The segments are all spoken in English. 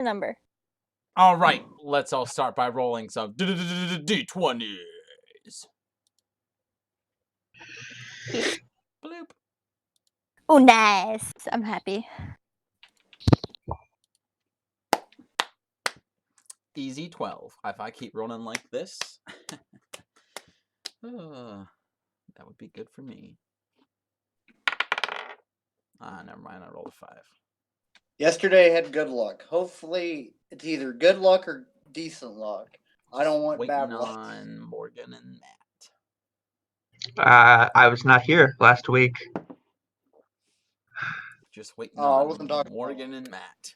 number. All right, let's all start by rolling some D20s. Bloop. Oh, nice. I'm happy. Easy 12. If I keep running like this, that would be good for me. Never mind. I rolled a 5. Yesterday I had good luck. Hopefully it's either good luck or decent luck. I don't want bad luck. On Morgan and Matt. I was not here last week. Just waiting I on wasn't talking Morgan and Matt.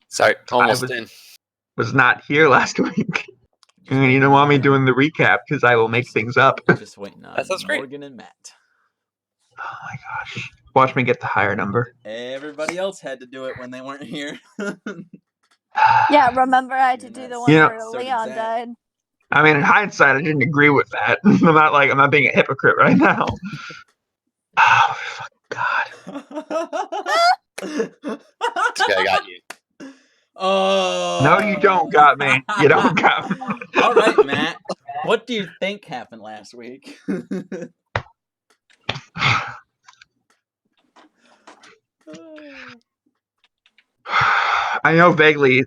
Sorry, almost in. Was not here last week. And you don't want me doing the recap because I will make things up. Just waiting on That sounds great. Morgan and Matt. Oh my gosh. Watch me get the higher number. Everybody else had to do it when they weren't here. Yeah, remember I had to do the one where so did Leon Zach. died. I mean, in hindsight, I didn't agree with that. I'm not being a hypocrite right now. Oh, fuck God. This guy got you. Oh. No, you don't got me. You don't got me. All right, Matt. What do you think happened last week? I know vaguely.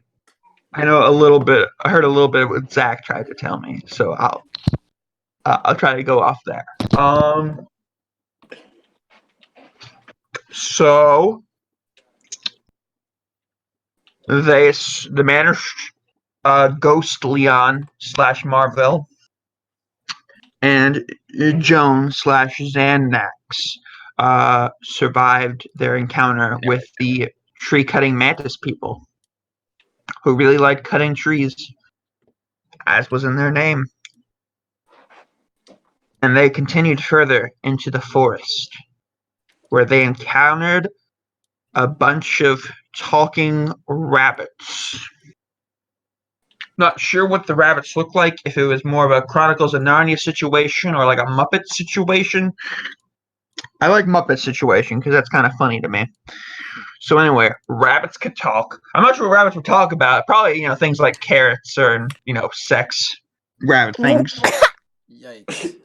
I know a little bit. I heard a little bit of what Zach tried to tell me, so I'll try to go off there. So the manor Ghost Leon / Marville and Joan / Xanax survived their encounter with the tree cutting mantis people, who really liked cutting trees, as was in their name. And they continued further into the forest, where they encountered a bunch of talking rabbits. Not sure what the rabbits look like, if it was more of a Chronicles of Narnia situation or like a Muppet situation. I like Muppet situation because that's kind of funny to me. So anyway, rabbits could talk. I'm not sure what rabbits would talk about. Probably, things like carrots or, sex rabbit things. Yikes.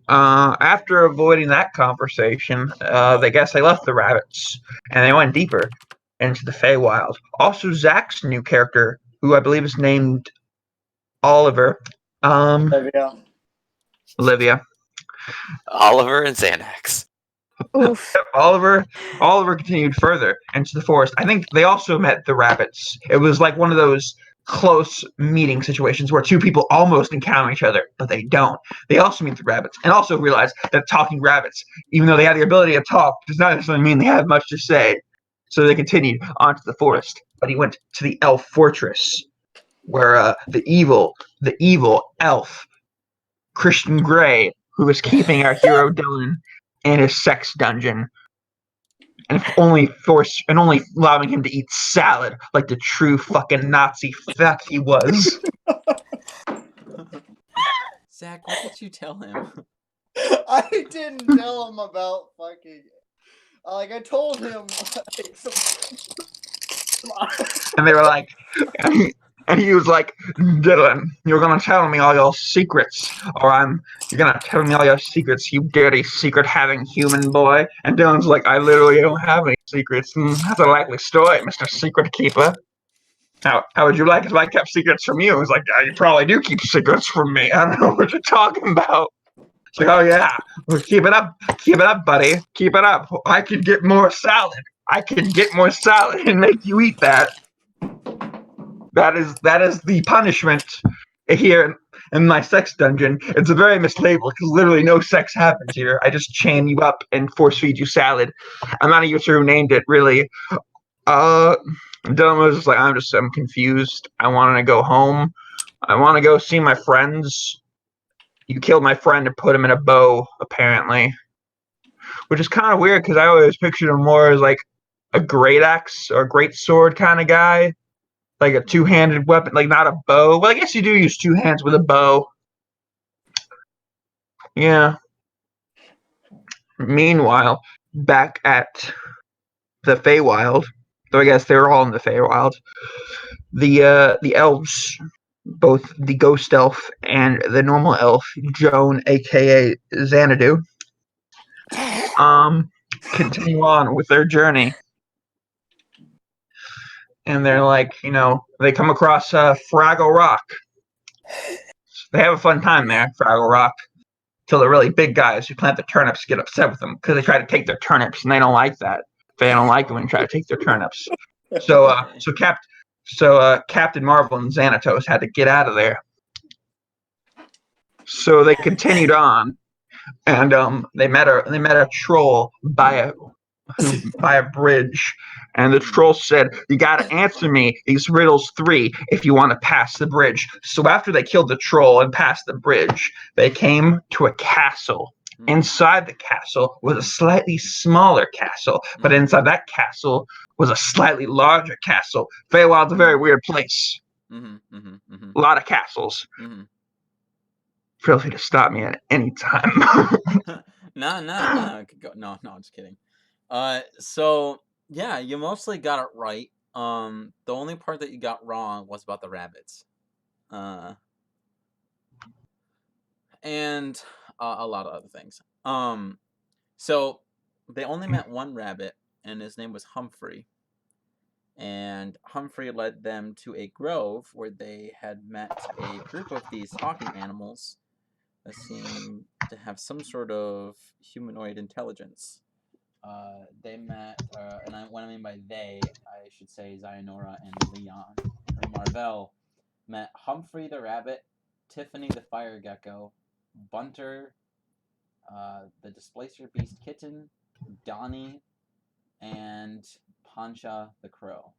After avoiding that conversation, they left the rabbits and they went deeper into the Feywild. Also, Zach's new character, who I believe is named Oliver. Olivia. Oliver and Xanax. Oof. Oliver continued further into the forest. I think they also met the rabbits. It was like one of those close meeting situations where two people almost encounter each other, but they don't. They also meet the rabbits and also realize that talking rabbits, even though they have the ability to talk, does not necessarily mean they have much to say. So they continued onto the forest, but he went to the elf fortress, where the evil elf Christian Grey, who was keeping our hero Dylan in his sex dungeon, and only allowing him to eat salad like the true fucking Nazi fuck he was. Zach, what did you tell him? I didn't tell him about fucking. I told him. And they were like, and he was like, Dylan, you're gonna tell me all your secrets, or you're gonna tell me all your secrets, you dirty secret-having human boy. And Dylan's like, I literally don't have any secrets. That's a likely story, Mr. Secret Keeper. How would you like if I kept secrets from you? He's like, you probably do keep secrets from me. I don't know what you're talking about. It's like, oh yeah, well, keep it up, buddy, keep it up. I could get more salad. And make you eat that. That is the punishment here in my sex dungeon. It's a very mislabeled because literally no sex happens here. I just chain you up and force feed you salad. I'm not even sure who named it, really. Dylan was just like, I'm confused. I want to go home. I want to go see my friends. You killed my friend and put him in a bow, apparently. Which is kind of weird because I always pictured him more as like a great axe or a great sword kind of guy. Like a two-handed weapon, like not a bow. Well, I guess you do use two hands with a bow. Yeah. Meanwhile, back at the Feywild, So I guess they were all in the Feywild. The elves, both the ghost elf and the normal elf, Joan, aka Xanadu, continue on with their journey. And they're like, they come across Fraggle Rock. They have a fun time there, Fraggle Rock. Till the really big guys who plant the turnips get upset with them because they try to take their turnips and they don't like that. They don't like it when you try to take their turnips. So Captain Marvel and Xanatos had to get out of there. So they continued on, and they met a troll by a bridge, and the troll said, "You got to answer me these riddles 3 if you want to pass the bridge." So after they killed the troll and passed the bridge, they came to a castle. Inside the castle was a slightly smaller castle, but inside that castle was a slightly larger castle. Feywild's a very weird place. A lot of castles. Feel free to stop me at any time. No, I'm just kidding. So yeah, you mostly got it right. The only part that you got wrong was about the rabbits. And a lot of other things. So they only met one rabbit, and his name was Humphrey. And Humphrey led them to a grove where they had met a group of these talking animals that seemed to have some sort of humanoid intelligence. They met, and what I mean by they, I should say Xionora and Leon, or Marvell, met Humphrey the rabbit, Tiffany the fire gecko, Bunter, the displacer beast kitten, Donnie, and Pancha the crow.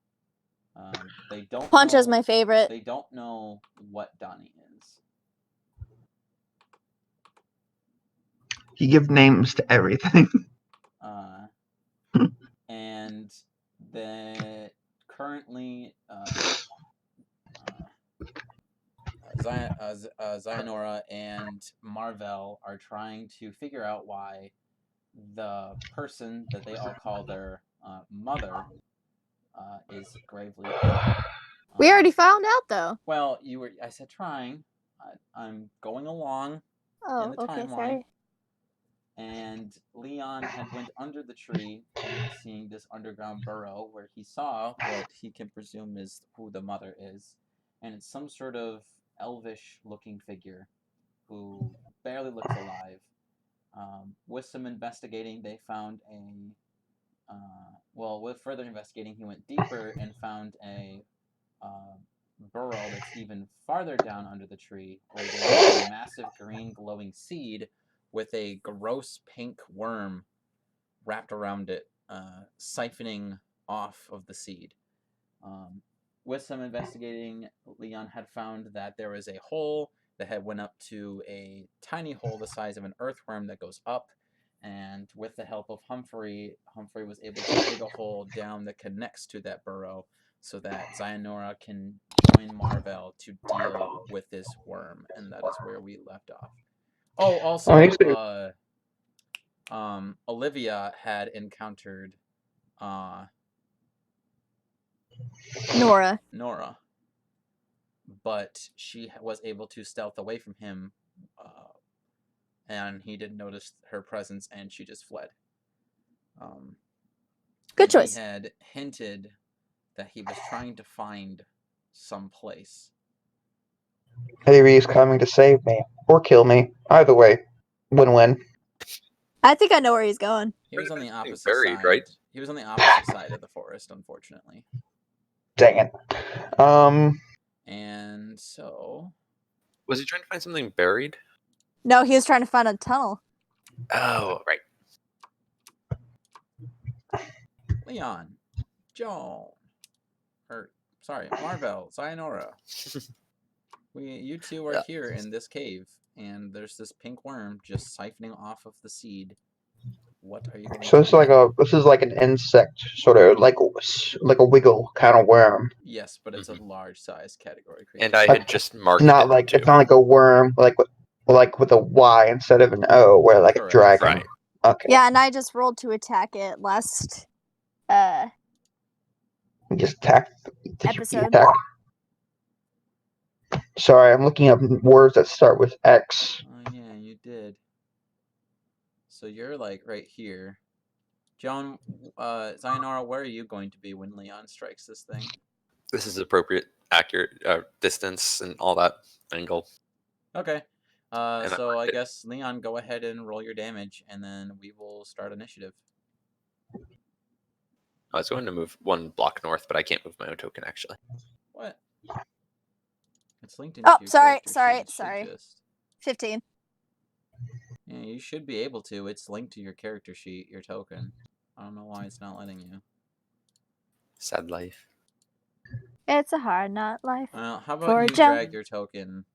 They don't. Pancha's my favorite. They don't know what Donnie is. You give names to everything. And currently Xionora and Marvell are trying to figure out why the person that they all call their mother is gravely ill. We already found out, though. Well, I said trying. I'm going along in the timeline. Sorry. And Leon had went under the tree and seeing this underground burrow where he saw what he can presume is who the mother is. And it's some sort of elvish-looking figure who barely looks alive. With some investigating, they found with further investigating, he went deeper and found a burrow that's even farther down under the tree, where there's a massive green glowing seed with a gross pink worm wrapped around it, siphoning off of the seed. With some investigating, Leon had found that there was a hole that had went up to a tiny hole the size of an earthworm that goes up, and with the help of Humphrey was able to dig a hole down that connects to that burrow so that Xionora can join Marvell to deal with this worm, and that is where we left off. Oh, also, Olivia had encountered Nora. But she was able to stealth away from him, and he didn't notice her presence, and she just fled. Good choice. He had hinted that he was trying to find some place. Either he's coming to save me or kill me. Either way, win-win. I think I know where he's going. He was on the opposite buried, side. right? He was on the opposite side of the forest, unfortunately. Dang it. And so... Was he trying to find something buried? No, he was trying to find a tunnel. Oh, right. Leon, Joan, Marvell, Xionora. You two are here in this cave, and there's this pink worm just siphoning off of the seed. What are you going So to do? This is like an insect, sort of like a wiggle kind of worm. Yes, but it's a large size category creature. And I had just marked it's not like a worm like with a Y instead of an O, where like Correct. a dragon. Right. Okay. Yeah, and I just rolled to attack it last You just attack. Episode. Attack. Sorry, I'm looking up words that start with X. Oh yeah, you did. So you're like right here. Joan, Sayonara, where are you going to be when Leon strikes this thing? This is appropriate, accurate distance and all that angle. Okay. And So I it. guess Leon, go ahead and roll your damage, and then we will start initiative. I was going to move one block north, but I can't move my own token actually. What? It's linked into Oh, your sorry, character sorry, sheet. It should sorry. just- 15. Yeah, you should be able to. It's linked to your character sheet, your token. I don't know why it's not letting you. Sad life. It's a hard not life. How about For you Joan. drag your token?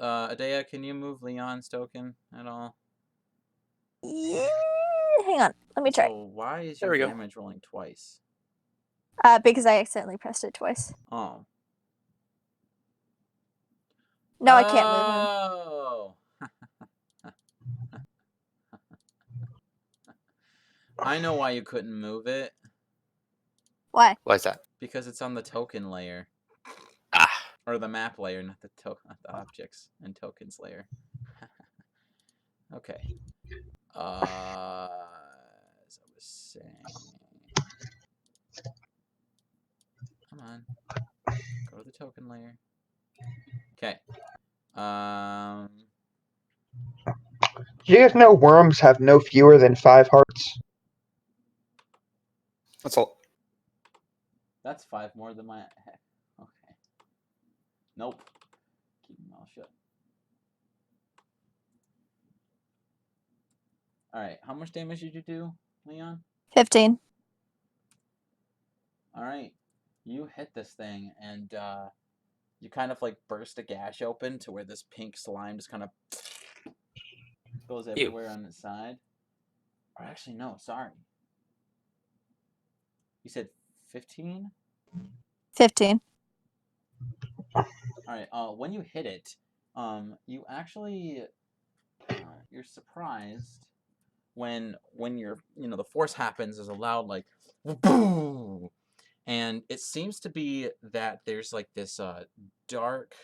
Adea, can you move Leon's token at all? Yeah, hang on. Let me try. So why is There your we go. damage rolling twice? Because I accidentally pressed it twice. Oh. No, I can't move him. Oh. I know why you couldn't move it. Why? Why is that? Because it's on the token layer. Ah. Or the map layer, not the objects and tokens layer. Okay. As I was saying. Come on. Go to the token layer. Okay. Do you guys know worms have no fewer than 5 hearts? That's all. That's 5 more than my. Okay. Nope. Keep my mouth shut. Alright, how much damage did you do, Leon? 15. Alright. You hit this thing, and you kind of like burst a gash open to where this pink slime just kind of goes everywhere on its side. Or actually, no, sorry. You said 15? 15. Alright, when you hit it, you actually, you're surprised when you're, the force happens, there's a loud, like, boom! And it seems to be that there's, like, this, dark,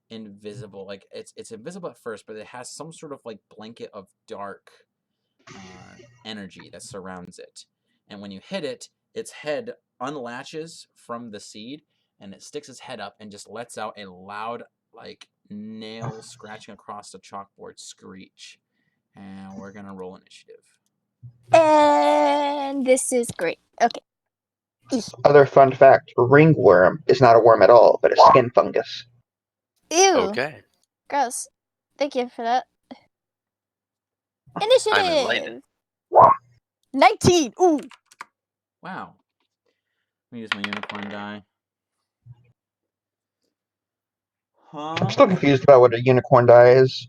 invisible, like, it's invisible at first, but it has some sort of, like, blanket of dark, energy that surrounds it. And when you hit it, its head unlatches from the seed, and it sticks its head up and just lets out a loud, like, nail scratching across the chalkboard screech. And we're gonna roll initiative. And this is great. Okay. Other fun fact, ringworm is not a worm at all, but a skin fungus. Ew. Okay. Gross. Thank you for that. I'm Initiative. enlightened. 19. Ooh. Wow. Let me use my unicorn die. I'm still confused about what a unicorn die is.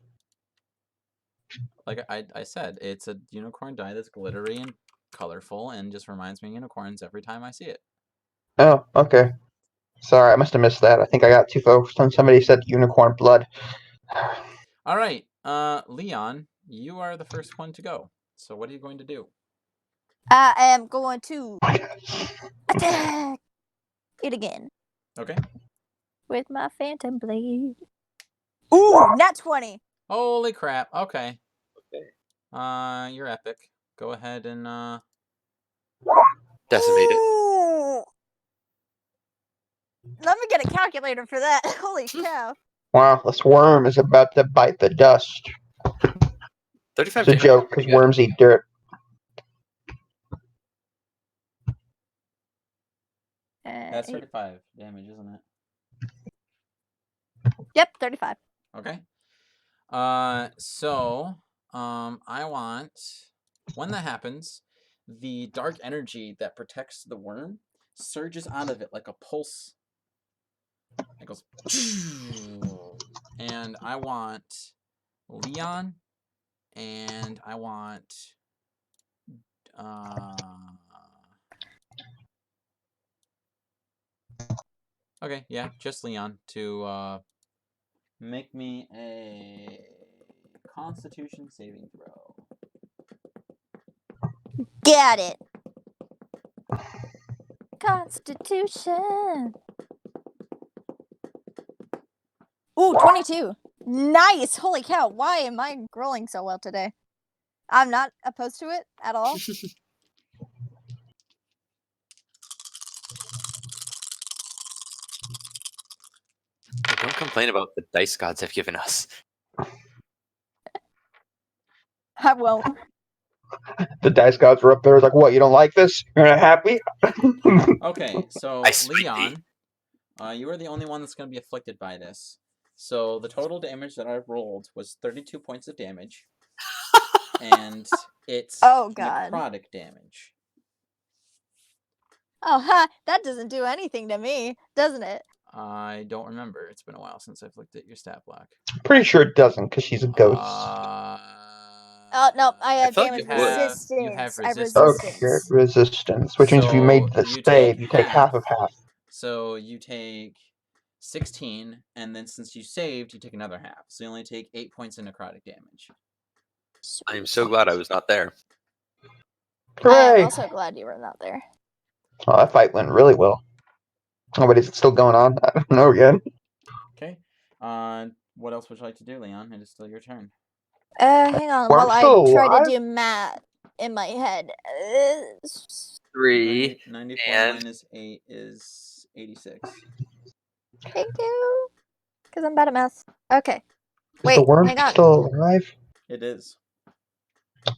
Like I said, it's a unicorn die that's glittery and colorful and just reminds me of unicorns every time I see it. Oh, okay. Sorry, I must have missed that. I think I got too focused on somebody said unicorn blood. All right, Leon, you are the first one to go. So what are you going to do? I am going to attack it again Okay. with my phantom blade. Ooh, not 20. Holy crap. Okay. Okay. You're epic. Go ahead and Decimate it. Ooh. Let me get a calculator for that. Holy cow. Wow, this worm is about to bite the dust. 35 It's a damage. joke, Pretty because good. worms eat dirt. that's 35 damage, isn't it? Yep, 35. Okay. So, I want, when that happens, the dark energy that protects the worm surges out of it like a pulse. It goes, and I want Leon, and I want, okay, yeah, just Leon to, make me a Constitution saving throw. Got it. Constitution. Ooh, 22. Nice. Holy cow. Why am I rolling so well today? I'm not opposed to it at all. Don't complain about the dice gods have given us. I won't. The dice gods were up there. Like, what? You don't like this? You're not happy? Okay, so I sweet Leon, you are the only one that's going to be afflicted by this. So the total damage that I rolled was 32 points of damage, and it's Oh, God. necrotic damage. Oh, ha. That doesn't do anything to me, doesn't it? I don't remember. It's been a while since I've looked at your stat block. Pretty sure it doesn't, because she's a ghost. Oh, no. I have feel like damage it would. resistance. You have I have resistance. Okay, resistance. Which means if you made the you save, take you take half of half. So you take 16, and then since you saved, you take another half. So you only take 8 points of necrotic damage. I am so glad I was not there. I am Hooray! also glad you were not there. Oh, that fight went really well. Oh, but is it still going on? I don't know yet. Okay. What else would you like to do, Leon? It is still your turn. Hang on Well, while I'm I still try to alive. do math in my head. 3. 94 and- minus 8 is 86. Thank you. Because I'm bad at math. Okay. Is Wait, the worm hang on. still alive? It is.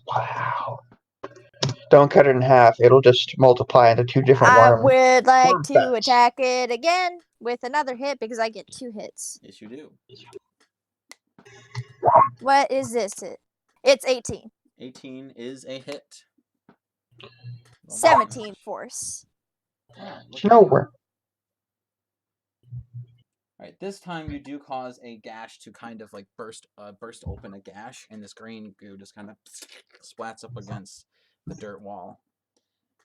Wow. Don't cut it in half. It'll just multiply into two different I worms. would like Worm to facts. attack it again with another hit because I get 2 hits. Yes, you do. What is this? It's 18. 18 is a hit. 17 force. Wow, look You know at you. where? Alright, this time you do cause a gash to kind of like burst open a gash, and this green goo just kind of splats up against the dirt wall.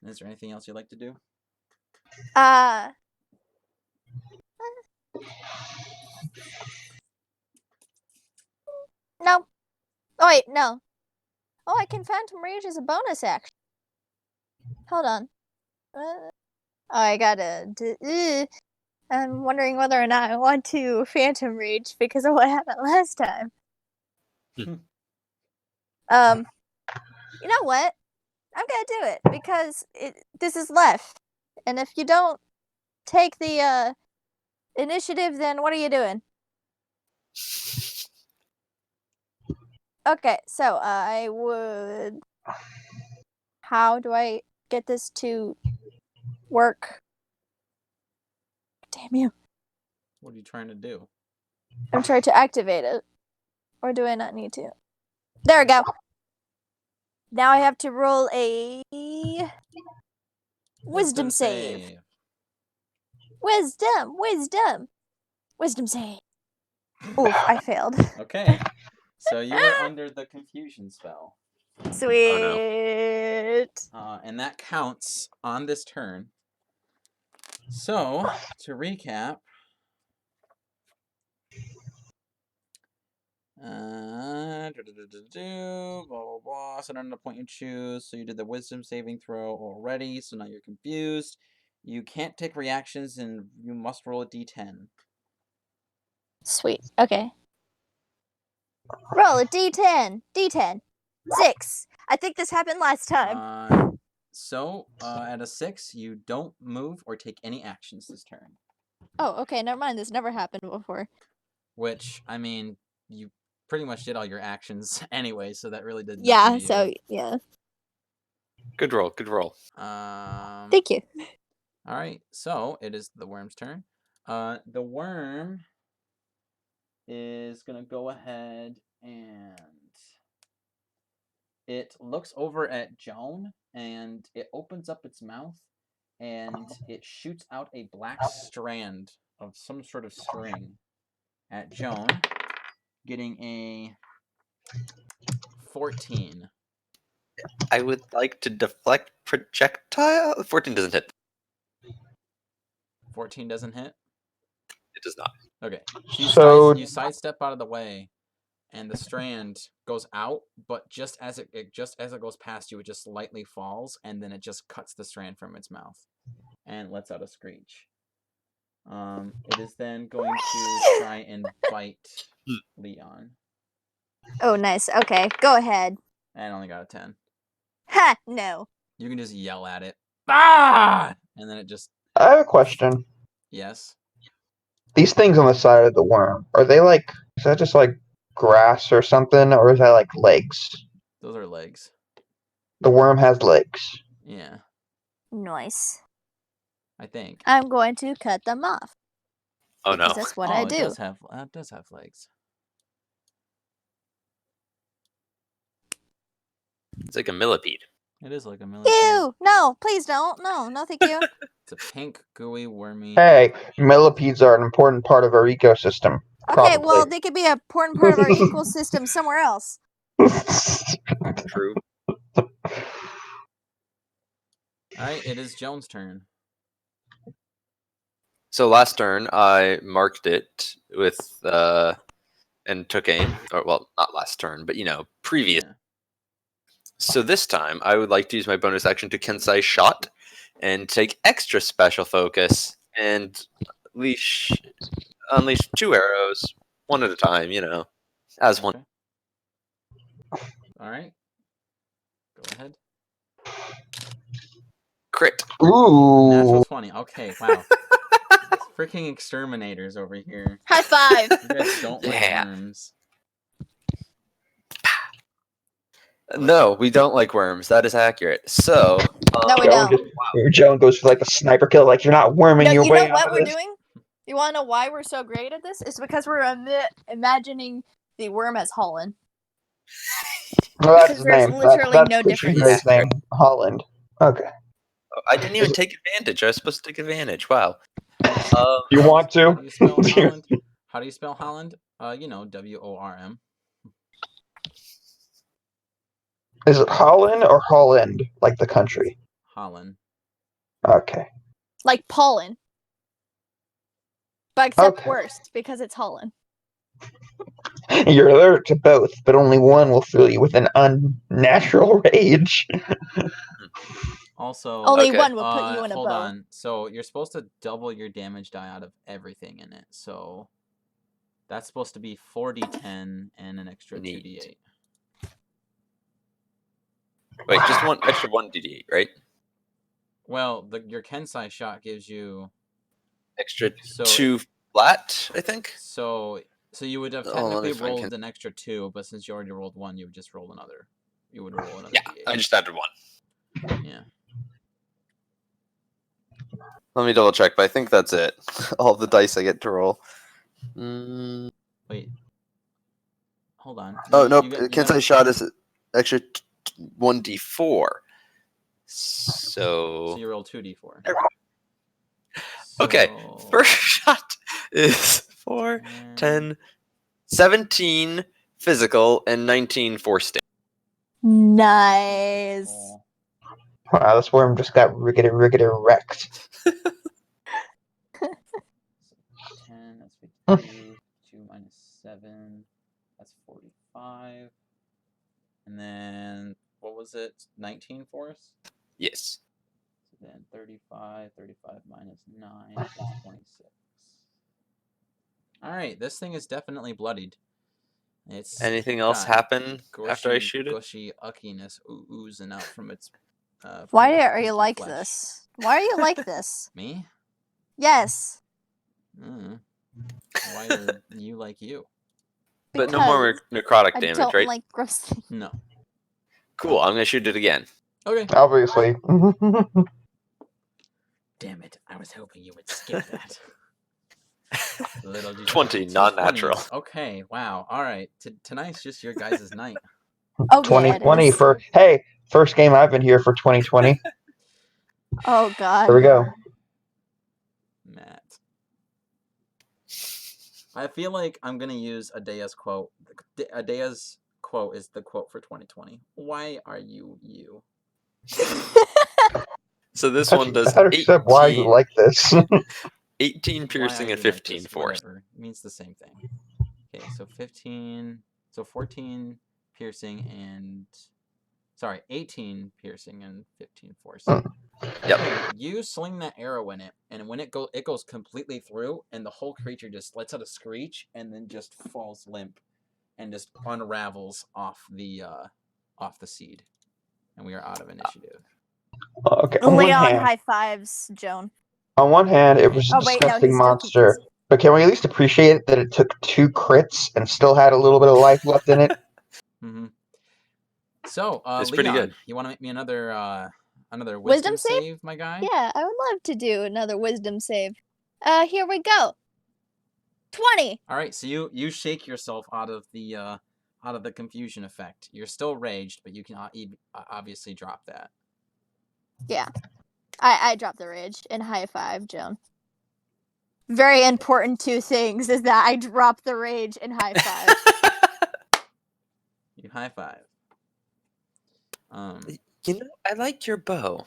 And is there anything else you'd like to do? No. Oh, wait, no. Oh, I can Phantom Rage as a bonus action. Hold on. Oh, I gotta... I'm wondering whether or not I want to Phantom Rage because of what happened last time. You know what? I'm gonna do it because this is left. And if you don't take the initiative, then what are you doing? Okay, so I would... How do I get this to work? Damn you. What are you trying to do? I'm trying to activate it. Or do I not need to? There we go. Now I have to roll a wisdom save. Wisdom save. Oof, I failed. Okay. So you are under the confusion spell. Sweet. And that counts on this turn. So, to recap, blah, blah, blah. So another point you choose. So you did the wisdom saving throw already, so now you're confused. You can't take reactions, and you must roll a d10. Sweet. Okay. Roll a d10. D10. 6. I think this happened last time. So, at a 6, you don't move or take any actions this turn. Oh, okay. Never mind. This never happened before. Which, I mean, you pretty much did all your actions anyway, so that really did nothing Yeah, to you. so, yeah. Good roll, good roll. Thank you. Alright, so it is the worm's turn. The worm is going to go ahead and it looks over at Joan, and it opens up its mouth, and it shoots out a black strand of some sort of string at Joan, getting a 14. I would like to deflect projectile. 14 doesn't hit. 14 doesn't hit? It does not. Okay. So you sidestep out of the way, and the strand goes out, but just as it goes past you, it just lightly falls, and then it just cuts the strand from its mouth. and lets out a screech. It is then going to try and bite Leon. Oh, nice. Okay, go ahead. And only got a 10. Ha! No. You can just yell at it. Ah! And then it just... I have a question. Yes? These things on the side of the worm, are they like, is that just like grass or something, or is that like legs? Those are legs. The worm has legs. Yeah, Nice. I think. I'm going to cut them off. Oh because no. that's what I do. It does have legs. It's like a millipede. It is like a millipede. Ew! No, please don't. No, no, thank you. It's a pink, gooey, wormy... Hey, millipedes are an important part of our ecosystem. Okay, Probably. well, they could be an important part of our ecosystem somewhere else. True. Alright, it is Jones' turn. So last turn, I marked it with and took aim. Or, well, not last turn, but previous. Yeah. So this time, I would like to use my bonus action to Kensai Shot and take extra special focus and unleash 2 arrows, one at a time. As one. Okay. Alright. Go ahead. Crit. Ooh. Natural 20. Okay, wow. Freaking exterminators over here. High five. You guys don't like Yeah. worms. No, we don't like worms. That is accurate. So. No, we don't. Joan goes for like a sniper kill, like you're not worming No, your you way know what out of we're this. doing? You want to know why we're so great at this? It's because we're imagining the worm as Hollan. Well, that's Because his there's name. literally That's no the difference. guy's name. Holland. Okay. I didn't even take advantage. I was supposed to take advantage. Wow. You want How to? do you spell Holland? How do you spell Holland? WORM. Is it Holland or Holland, like the country? Holland. Okay. Like pollen. But except Okay. worse, because it's Hollan. You're alert to both, but only one will fill you with an unnatural rage. Also, Only Okay. one will put you in a hold bow. on. So you're supposed to double your damage die out of everything in it. So that's supposed to be 4d10 and an extra Neat. 2d8. Wait, just one extra 1d8, right? Well, your Kensai shot gives you Extra so 2 flat, I think. So you would have Oh, let me technically find rolled an extra 2, but since you already rolled 1, you would just roll another. You would roll another Yeah, d8. I just added 1. Yeah. Let me double check, but I think that's it. All the dice I get to roll. Wait. Hold on. Oh, no, you Kensai Shot is extra 1d4. So you roll 2d4. Okay, So- first shot is 4, 10, 17 physical, and 19 force damage. Nice. Cool. Wow, this worm just got riggedy wrecked. 10, that's 52. 2 minus 7, that's 45. And then, what was it? 19 force? Yes. So then 35 minus 9 is 26. Alright, this thing is definitely bloodied. It's Anything else got happen after I shoot it? Gushy uckiness oozing out from its from Why its are you pinky like flesh. this? Why are you like this? Me? Yes. Why are you like you? But no more necrotic I damage, don't right? like gross things. No. Cool, I'm gonna shoot it again. Okay. Obviously. Damn it, I was hoping you would skip that. Little did you 20, know. non-natural. 20s. Okay, wow. Alright, tonight's just your guys' night. Oh, yeah, 2020 it is. for first game I've been here for 2020. Oh, God. Here we go. Matt. I feel like I'm gonna use Adea's quote. Adea's quote is the quote for 2020. Why are you you? So this one does I thought you said why you 18, like this. 18 Why are piercing you and like 15 this? force. Whatever. It means the same thing. Okay, so 14 piercing and 18 piercing and 15 force. Yep. You sling that arrow in it, and when it goes completely through, and the whole creature just lets out a screech, and then just falls limp, and just unravels off the seed, and we are out of initiative. Okay. On one Leon hand, high fives Joan. it was a Oh wait, no, disgusting he's still monster. confused. But can we at least appreciate that it took 2 crits and still had a little bit of life left in it? Mm-hmm. So, It's Leon, pretty good. you want to make me another wisdom save, my guy? Yeah, I would love to do another wisdom save. Here we go. 20. All right, so you shake yourself out of the confusion effect. You're still raged, but you can obviously drop that. Yeah. I dropped the rage and high five Joan. Very important 2 things is that I drop the rage and high five. You high five. You know, I like your bow.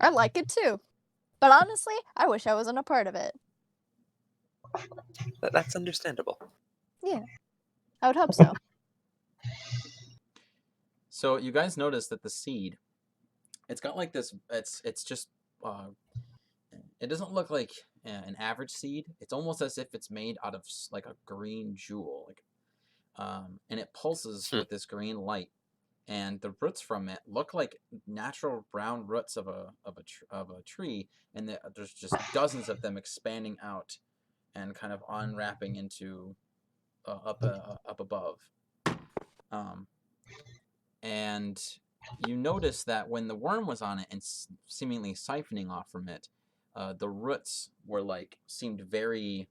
I like it too. But honestly, I wish I wasn't a part of it. That's understandable. Yeah. I would hope so. So you guys notice that the seed, it's got like this. It's just. It doesn't look like an average seed. It's almost as if it's made out of like a green jewel, and it pulses with this green light. And the roots from it look like natural brown roots of a tree, and there's just dozens of them expanding out and kind of unwrapping into up above. And you notice that when the worm was on it and seemingly siphoning off from it, the roots were seemed very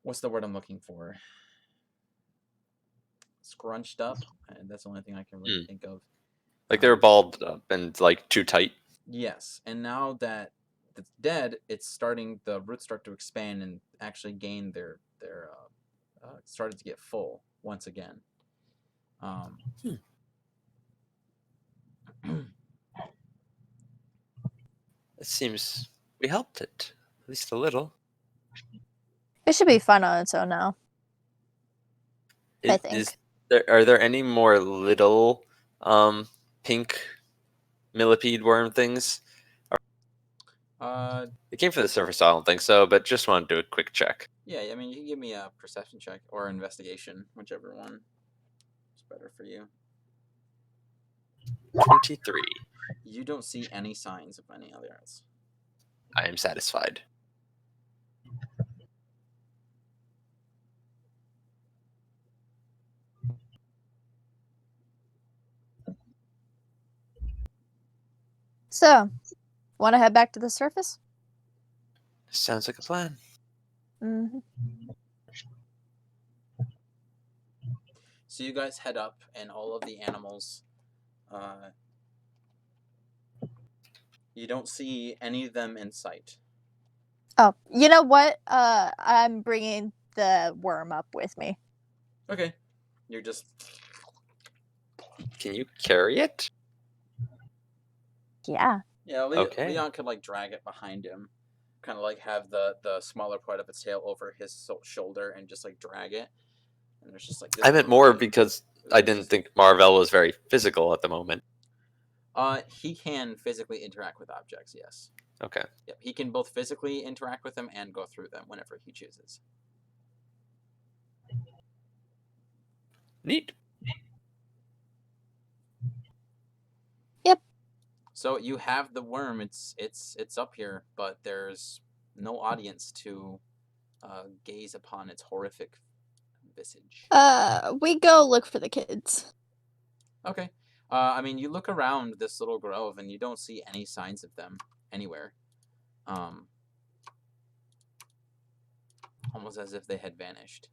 what's the word I'm looking for? Scrunched up. That's the only thing I can really think of. Like they were balled up and like too tight. Yes, and now that it's dead, the roots start to expand and actually gain their started to get full once again. It seems we helped it, at least a little. It should be fun on its own now. I think. Are there any more little pink millipede worm things? It came from the surface, so I don't think so, but just want to do a quick check. Yeah, I mean, you can give me a perception check or investigation, whichever one is better for you. 23. You don't see any signs of any others. I am satisfied. So, want to head back to the surface? Sounds like a plan. Mm-hmm. So you guys head up, and all of the animals, you don't see any of them in sight. Oh, you know what? I'm bringing the worm up with me. Okay. You're just... Can you carry it? Yeah. Yeah, Okay. Leon could drag it behind him, kind of have the smaller part of its tail over his shoulder and just drag it. And there's just I meant more because I didn't think Marvel was very physical at the moment. He can physically interact with objects, yes. Okay. Yep, he can both physically interact with them and go through them whenever he chooses. Neat. Yep. So you have the worm. It's up here, but there's no audience to gaze upon its horrific visage. We go look for the kids. Okay. I mean, you look around this little grove and you don't see any signs of them anywhere. Almost as if they had vanished.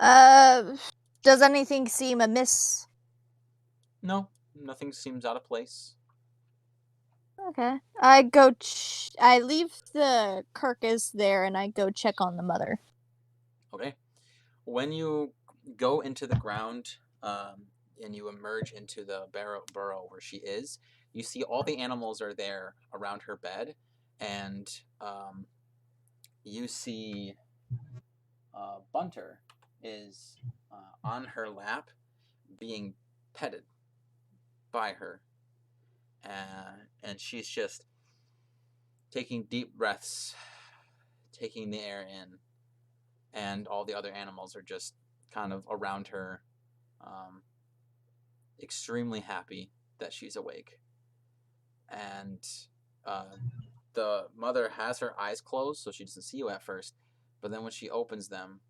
Does anything seem amiss? No, nothing seems out of place. Okay. I go. I leave the carcass there, and I go check on the mother. Okay. When you go into the ground, and you emerge into the burrow where she is, you see all the animals are there around her bed, and you see Bunter is on her lap being petted by her, and she's just taking deep breaths, taking the air in, and all the other animals are just kind of around her, extremely happy that she's awake. And the mother has her eyes closed, so she doesn't see you at first. But then when she opens them,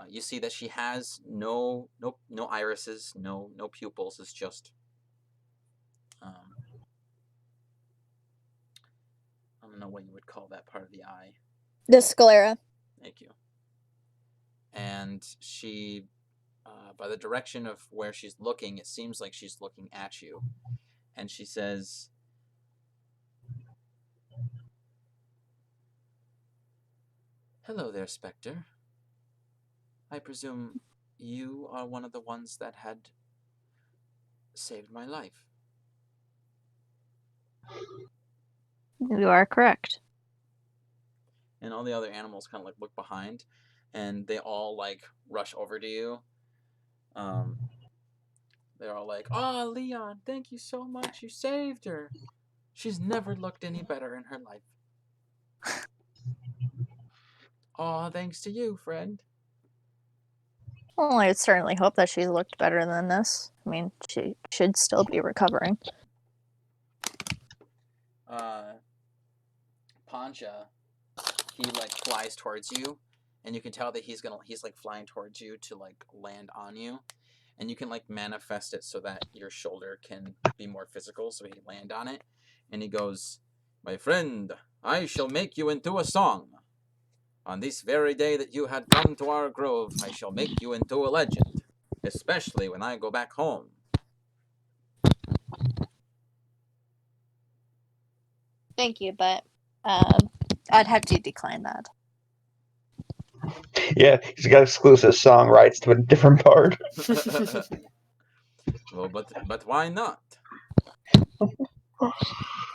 you see that she has no irises, no pupils. It's just I don't know what you would call that part of the eye. The sclera. Thank you. And she, by the direction of where she's looking, it seems like she's looking at you. And she says, "Hello there, Spectre. I presume you are one of the ones that had saved my life." You are correct. And all the other animals kind of like look behind, and they all like rush over to you. They're all like, "Oh, Leon, thank you so much. You saved her. She's never looked any better in her life." "Oh, thanks to you, friend." Well, I certainly hope that she's looked better than this. I mean, she should still be recovering. Pancha, he like flies towards you, and you can tell that he's like flying towards you to like land on you, and you can like manifest it so that your shoulder can be more physical, so he can land on it. And he goes, "My friend, I shall make you into a song. On this very day that you had come to our grove, I shall make you into a legend, especially when I go back home." Thank you, but I'd have to decline that. Yeah, he's got exclusive song rights to a different part. Well, but why not?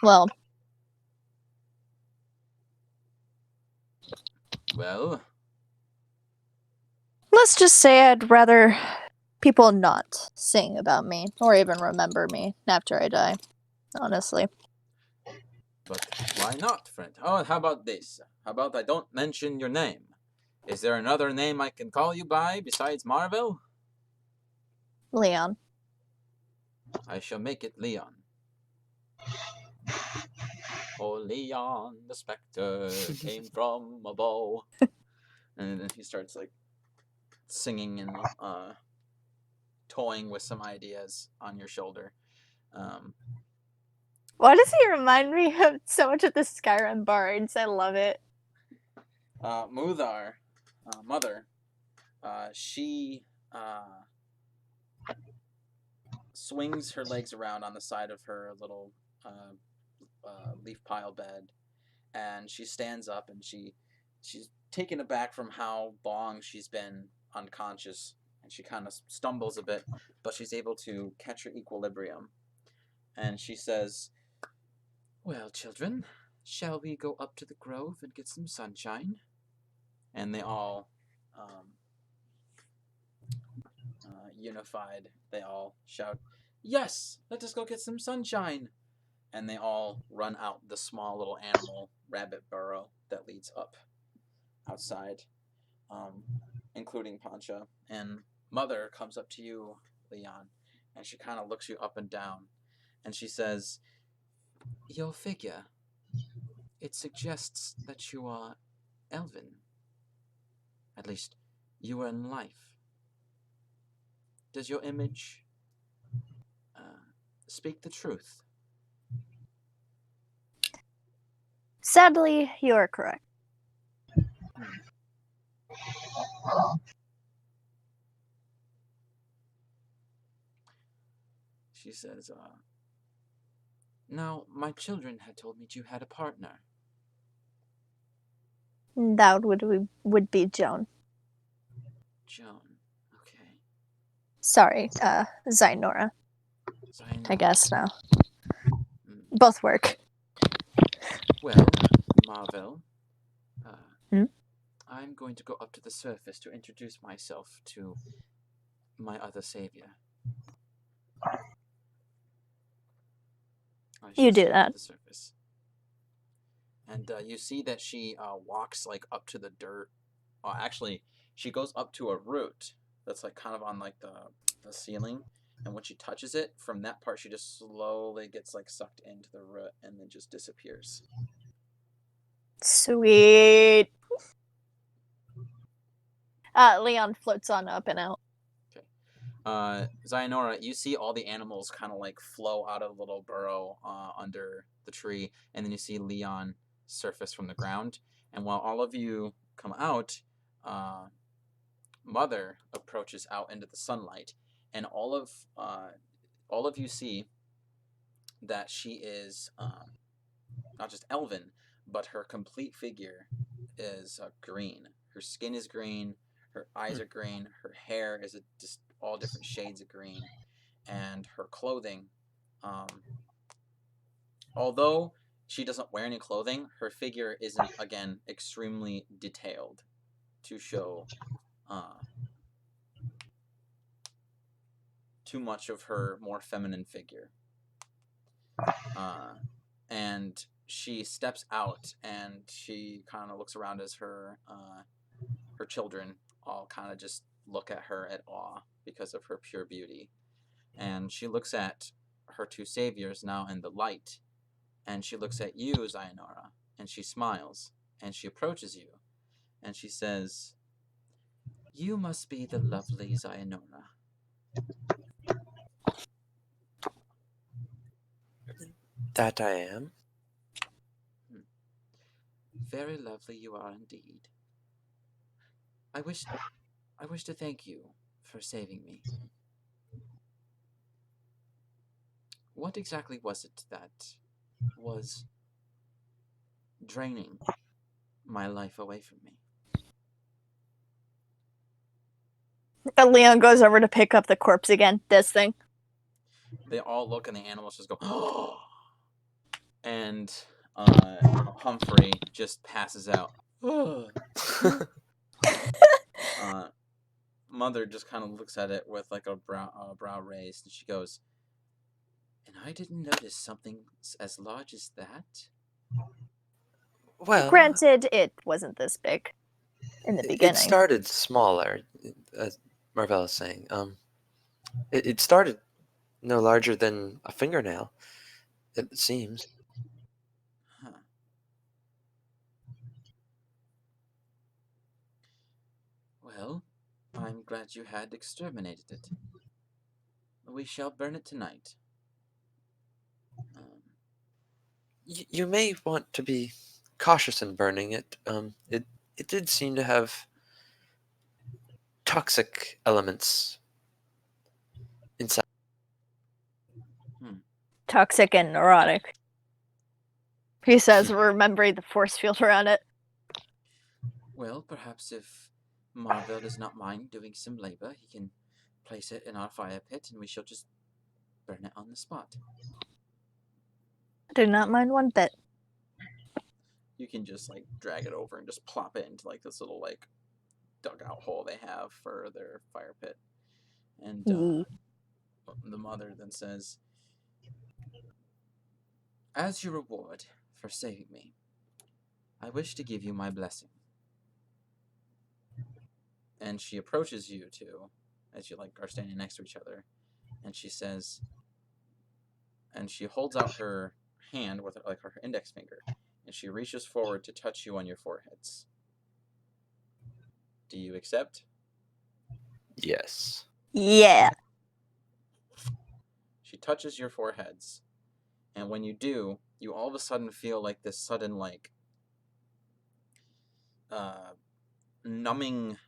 Well, Well, let's just say I'd rather people not sing about me or even remember me after I die, honestly. but why not, friend? Oh, how about this? How about I don't mention your name? Is there another name I can call you by besides Marvel? Leon. I shall make it Leon. "Oh, Leon, the spectre came from above." And then he starts like singing and toying with some ideas on your shoulder. Why does he remind me of so much of the Skyrim bards? I love it. Muthar, mother, she swings her legs around on the side of her little leaf pile bed, and she stands up, and she's taken aback from how long she's been unconscious, and she kind of stumbles a bit, but she's able to catch her equilibrium, and she says, "Well, children, shall we go up to the grove and get some sunshine?" And they all, unified, they all shout, "Yes, let us go get some sunshine!" And they all run out the small little animal rabbit burrow that leads up outside, including Pancha. And Mother comes up to you, Leon, and she kind of looks you up and down, and she says, "Your figure, it suggests that you are elven. At least, you are in life. Does your image speak the truth?" Sadly, you are correct. She says, "Now, my children had told me you had a partner." That would be Joan. "Joan, okay." Sorry, Zainora. Zainora. I guess now. Both work. Well, Marvel, I'm going to go up to the surface to introduce myself to my other savior. I You shall do swim that. to the surface. And you see that she walks like up to the dirt. Actually, she goes up to a root that's like kind of on like the ceiling. And when she touches it, from that part, she just slowly gets like sucked into the root and then just disappears. Sweet. Leon floats on up and out. Zayanora, you see all the animals kind of like flow out of a little burrow under the tree, and then you see Leon surface from the ground. And while all of you come out, Mother approaches out into the sunlight, and all of you see that she is not just elven, but her complete figure is green. Her skin is green, her eyes are green, her hair is just all different shades of green, and her clothing, although she doesn't wear any clothing, her figure isn't, again, extremely detailed to show too much of her more feminine figure. And she steps out and she kind of looks around as her children all kind of just look at her at awe because of her pure beauty. And she looks at her two saviors now in the light, and she looks at you, Zayanora, and she smiles, and she approaches you, and she says, "You must be the lovely Zayanora." That I am. Very lovely you are indeed. I wish to thank you for saving me. What exactly was it that was draining my life away from me? Leon goes over to pick up the corpse again. This thing. They all look and the animals just go, "Oh!" And Humphrey just passes out. Mother just kind of looks at it with like a brow raised, and she goes, "And I didn't notice something as large as that." Well, Granted, it wasn't this big in the beginning. It started smaller, as Marvella's saying. It started no larger than a fingernail, it seems. Huh. Well, I'm glad you had exterminated it. We shall burn it tonight. You may want to be cautious in burning it. It did seem to have toxic elements inside. Toxic and neurotic. He says, remembering the force field around it. Well, perhaps if Marvel does not mind doing some labor, he can place it in our fire pit and we shall just burn it on the spot. I do not mind one bit. You can just like drag it over and just plop it into like this little like dugout hole they have for their fire pit. And the mother then says, "As your reward for saving me, I wish to give you my blessing." And she approaches you two as you like are standing next to each other, and she says, and she holds out her hand with like her index finger, and she reaches forward to touch you on your foreheads. Do you accept? Yes. Yeah. She touches your foreheads, and when you do, you all of a sudden feel like this sudden like numbing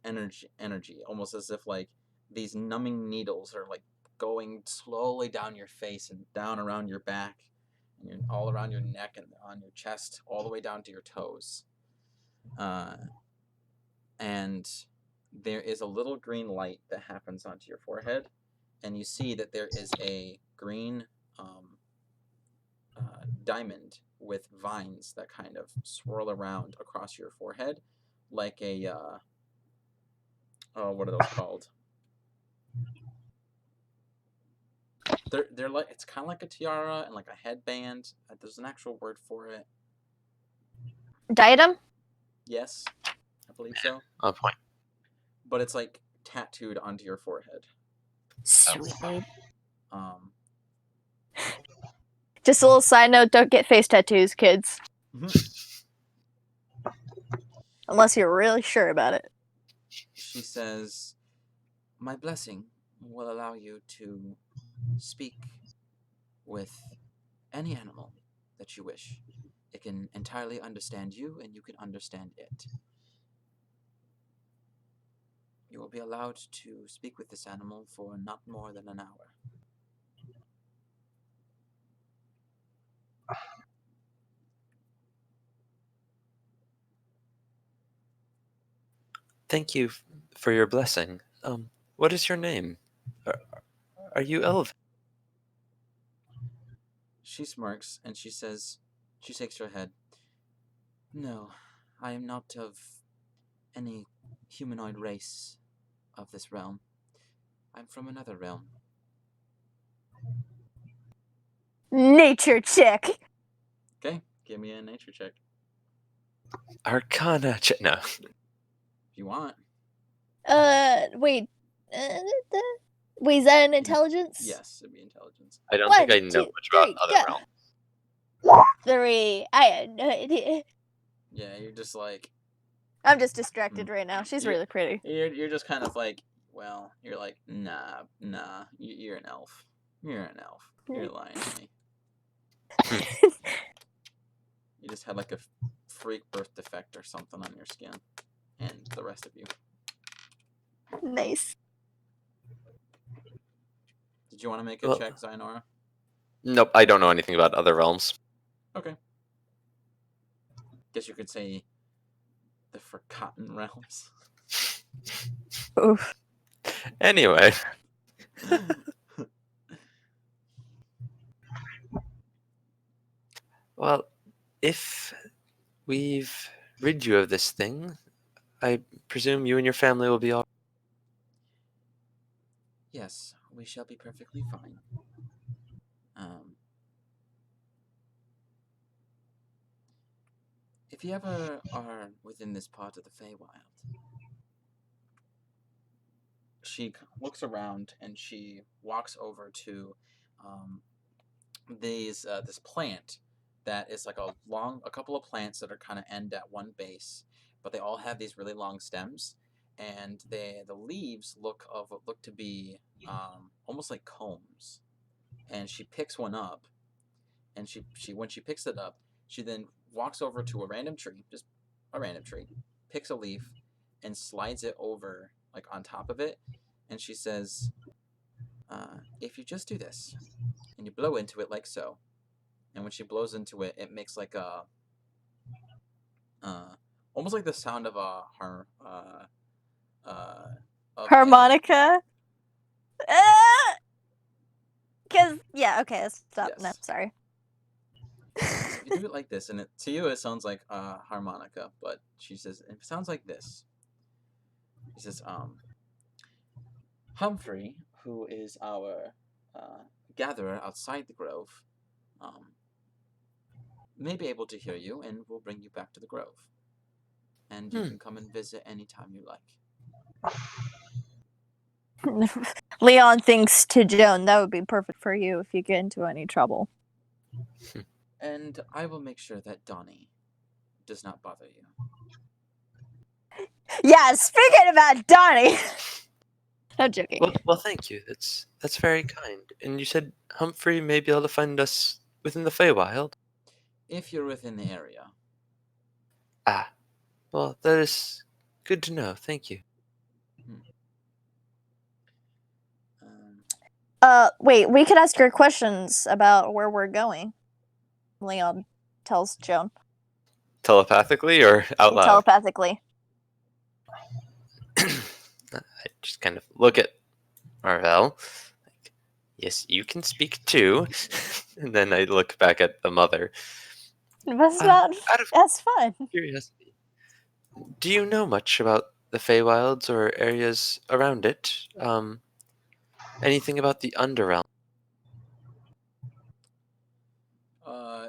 energy, almost as if like these numbing needles are like going slowly down your face and down around your back, and all around your neck and on your chest, all the way down to your toes. And there is a little green light that happens onto your forehead, and you see that there is a green diamond with vines that kind of swirl around across your forehead, like a what are those called? They're like, it's kind of like a tiara and like a headband. There's an actual word for it. Diadem? Yes, I believe so. On point. But it's like tattooed onto your forehead. Sweet. Um, Just a little side note, don't get face tattoos, kids. Unless you're really sure about it. she says, "My blessing will allow you to speak with any animal that you wish. It can entirely understand you, and you can understand it. You will be allowed to speak with this animal for not more than an hour." Thank you for your blessing. What is your name? Are you Elven? She smirks and she says, she shakes her head. "No, I am not of any humanoid race of this realm. I'm from another realm." Nature check. Okay, give me a nature check Arcana. No. if you want. Wait. Wait, is that an intelligence? Yes, it'd be intelligence. I don't 1, think I know 2, much about 3, other go. realms. 3. I had no idea. Yeah, you're just like, I'm just distracted right now. She's You- really pretty. you're just kind of like, well, you're like, nah, you're an elf. You're an elf. You're lying to me. You just had like a freak birth defect or something on your skin, and the rest of you. Nice. Did you want to make a Well- check, Zainora? Nope, I don't know anything about other realms. Okay. Guess you could say the Forgotten Realms. Oof. Anyway, well, if we've rid you of this thing, I presume you and your family will be all. Yes, we shall be perfectly fine. If you ever are within this part of the Feywild, she looks around and she walks over to this plant that is like a couple of plants that are kind of end at one base, but they all have these really long stems, and the leaves look to be almost like combs. And she picks one up, and she when she picks it up, she then walks over to a random tree, just a random tree, picks a leaf, and slides it over like on top of it, and she says, "If you just do this, and you blow into it like so," and when she blows into it, it makes like a almost like the sound of a Harmonica. Cause yeah, okay, let's stop. Yes. No, sorry. If you do it like this, and to you it sounds like a harmonica, but she says it sounds like this. She says, "Humphrey, who is our gatherer outside the grove, may be able to hear you, and will bring you back to the grove. And you can come and visit anytime you like." Leon thinks to Joan, that would be perfect for you if you get into any trouble. "And I will make sure that Donnie does not bother you." Yeah, speaking about Donnie. I'm joking. Well, thank you. That's very kind. And you said Humphrey may be able to find us within the Feywild. If you're within the area. Ah, well, that is good to know. Thank you. Wait, we could ask her questions about where we're going. Leon tells Joan. Telepathically or out loud? Telepathically. I just kind of look at Marvel. Like, yes, you can speak too. And then I look back at the mother. That's not. That's fun. Curiosity. Do you know much about the Feywilds or areas around it? Anything about the Underrealm?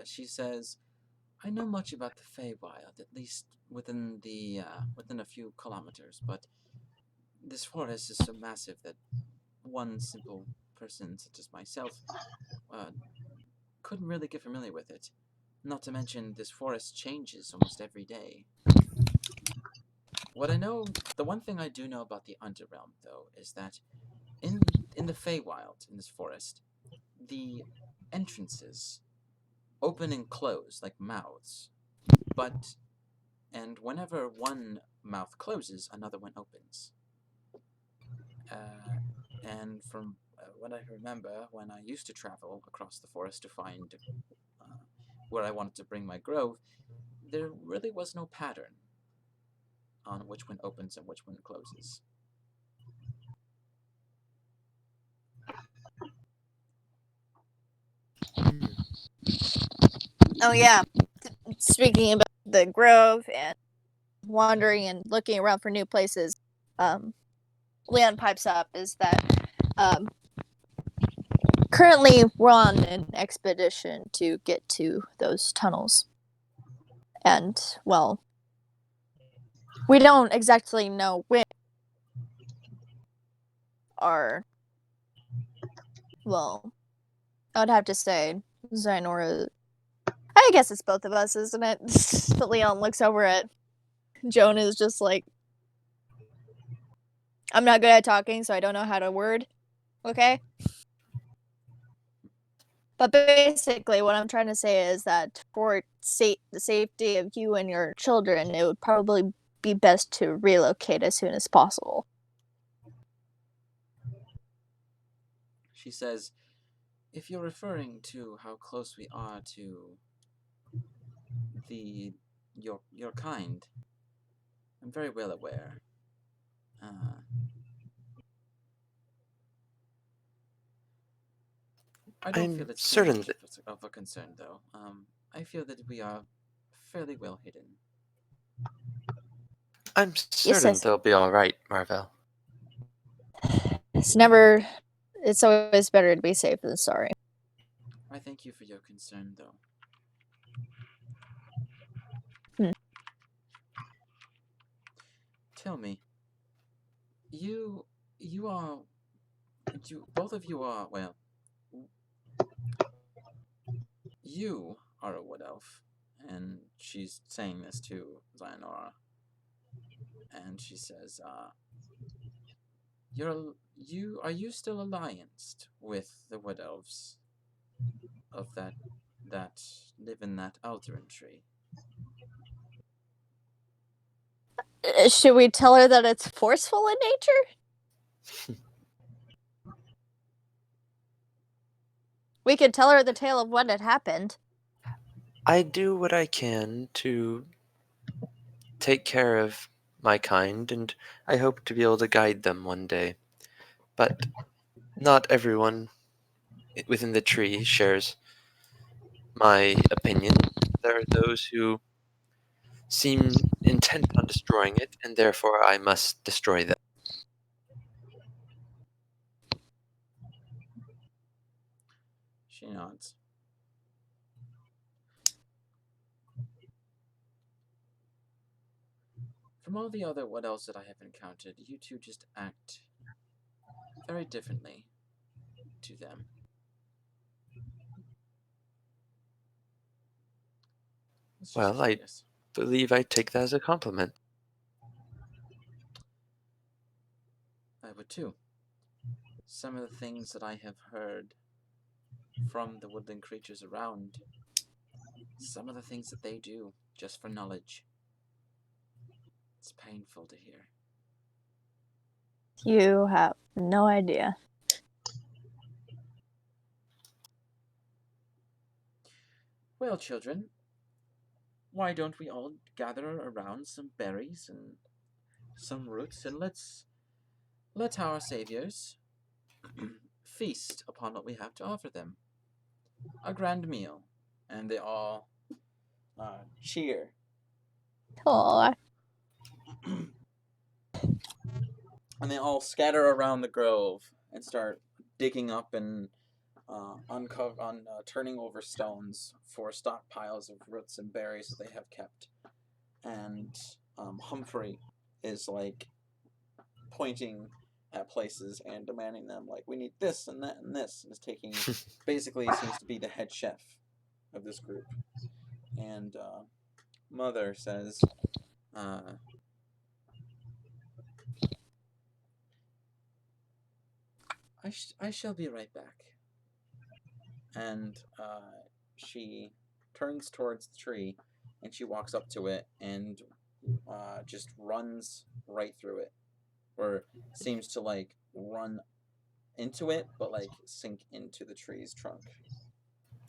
she says, "I know much about the Feywild, at least within a few kilometers, but this forest is so massive that one simple person such as myself couldn't really get familiar with it. Not to mention, this forest changes almost every day. The one thing I do know about the Underrealm, though, is that in the Feywild, in this forest, the entrances open and close like mouths, and whenever one mouth closes, another one opens. And from what I remember, when I used to travel across the forest to find where I wanted to bring my grove, there really was no pattern on which one opens and which one closes. Oh yeah. Speaking about the grove and wandering and looking around for new places, Leon pipes up is that currently we're on an expedition to get to those tunnels. And, well, we don't exactly know when our, well, I would have to say Zainora. I guess it's both of us, isn't it? But Leon looks over at Joan is just like, I'm not good at talking, so I don't know how to word. Okay? But basically, what I'm trying to say is that for the safety of you and your children, it would probably be best to relocate as soon as possible. She says, "If you're referring to how close we are to your kind, I'm very well aware. I don't feel it's too much of a concern, though. I feel that we are fairly well hidden." I'm certain they'll be all right, Marvel. It's always better to be safe than sorry. I thank you for your concern, though. Tell me, both of you are, well, you are a wood elf, and she's saying this to Zainora, and she says, are you still allianced with the wood elves of that live in that Alderan tree? Should we tell her that it's forceful in nature? We could tell her the tale of what had happened. I do what I can to take care of my kind, and I hope to be able to guide them one day. But not everyone within the tree shares my opinion. There are those who seem intent on destroying it, and therefore I must destroy them. She nods. From all the other what else that I have encountered, you two just act very differently to them. Well, I believe I take that as a compliment. I would too. Some of the things that I have heard from the woodland creatures around, some of the things that they do just for knowledge, it's painful to hear. You have no idea. Well, children, why don't we all gather around some berries and some roots, and let's let our saviors feast upon what we have to offer them. A grand meal. And they all cheer. Aww. And they all scatter around the grove and start digging up and turning over stones for stockpiles of roots and berries that they have kept, and Humphrey is like pointing at places and demanding them, like, we need this and that and this, and is taking basically seems to be the head chef of this group. And Mother says, I shall be right back. And she turns towards the tree, and she walks up to it and just runs right through it, or seems to like run into it, but like sink into the tree's trunk.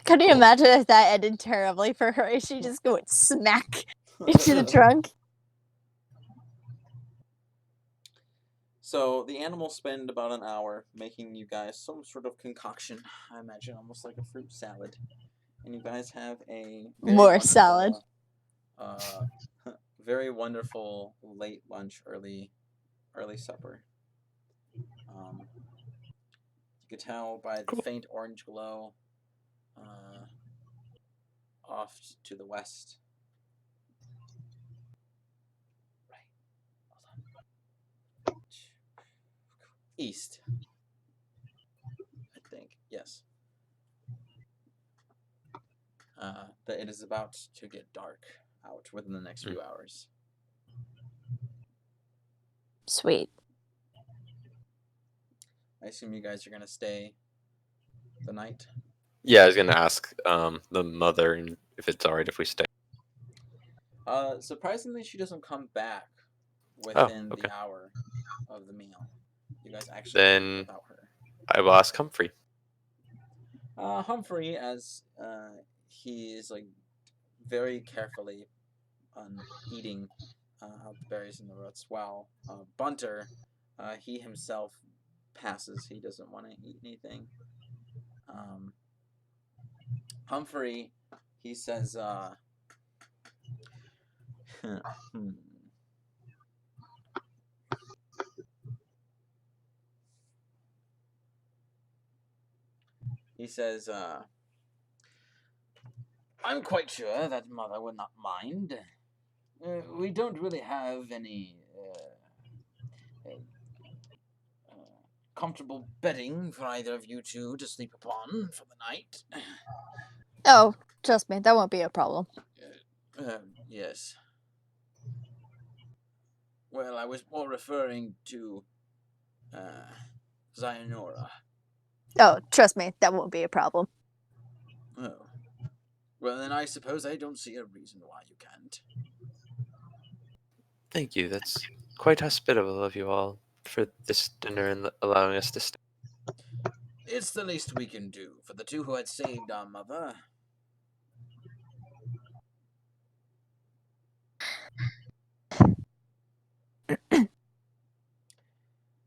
Can you imagine if that ended terribly for her? She just go smack into the trunk. So the animals spend about an hour making you guys some sort of concoction. I imagine almost like a fruit salad, and you guys have a More salad. very wonderful late lunch, early supper. You could tell by the faint orange glow off to the west. Right. Hold on. East. I think. Yes. That it is about to get dark out within the next few hours. Sweet. I assume you guys are going to stay the night? Yeah, I was gonna ask the mother if it's alright if we stay. Surprisingly, she doesn't come back within okay. the hour of the meal. You guys actually Then without her. I will ask Humphrey. Humphrey, as he is like very carefully eating out the berries and the roots, while Bunter, he himself passes. He doesn't want to eat anything. Humphrey, he says, he says, I'm quite sure that Mother would not mind. We don't really have any comfortable bedding for either of you two to sleep upon for the night. Oh, trust me, that won't be a problem. Yes. Well, I was more referring to Zionora. Oh, trust me, that won't be a problem. Oh. Well, then I suppose I don't see a reason why you can't. Thank you. That's quite hospitable of you all for this dinner and allowing us to stay. It's the least we can do for the two who had saved our mother.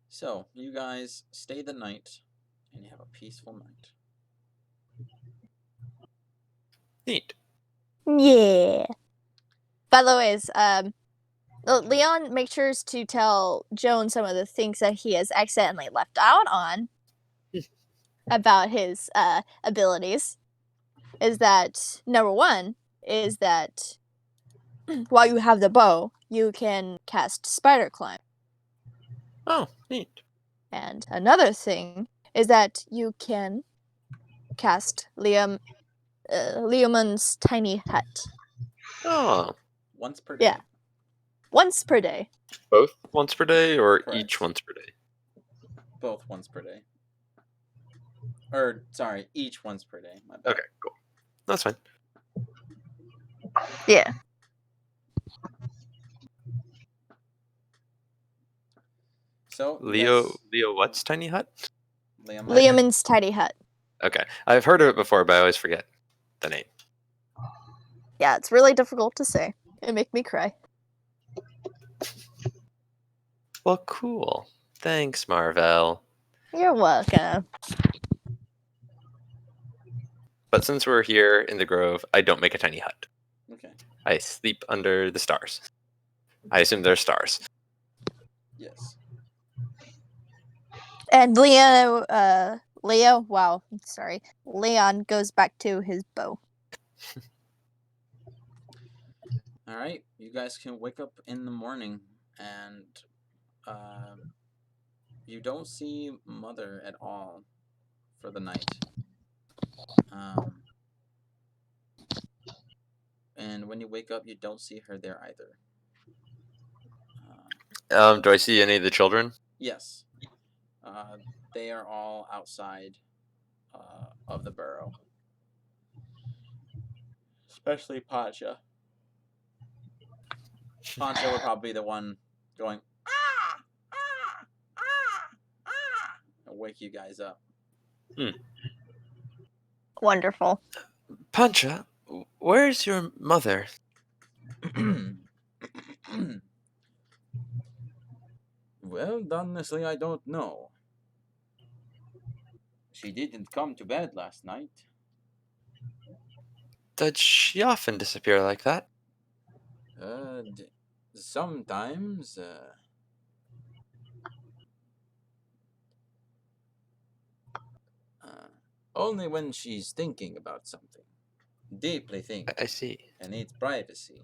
So, you guys stay the night, and you have a peaceful night. Neat. Yeah. By the way, Leon makes sure to tell Joan some of the things that he has accidentally left out on about his abilities. Is that number one is that while you have the bow, you can cast spider climb. Oh, neat. And another thing is that you can cast Leoman's tiny hut. Oh. Once per day. Yeah. Once per day. Both once per day, or Correct. each once per day? Both once per day. Or, sorry, each once per day. My bad. Okay, cool. That's fine. Yeah. So, Leo, what's tiny hut? Leoman's tiny hut. Okay, I've heard of it before, but I always forget the name. Yeah, it's really difficult to say. It make me cry. Well, cool. Thanks, Marvel. You're welcome. But since we're here in the Grove, I don't make a tiny hut. Okay. I sleep under the stars. I assume they're stars. Yes. And Leo Leon goes back to his bow. All right, you guys can wake up in the morning, and you don't see Mother at all for the night. And when you wake up, you don't see her there either. Do I see any of the children? Yes. They are all outside of the burrow. Especially Pacha. Pacha would probably be the one going, ah, ah, ah, ah, and wake you guys up. Wonderful. Pancha, where's your mother? Well, honestly, I don't know. She didn't come to bed last night. Does she often disappear like that? Sometimes. Only when she's thinking about something. Deeply thinking. I see. And needs privacy.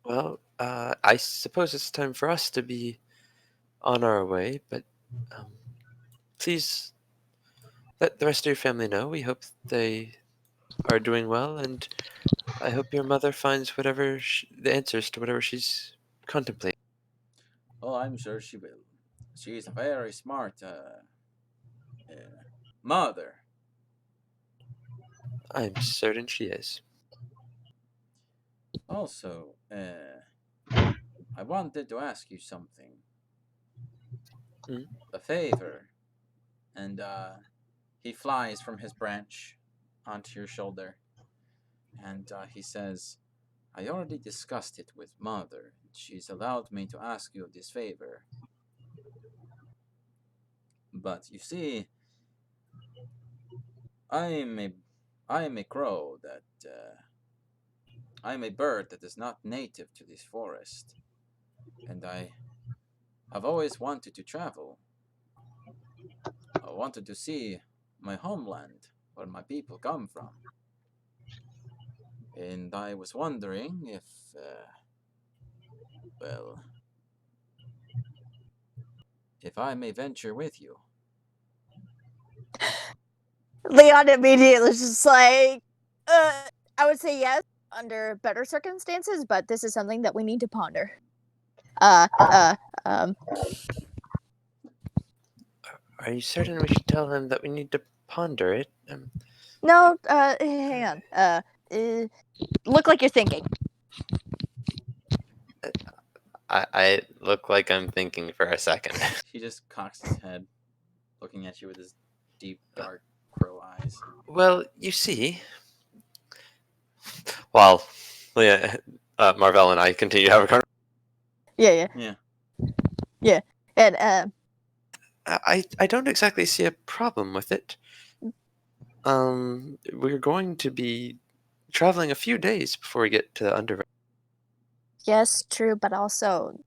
Well, I suppose it's time for us to be on our way, but please let the rest of your family know. We hope they are doing well, and I hope your mother finds whatever the answers to whatever she's contemplating. Oh, I'm sure she will. She's a very smart mother. I'm certain she is. Also, I wanted to ask you something. A favor. And he flies from his branch onto your shoulder. And he says, I already discussed it with Mother. She's allowed me to ask you this favor. But you see, I am a crow that I am a bird that is not native to this forest, and I have always wanted to travel. I wanted to see my homeland, where my people come from, and I was wondering if, if I may venture with you. Leon immediately is just like, I would say yes under better circumstances, but this is something that we need to ponder. Are you certain we should tell him that we need to ponder it? No, hang on. Look like you're thinking. I look like I'm thinking for a second. He just cocks his head, looking at you with his deep, dark crow eyes. Well, you see, while Marvell and I continue to have a conversation. Yeah. And I don't exactly see a problem with it. We're going to be traveling a few days before we get to Underground. yes, true, but also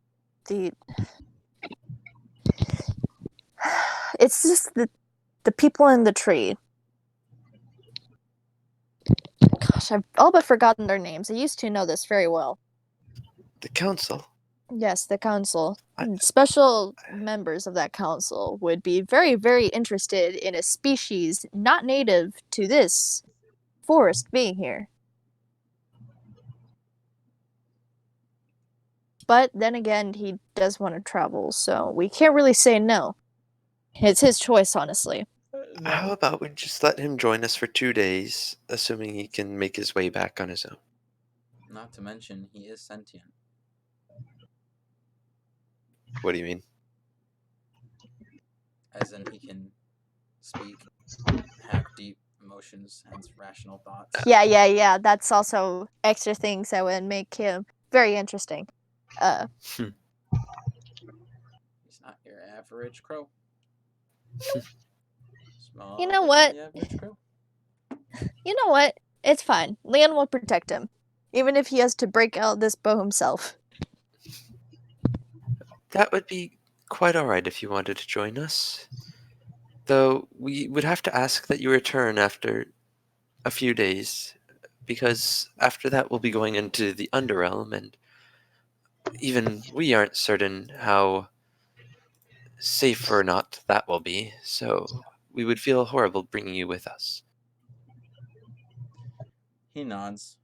it's just the people in the tree. Gosh, I've all but forgotten their names. I used to know this very well. The council. Yes, the council. Special members of that council would be very, very interested in a species not native to this forest being here. But then again, he does want to travel, so we can't really say no. It's his choice, honestly. How about we just let him join us for 2 days, assuming he can make his way back on his own? Not to mention, he is sentient. What do you mean? As in, he can speak, have deep emotions, and rational thoughts. Yeah. That's also extra things that would make him very interesting. He's not your average crow. Small, You know what? average crow. You know what? It's fine. Leon will protect him, even if he has to break out this bow himself. That would be quite all right if you wanted to join us. Though we would have to ask that you return after a few days, because after that we'll be going into the Underrealm, and even we aren't certain how safe or not that will be, so we would feel horrible bringing you with us. He nods.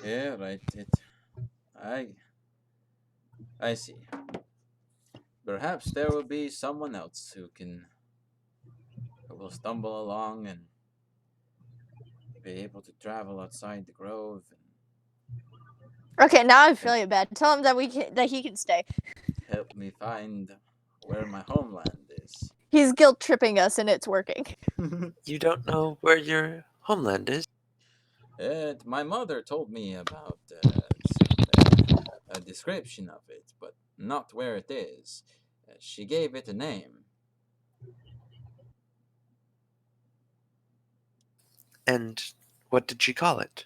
Yeah, right. I see. Perhaps there will be someone else who will stumble along and be able to travel outside the grove and Okay, now I'm feeling bad. Tell him that he can stay. help me find where my homeland is. He's guilt tripping us, and it's working. You don't know where your homeland is? My mother told me about a description of it, but not where it is. She gave it a name. And what did she call it?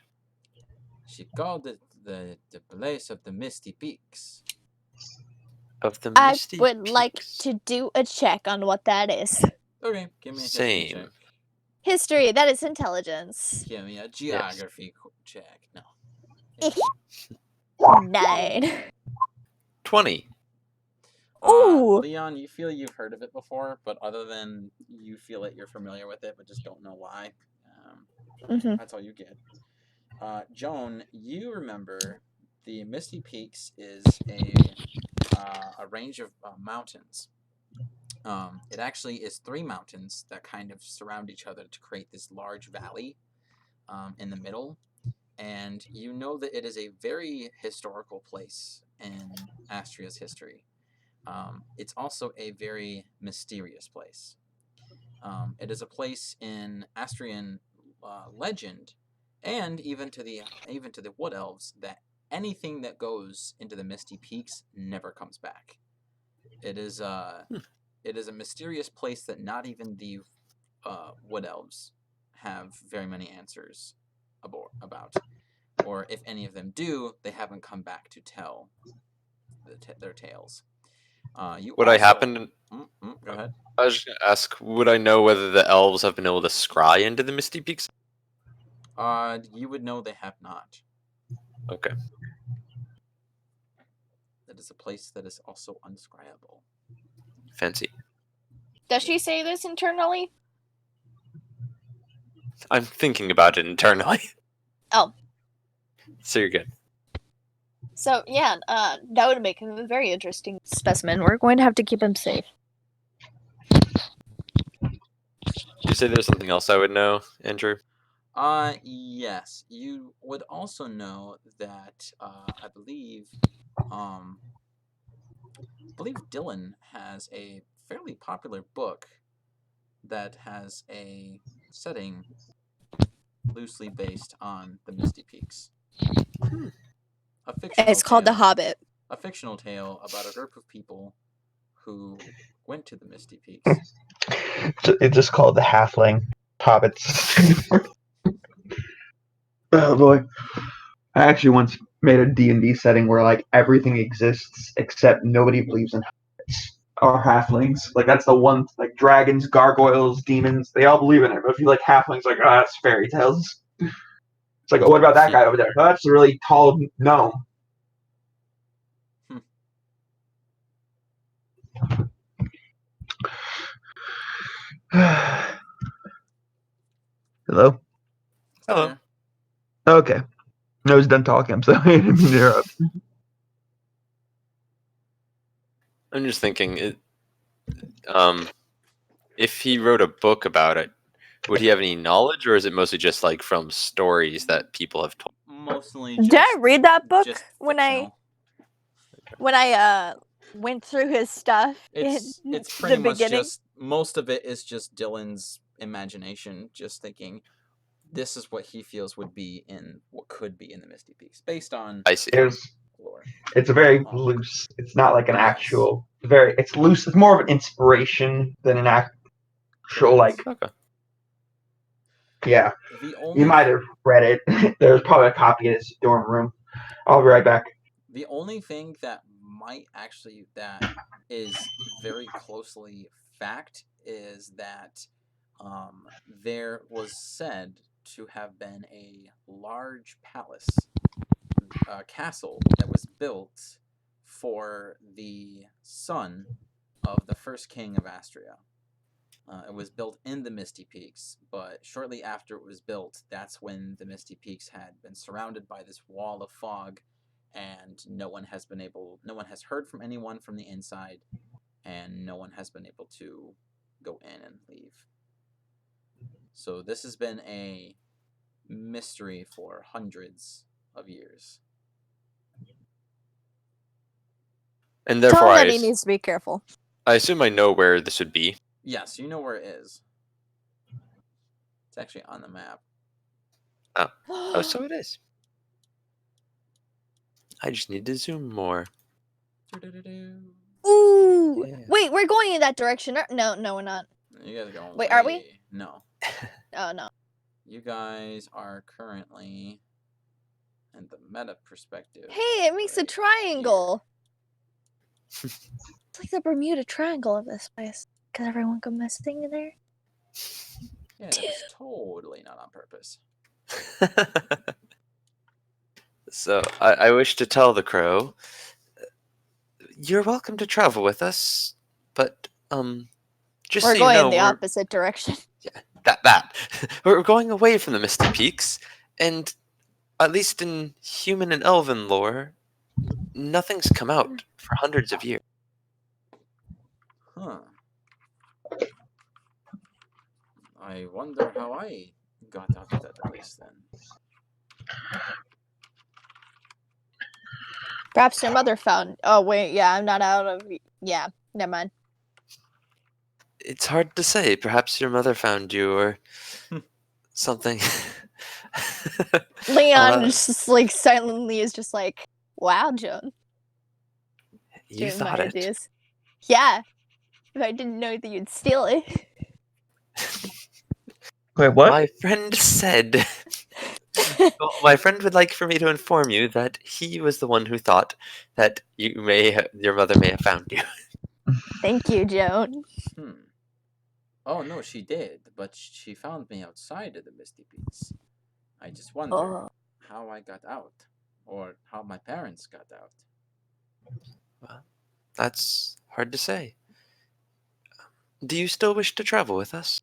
She called it the place of the misty peaks. Of the I Misty would like Peaks. to do a check on what that is. Okay, give me a history Same. check. History, that is intelligence. Give me a geography check. No. 9. 20. Ooh. Leon, you feel you've heard of it before, but other than you feel it, you're familiar with it, but just don't know why. That's all you get. Joan, you remember the Misty Peaks is a range of mountains. It actually is 3 mountains that kind of surround each other to create this large valley in the middle. And you know that it is a very historical place in Astria's history. It's also a very mysterious place. It is a place in Astrian legend, and even to the Wood Elves, that anything that goes into the Misty Peaks never comes back. It is a mysterious place that not even the Wood Elves have very many answers about, or if any of them do, they haven't come back to tell their tales. Would I happen to... Go ahead. I was just going to ask, would I know whether the elves have been able to scry into the Misty Peaks? You would know they have not. Okay. That is a place that is also unscryable. Fancy. Does she say this internally? I'm thinking about it internally. Oh. So you're good. So, yeah, that would make him a very interesting specimen. We're going to have to keep him safe. You say there's something else I would know, Andrew? Yes. You would also know that I believe Dylan has a fairly popular book that has a setting loosely based on the Misty Peaks. A fictional It's called The Hobbit. A fictional tale about a group of people who went to the Misty Peaks. It's just called the Halfling Hobbits. Oh boy. I actually once made a D&D setting where like everything exists except nobody believes in hobbits or halflings. Like that's the one, like dragons, gargoyles, demons, they all believe in it. But if you like halflings, like, oh, that's fairy tales. It's like, oh, what about that guy over there? Oh, that's a really tall gnome. Hello? Hello. Okay. I was done talking. I'm sorry. I didn't mean to interrupt. I'm just thinking, if he wrote a book about it, would he have any knowledge, or is it mostly just like from stories that people have told? Mostly. Did I read that book when fictional. I went through his stuff? It's in pretty the much beginning? just, most of it is just Dylan's imagination, just thinking this is what he feels would be in what could be in the Misty Peaks, based on I see. lore. It's a very loose. It's not like an actual. It's loose. It's more of an inspiration than an actual like. Okay. Yeah. The only You might have read it. There's probably a copy in his dorm room. I'll be right back. The only thing that might actually that is very closely fact is that there was said to have been a large palace, castle that was built for the son of the first king of Astria. It was built in the Misty Peaks, but shortly after it was built, that's when the Misty Peaks had been surrounded by this wall of fog, and no one has heard from anyone from the inside, and no one has been able to go in and leave. So this has been a mystery for hundreds of years. And Tell therefore, him that he needs to be careful. I assume I know where this would be. Yes, you know where it is. It's actually on the map. Oh, so it is. I just need to zoom more. Ooh! Yeah. Wait, we're going in that direction. No, we're not. You guys are going. Wait, are we? No. Oh, no. You guys are currently in the meta perspective. Hey, it makes a right triangle. It's like the Bermuda Triangle of this place. Because everyone go missing in there. Yeah, it's totally not on purpose. So I wish to tell the crow, you're welcome to travel with us, but just We're so going you know, in the we're opposite direction. that we're going away from the Misty Peaks, and at least in human and elven lore, nothing's come out for hundreds of years. Huh. I wonder how I got out of that place then. Perhaps your mother found. Oh, wait, yeah, I'm not out of. Yeah, never mind. It's hard to say. Perhaps your mother found you, or something. Leon just like silently is just like, wow, Joan. You Giving thought my it. ideas. Yeah. If I didn't know that you'd steal it. Wait, what? My friend said. Well, my friend would like for me to inform you that he was the one who thought that your mother may have found you. Thank you, Joan. Oh no, she did, but she found me outside of the Misty Peaks. I just wondered Oh. how I got out, or how my parents got out. Well, that's hard to say. Do you still wish to travel with us?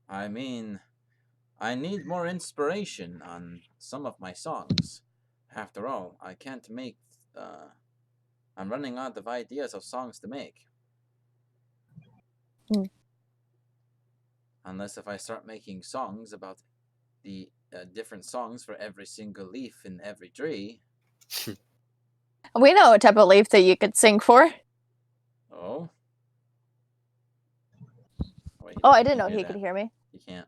I mean, I need more inspiration on some of my songs. After all, I can't make. I'm running out of ideas of songs to make. Unless if I start making songs about the different songs for every single leaf in every tree. We know what type of leaf that you could sing for. Oh. Wait, Oh, I didn't know hear he that. could hear me. You can't.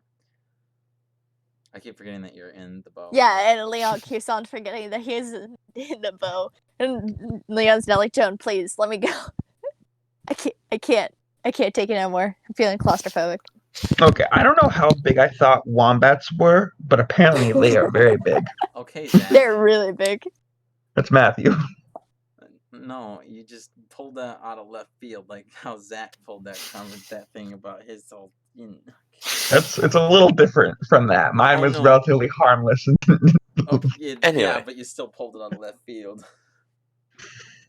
I keep forgetting that you're in the bow. Yeah, and Leon keeps on forgetting that he's in the bow. And Leon's now like, Joan, please, let me go. I can't take it anymore. I'm feeling claustrophobic. Okay, I don't know how big I thought wombats were, but apparently they are very big. Okay, Zach. They're really big. That's Matthew. No, you just pulled that out of left field, like how Zach pulled that thing about his whole. It's a little different from that. Mine was relatively harmless. Okay, Anyway. Yeah, but you still pulled it out of left field.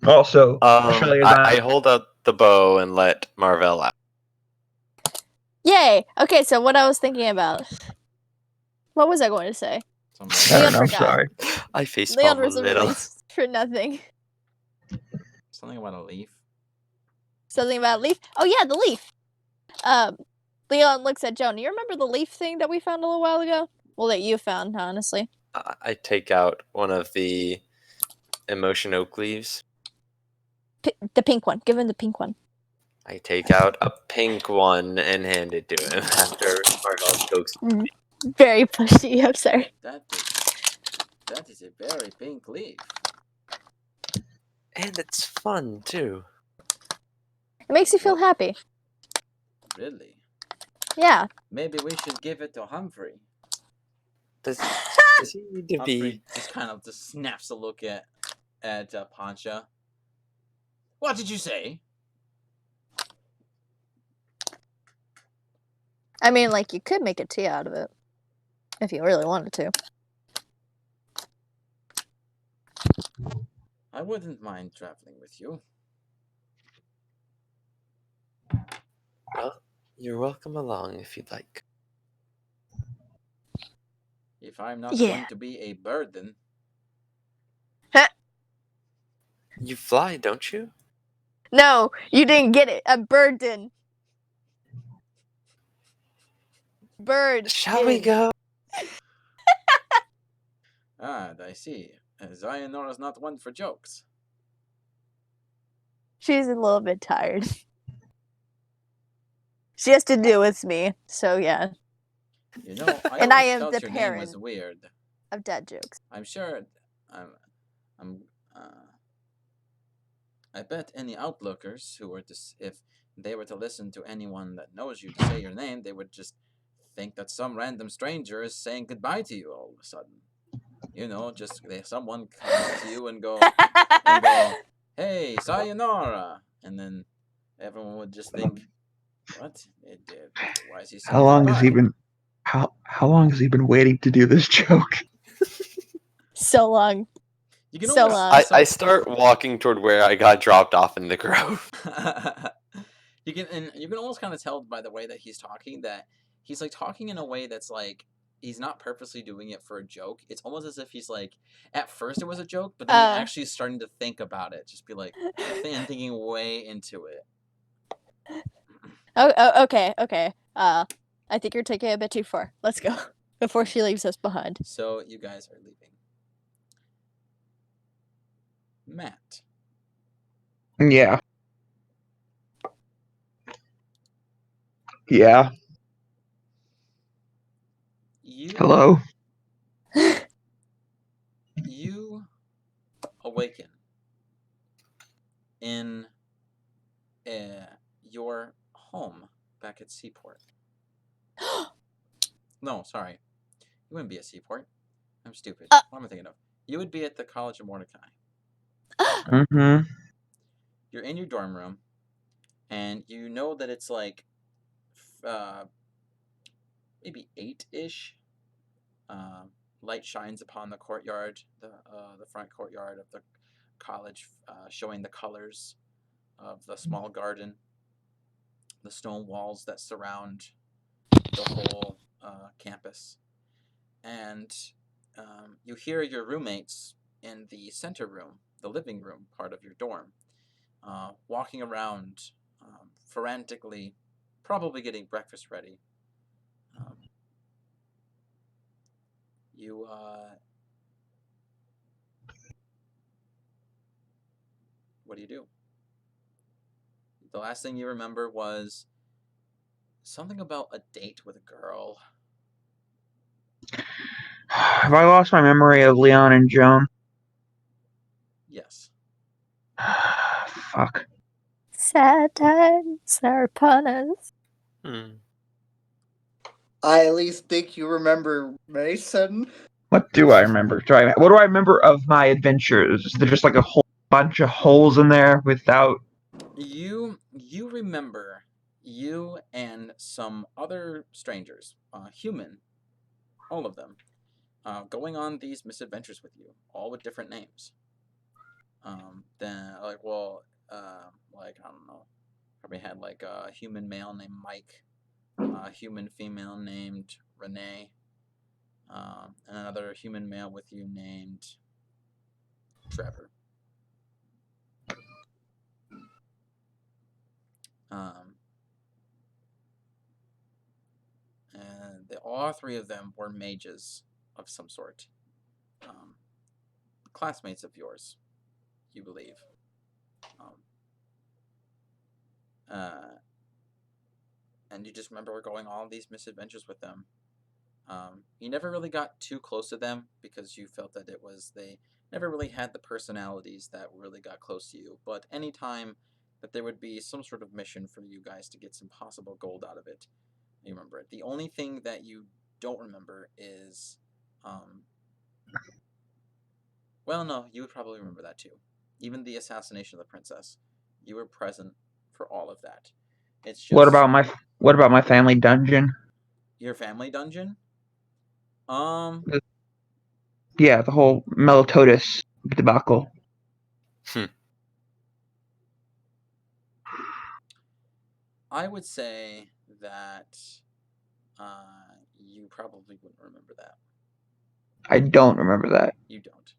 Also, Australia's I hold out the bow and let Marvell out. Yay! Okay, so what I was thinking about. What was I going to say? I don't know, I'm sorry. I facepalm Leon in the was middle. released for nothing. Something about a leaf. Something about a leaf? Oh yeah, the leaf. Leon looks at Joan. You remember the leaf thing that we found a little while ago? Well, that you found, honestly. I take out one of the emotion oak leaves. The pink one. Give him the pink one. I take out a pink one and hand it to him after Marvell pokes. Very pushy. I'm sorry. That is a very pink leaf. And it's fun too. It makes you feel happy. Really? Yeah. Maybe we should give it to Humphrey. Does he need to Humphrey be? just kind of just snaps a look at at Pancha. What did you say? I mean, like, you could make a tea out of it if you really wanted to. I wouldn't mind traveling with you. Well, you're welcome along if you'd like. If I'm not Yeah. going to be a burden. You fly, don't you? No, you didn't get it. A bird didn't. Bird. Shall we didn't. go? I see. Zionor not one for jokes. She's a little bit tired. She has to deal with me, so yeah. You know, I And I always am felt the your name was parent. weird. Of dad jokes. I'm sure. I bet any outlookers who were to, if they were to listen to anyone that knows you to say your name, they would just think that some random stranger is saying goodbye to you all of a sudden. You know, just someone come up to you and go, "Hey, sayonara," and then everyone would just think, "What? Why is he saying How long goodbye?" has he been? How long has he been waiting to do this joke? So long. You can So almost, long. I start walking toward where I got dropped off in the grove. you can almost kind of tell by the way that he's talking that he's like talking in a way that's like he's not purposely doing it for a joke. It's almost as if he's like at first it was a joke, but then he actually is starting to think about it, just be like thinking way into it. Okay. I think you're taking it a bit too far. Let's go before she leaves us behind. So you guys are leaving. Matt. Yeah. Yeah. Hello. You awaken in your home back at Seaport. No, sorry. You wouldn't be at Seaport. I'm stupid. What am I thinking of? You would be at the College of Mordecai. Mm-hmm. You're in your dorm room, and you know that it's like maybe 8-ish. Light shines upon the courtyard, the front courtyard of the college, showing the colors of the small garden, the stone walls that surround the whole campus. And you hear your roommates in the center room, the living room part of your dorm, walking around frantically, probably getting breakfast ready. What do you do? The last thing you remember was something about a date with a girl. Have I lost my memory of Leon and Joan? Yes. Fuck. Sad times are upon us. I at least think you remember Mason. What do I remember? What do I remember of my adventures? Is there just like a whole bunch of holes in there without... You remember you and some other strangers, human, all of them, going on these misadventures with you, all with different names. Then like I don't know, probably had like a human male named Mike, a human female named Renee, and another human male with you named Trevor. And all three of them were mages of some sort. Classmates of yours, you believe. And you just remember going on these misadventures with them. You never really got too close to them because you felt that they never really had the personalities that really got close to you. But anytime that there would be some sort of mission for you guys to get some possible gold out of it, you remember it. The only thing that you don't remember is Well, no, you would probably remember that too. Even the assassination of the princess. You were present for all of that. It's just What about my family dungeon? your family dungeon? Yeah, the whole Melatotus debacle. I would say that you probably wouldn't remember that. I don't remember that. You don't.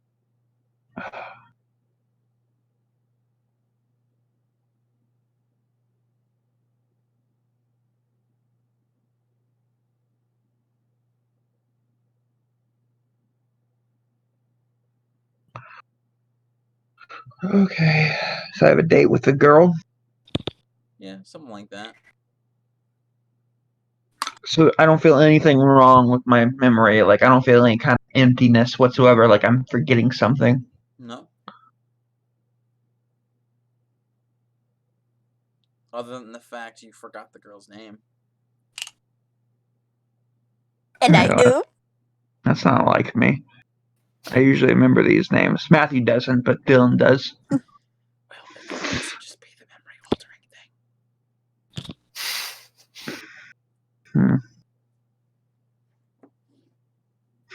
Okay, so I have a date with the girl. Yeah, something like that. So I don't feel anything wrong with my memory. Like I don't feel any kind of emptiness whatsoever. Like I'm forgetting something. No. Other than the fact you forgot the girl's name. And I do. That's not like me. I usually remember these names. Matthew doesn't, but Dylan does. Well, it could also just be the memory altering thing.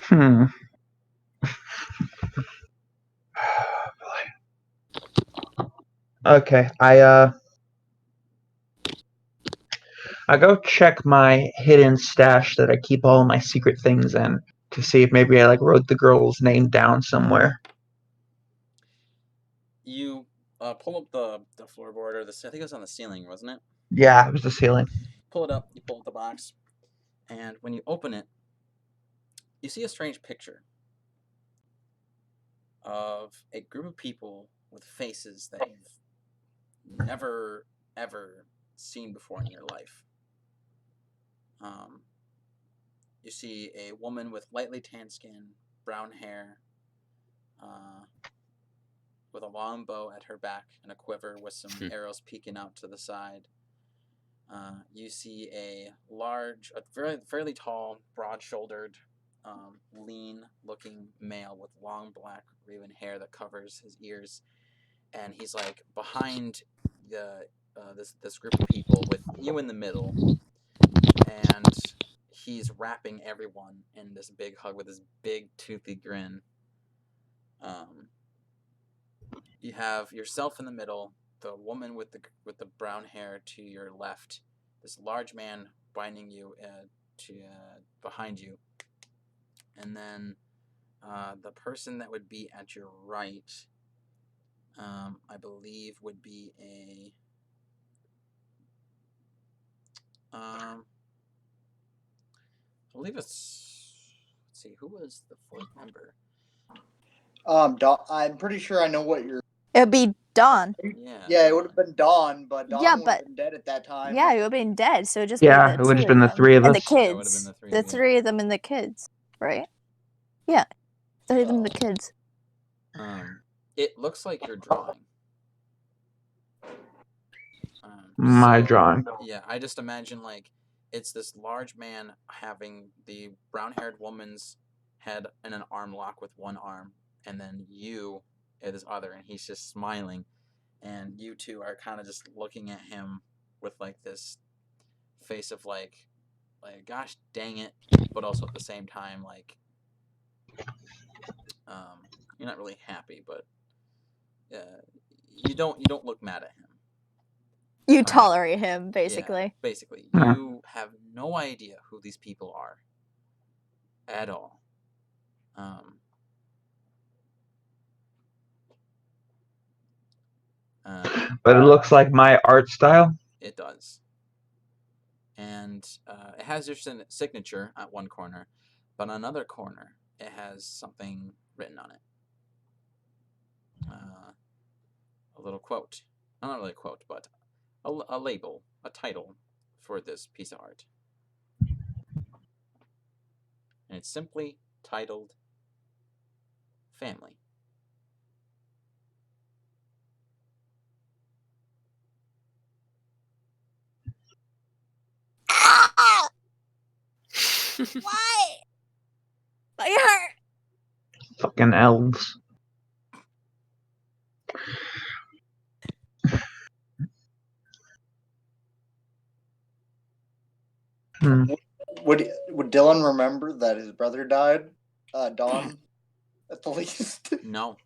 Hmm. Okay, I go check my hidden stash that I keep all my secret things in to see if maybe I like wrote the girl's name down somewhere. You pull up the floorboard, or I think it was on the ceiling, wasn't it? Yeah, it was the ceiling. Pull it up. You pull up the box, and when you open it, you see a strange picture of a group of people with faces that you've never ever seen before in your life. You see a woman with lightly tanned skin, brown hair, with a long bow at her back and a quiver with some arrows peeking out to the side. You see a fairly tall, broad-shouldered, lean-looking male with long black raven hair that covers his ears, and he's like behind this group of people with you in the middle, and he's wrapping everyone in this big hug with this big toothy grin. You have yourself in the middle, the woman with the brown hair to your left, this large man binding you behind you, and then the person that would be at your right, I believe, would be I believe it's. Let's see, who was the fourth member? I'm pretty sure I know what you're. It would be Dawn. Yeah, it would have been Dawn, but Dawn Yeah, would but have been dead at that time. yeah, it would have been dead. So it'd just Yeah, be it would the have two been the of them. three of And the us. Yeah, it would have kids. been the three The of you. three of them and the kids, right? Yeah, three of them and the kids. It looks like you're drawing. My drawing. Yeah, I just imagine like it's this large man having the brown-haired woman's head in an arm lock with one arm, and then you at this other, and he's just smiling, and you two are kind of just looking at him with like this face of like gosh dang it, but also at the same time like you're not really happy, but you don't look mad at him. You tolerate him, basically. Yeah, basically, Yeah. you have no idea who these people are at all. But it looks like my art style. It does, and it has your signature at one corner, but on another corner it has something written on it. A little quote, not really a quote, but a label, a title for this piece of art. And it's simply titled Family. Why? My heart. Fucking elves. Hmm. Would Dylan remember that his brother died? Dawn, at the least. No.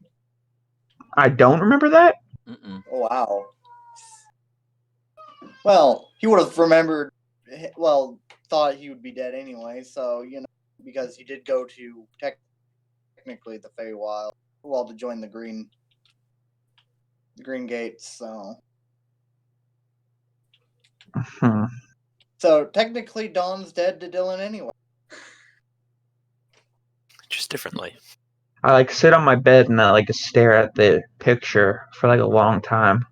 I don't remember that. Mm-mm. Oh, wow. Well, he would have remembered. Well, thought he would be dead anyway. So because he did go to technically the Feywild, well, to join the Green Gates. Hmm. So technically, Dawn's dead to Dylan anyway. Just differently. I like sit on my bed and I like stare at the picture for like a long time.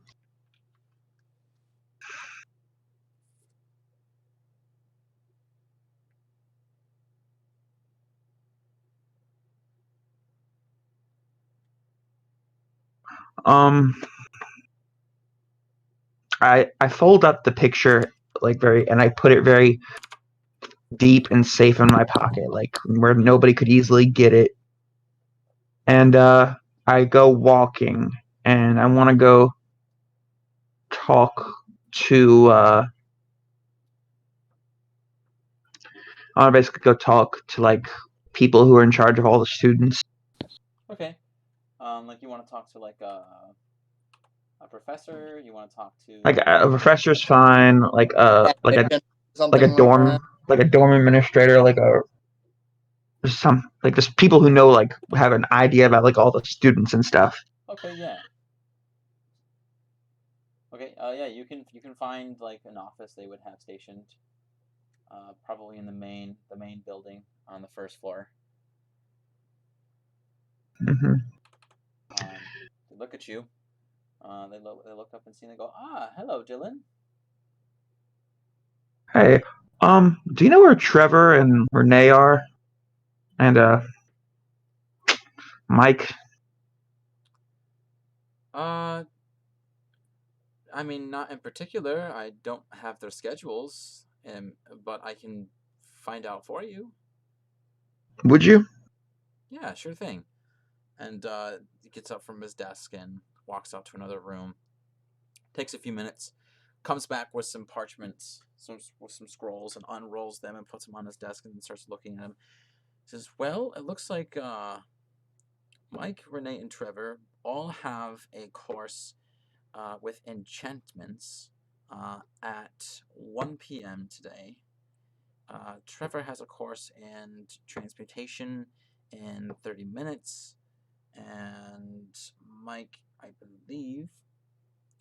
Um, I fold up the picture and I put it very deep and safe in my pocket, like where nobody could easily get it. And I go walking, and I want to go talk to. I want to basically go talk to like people who are in charge of all the students. Okay. Like you want to talk to like a professor? You want to talk to Like a professor's fine, like a Something like that. like a dorm administrator, like just people who know like have an idea about like all the students and stuff. Okay, yeah. Okay, yeah, you can find like an office they would have stationed, probably in the main building on the first floor. Hmm. They look at you. They look up and see. And they go, "Ah, hello, Dylan." Hey, do you know where Trevor and Renee are? And Mike? I mean, not in particular. I don't have their schedules, but I can find out for you. Would you? Yeah, sure thing. And he gets up from his desk and walks out to another room. Takes a few minutes, comes back with some parchments, with some scrolls, and unrolls them and puts them on his desk and starts looking at them. He says, "Well, it looks like Mike, Renee, and Trevor all have a course with enchantments at 1 p.m. today. Trevor has a course in transmutation in 30 minutes, and Mike, I believe.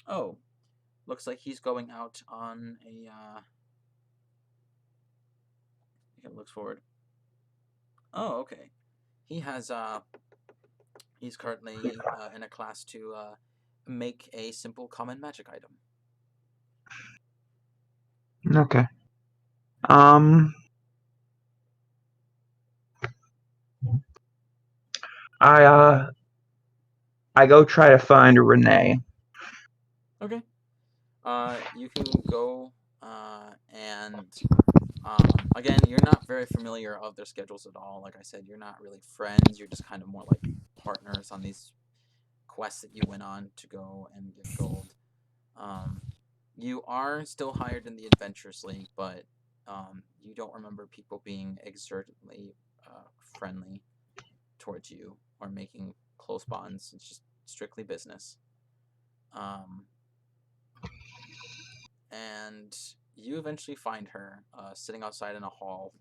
Oh, looks like he's going out on a. It looks forward. Oh, okay. He has. He's currently in a class to make a simple common magic item. Okay. Um, I I go try to find Renee. Okay. You can go and again, you're not very familiar of their schedules at all. Like I said, you're not really friends. You're just kind of more like partners on these quests that you went on to go and get gold. You are still hired in the Adventurers League, but you don't remember people being exertedly friendly towards you or making close bonds. It's just strictly business. And you eventually find her sitting outside in a hall,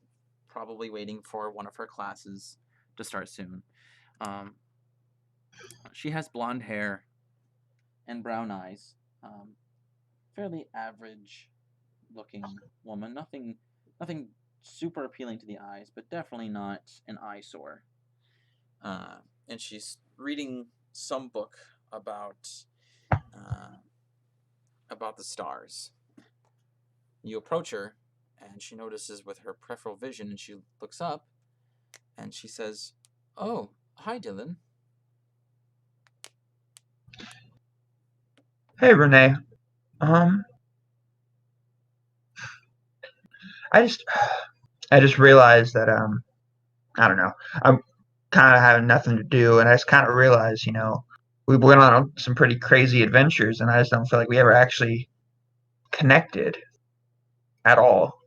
probably waiting for one of her classes to start soon. She has blonde hair and brown eyes. Fairly average looking woman. Nothing super appealing to the eyes, but definitely not an eyesore. And she's reading some book about the stars. You approach her, and she notices with her peripheral vision, and she looks up, and she says, "Oh, hi, Dylan." Hey, Renee. Um, I just I just realized that I don't know. I'm kind of having nothing to do, and I just kind of realized, we went on some pretty crazy adventures, and I just don't feel like we ever actually connected at all.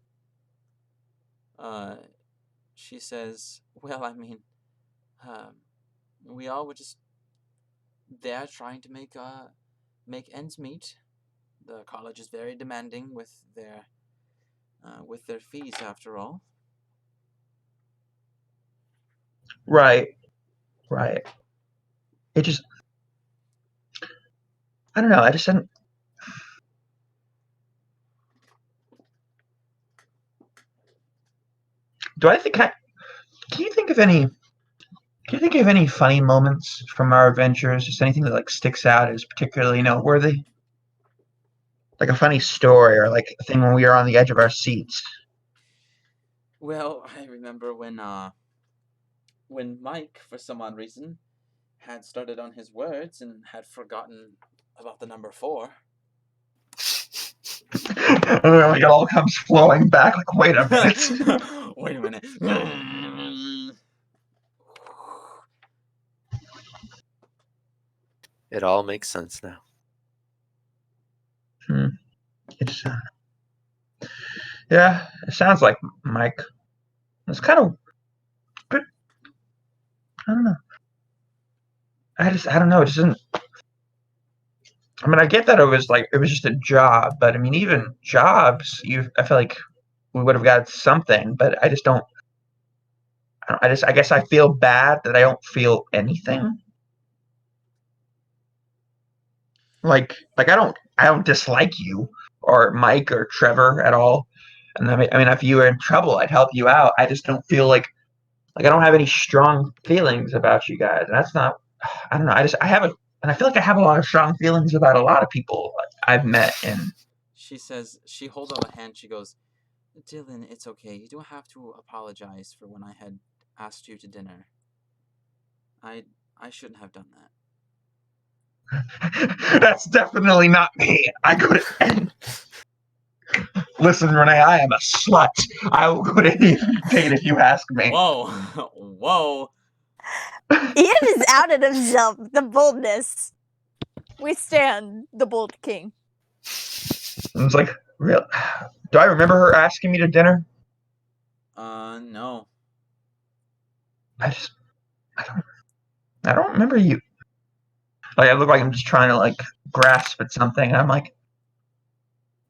She says, well, I mean, we all were just there trying to make ends meet. The college is very demanding with their fees, after all. Right. It just, I don't know. I just didn't. Do I think? Can you think of any? Can you think of any funny moments from our adventures? Just anything that like sticks out as particularly noteworthy? Like a funny story or like a thing when we were on the edge of our seats. Well, I remember when Mike, for some odd reason, had started on his words and had forgotten about the number 4. And then like, it all comes flowing back. Like, wait a minute. Wait a minute. It all makes sense now. It's yeah. It sounds like Mike. It's kind of good. I don't know. I don't know. It just isn't. I mean, I get that it was just a job, but I mean, even jobs, I feel like we would have got something, but I just don't. I guess I feel bad that I don't feel anything. I don't dislike you or Mike or Trevor at all. And I mean, if you were in trouble, I'd help you out. I just don't feel I don't have any strong feelings about you guys. And that's not. I don't know. I have and I feel like I have a lot of strong feelings about a lot of people I've met. And She says, she holds out a hand. She goes, Dylan, it's okay. You don't have to apologize for when I had asked you to dinner. I shouldn't have done that. that's definitely not me. I couldn't. Listen, Renee, I am a slut. I will go to any date if you ask me. Whoa. Whoa. Ian is outed himself. The boldness. We stand the bold king. It's like, real. Do I remember her asking me to dinner? No. I don't remember you. Like, I look like I'm just trying to like grasp at something. I'm like,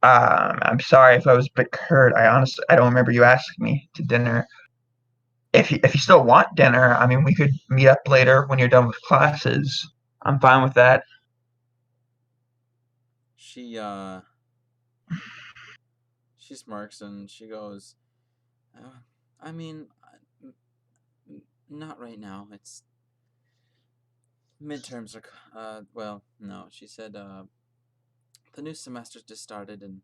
I'm sorry if I was a bit curt. I don't remember you asking me to dinner. If you still want dinner, I mean, we could meet up later when you're done with classes. I'm fine with that. She smirks and she goes, I mean, not right now. It's midterms are, well, no. She said, the new semester's just started and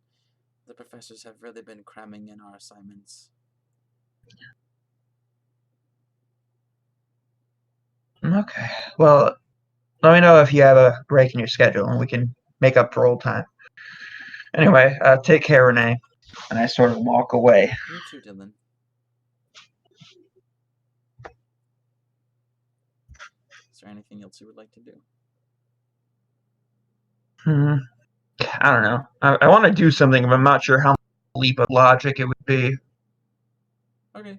the professors have really been cramming in our assignments. Okay. Well, let me know if you have a break in your schedule and we can make up for old time. Anyway, take care, Renee. And I sort of walk away. You too, Dylan. Is there anything else you would like to do? I don't know. I want to do something, but I'm not sure how much leap of logic it would be. Okay.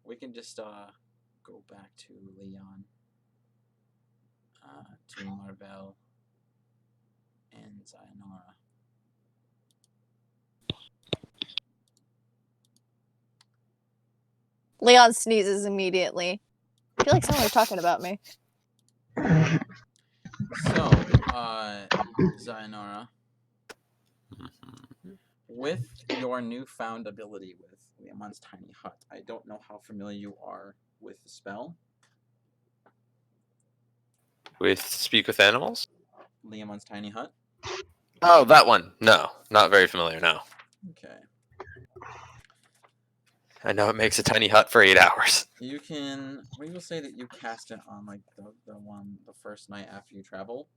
We can just go back to Leon, to Marvel, and Sayonara. Leon sneezes immediately. I feel like someone was talking about me. So, Sayonara, with your newfound ability with Leomon's Tiny Hut, I don't know how familiar you are with the spell. With Speak with Animals? Leomon's Tiny Hut? Oh, that one. No, not very familiar, no. Okay. I know it makes a tiny hut for 8 hours. We will say that you cast it on like the first night after you travel.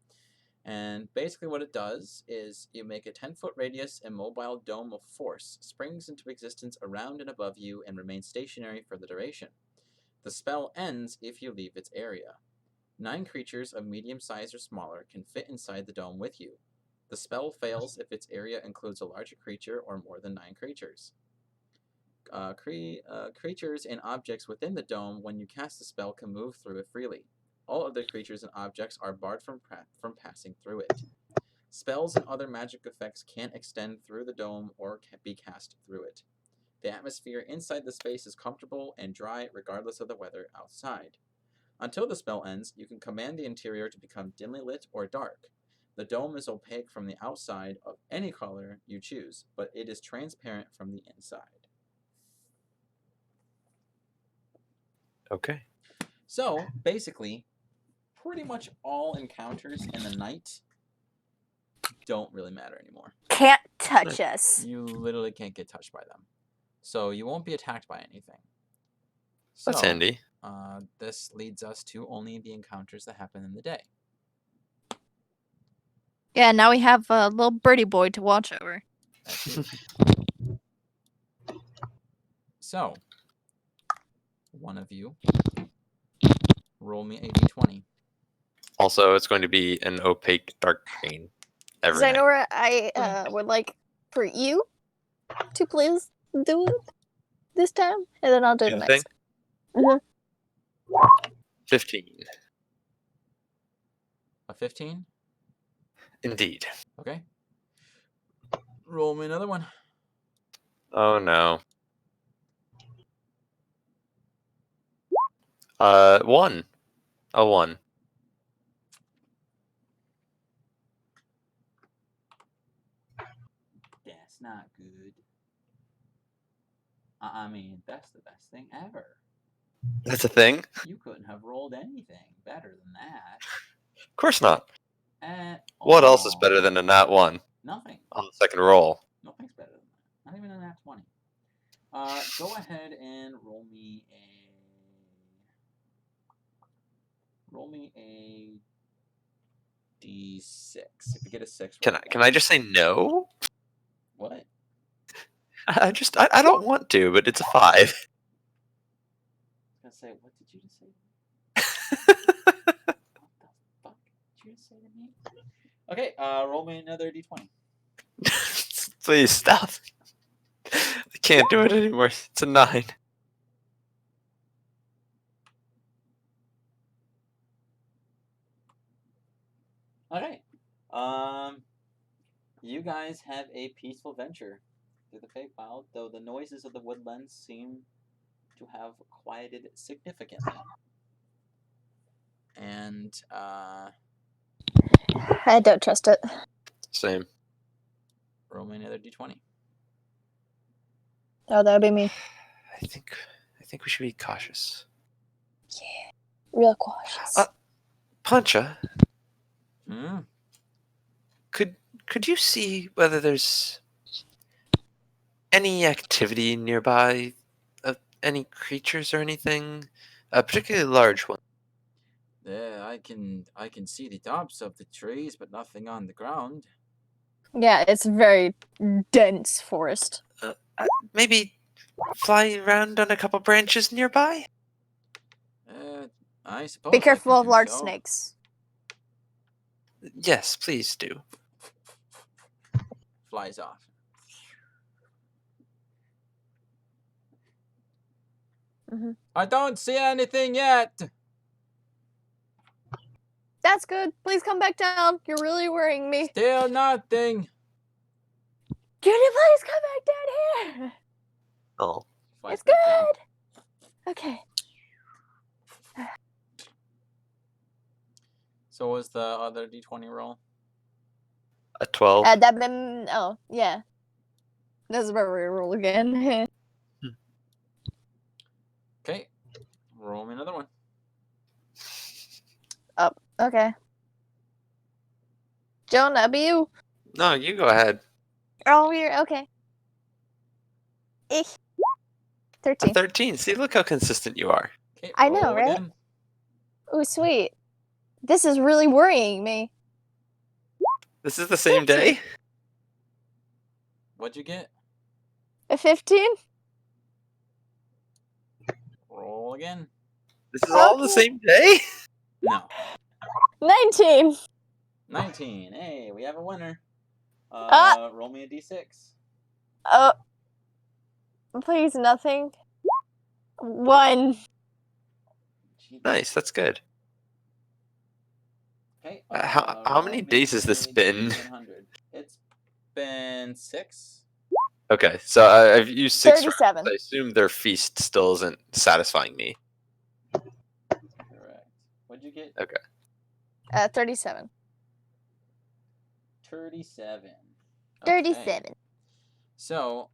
And basically what it does is you make a 10-foot radius immobile dome of force, springs into existence around and above you, and remains stationary for the duration. The spell ends if you leave its area. 9 creatures of medium size or smaller can fit inside the dome with you. The spell fails if its area includes a larger creature or more than 9 creatures. creatures and objects within the dome, when you cast the spell, can move through it freely. All other creatures and objects are barred from passing through it. Spells and other magic effects can't extend through the dome or can be cast through it. The atmosphere inside the space is comfortable and dry regardless of the weather outside. Until the spell ends, you can command the interior to become dimly lit or dark. The dome is opaque from the outside of any color you choose, but it is transparent from the inside. Okay. So, basically, pretty much all encounters in the night don't really matter anymore. Can't touch us. You literally can't get touched by them. So, you won't be attacked by anything. That's handy. This leads us to only the encounters that happen in the day. Yeah, now we have a little birdie boy to watch over. That's it. So, one of you, roll me a d20. Also, it's going to be an opaque dark green. Every night. Zainora, I would like for you to please do it this time, and then I'll do Do the the next. thing? Mhm. 15. A 15? Indeed. Okay. Roll me another one. Oh no. 1. A 1. That's not good. I mean, that's the best thing ever. That's a thing? You couldn't have rolled anything better than that. Of course not. At What else is all. better than a nat 1 Nothing. on the second roll? Nothing's better than that. Not even a nat 20. Go ahead and roll me a d6. If you get a 6, Can I just say no? What? I don't want to, but it's a 5. I was gonna say, what did you just say? What the fuck did you just say to me? Okay, roll me another d20. Please stop. I can't do it anymore. It's a 9. Okay. You guys have a peaceful venture through the Feywild, though the noises of the woodlands seem to have quieted significantly. And I don't trust it. Same. roll me another d20. Oh, that would be me. I think we should be cautious. Yeah, real cautious. Pancha, Hmm? could you see whether there's any activity nearby, any creatures or anything, a particularly large one? Yeah, I can see the tops of the trees, but nothing on the ground. Yeah, it's very dense forest. Maybe fly around on a couple branches nearby? I suppose. Be I careful can of do large so. snakes. Yes, please do. Flies off. Mhm. I don't see anything yet. That's good. Please come back down. You're really worrying me. Still nothing. Cutie, please come back down here. Oh. Flies It's back down. good. Okay. So what was the other d20 roll? A 12. That been. Oh, yeah. This is where we roll again. Okay. Roll me another one. Up. Okay. Joan, that'd be you. No, you go ahead. Oh, you're okay. A 13. 13. See, look how consistent you are. Okay, I know, roll right? again. Ooh, sweet. This is really worrying me. This is the same day? What'd you get? A 15? Roll again. This is all the Okay. same day? No. 19. 19. Hey, we have a winner. Roll me a d6. Please, nothing. 1. Gee, Nice, that's good. Okay. How many roll me days has this a been? D100. It's been 6. Okay, so I've used 6 rounds. 37. I assume their feast still isn't satisfying me. Correct. What'd you get? Okay. 37. 37. Okay. 37. So,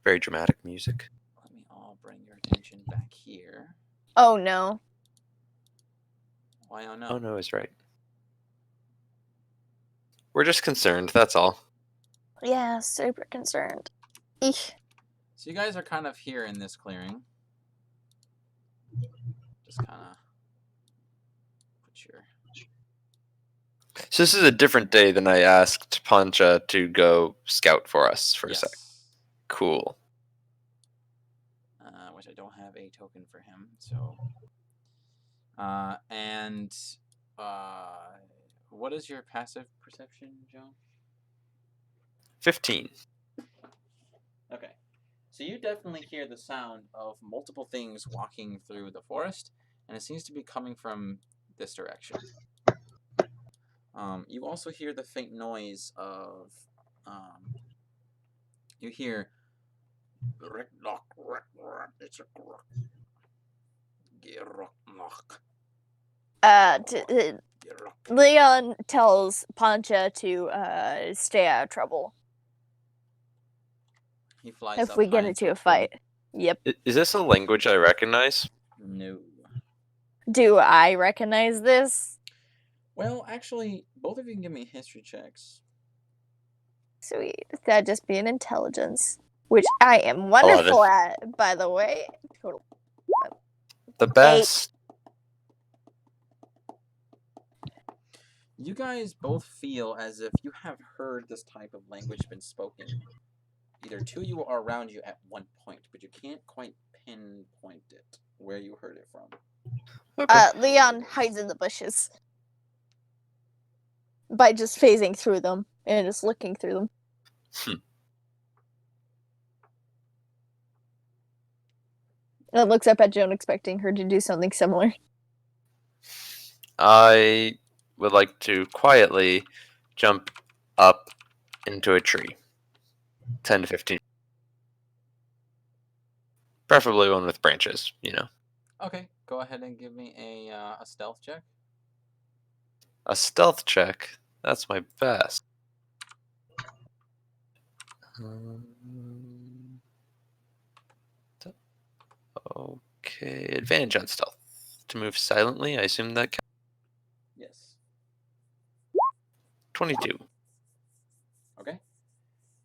Very dramatic music. let me all bring your attention back here. Oh no. Why? Oh no. Oh no is right. We're just concerned, that's all. Yeah, super concerned. Eesh. So you guys are kind of here in this clearing. Just kind of put your... So this is a different day than I asked Pancha to go scout for us for a sec. Cool. Which I don't have a token for him, so... what is your passive perception, Joe? 15. Okay. So you definitely hear the sound of multiple things walking through the forest, and it seems to be coming from this direction. You also hear the faint noise of... you hear... Leon tells Pancha to stay out of trouble He flies if up we high get into a tree. fight. Yep. Is this a language I recognize? No. Do I recognize this? Well, actually, both of you can give me history checks. Sweet. That'd just be an intelligence, which I am wonderful 11. at, by the way. Total. The best. You guys both feel as if you have heard this type of language been spoken, either to you or around you at one point, but you can't quite pinpoint it, where you heard it from. Okay. Leon hides in the bushes by just phasing through them and just looking through them. And looks up at Joan, expecting her to do something similar. I would like to quietly jump up into a tree. 10 to 15. Preferably one with branches, you know. Okay, go ahead and give me a stealth check. A stealth check. That's my best. Okay, advantage on stealth. To move silently, I assume that counts. Yes. 22. Okay.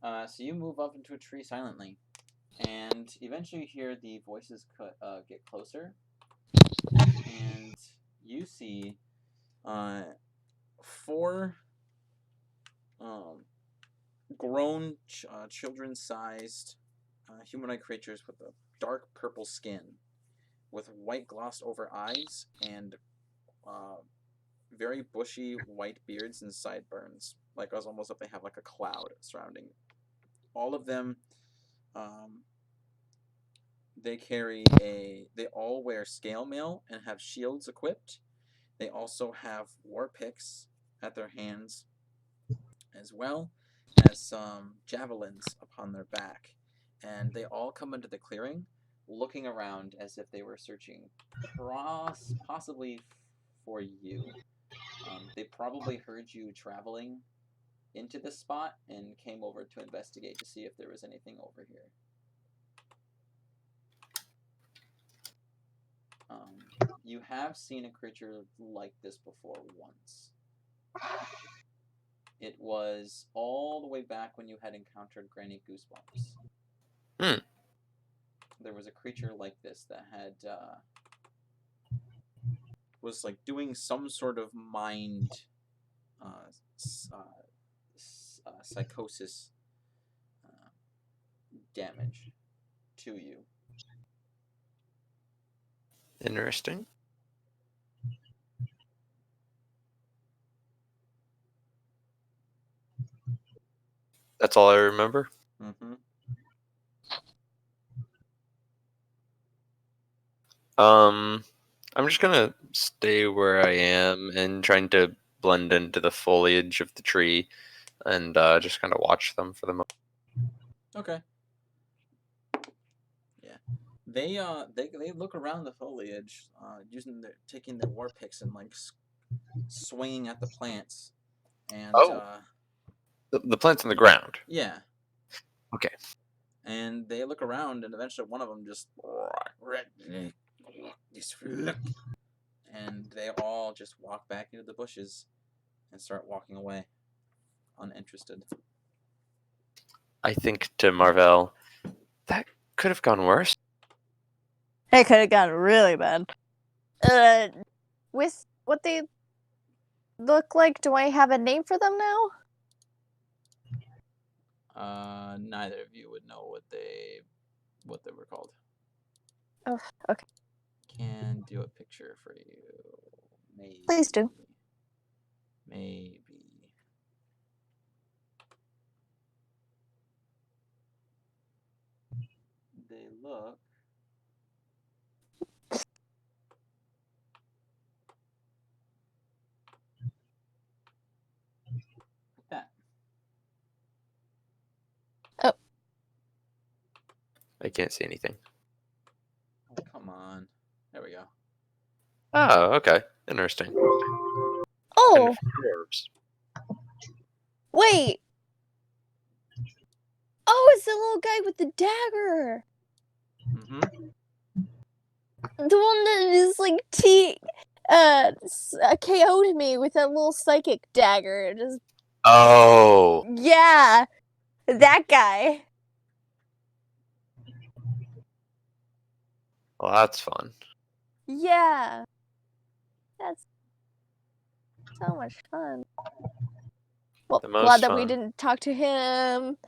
So you move up into a tree silently, and eventually you hear the voices get closer, and you see 4 grown children-sized humanoid creatures with a dark purple skin, with white glossed over eyes and very bushy white beards and sideburns, like it's almost like they have like a cloud surrounding it. All of them, they all wear scale mail and have shields equipped. They also have war picks at their hands, as well as some javelins upon their back. And they all come into the clearing, looking around as if they were searching possibly for you. They probably heard you traveling into this spot and came over to investigate to see if there was anything over here. You have seen a creature like this before once. It was all the way back when you had encountered Granny Goosebumps. There was a creature like this that had was like doing some sort of mind psychosis damage to you. Interesting. That's all I remember. Mm-hmm. I'm just gonna stay where I am and trying to blend into the foliage of the tree, and just kind of watch them for the moment. Okay. Yeah. They look around the foliage, taking their war picks and like swinging at the plants, and Oh. The plant's on the ground. yeah. Okay. And they look around, and eventually one of them just, and they all just walk back into the bushes and start walking away, uninterested. I think to Marvell, that could have gone worse. It could have gotten really bad. With what they look like, do I have a name for them now? Neither of you would know what they were called. Oh, okay. Can do a picture for you. Maybe. Please do. Maybe. They look like that. Oh. I can't see anything. Oh, come on. There we go. Oh, okay. Interesting. Oh, Kind of dwarves. wait. Oh, it's the little guy with the dagger. Mm-hmm. The one that is like KO'd me with that little psychic dagger. Just Oh. yeah, that guy. Well, that's fun. Yeah, that's so much fun. Well, The most glad that we fun. didn't talk to him.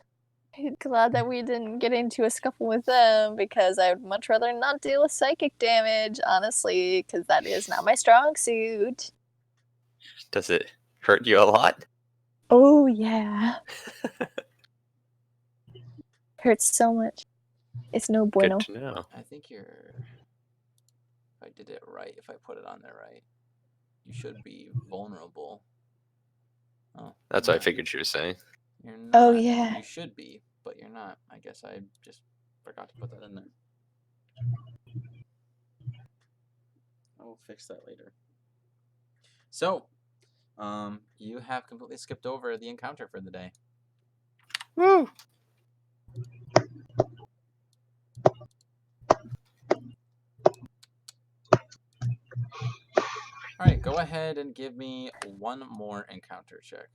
Glad that we didn't get into a scuffle with them, because I would much rather not deal with psychic damage, honestly, because that is not my strong suit. Does it hurt you a lot? Oh, yeah. Hurts so much. It's no bueno. Good to know. I think if I did it right, if I put it on there right, you should be vulnerable. Oh, That's you're what I not. figured she was saying. You're not. Oh, yeah. You should be, but you're not. I guess I just forgot to put that in there. I will fix that later. So, you have completely skipped over the encounter for the day. Woo! All right, go ahead and give me one more encounter check.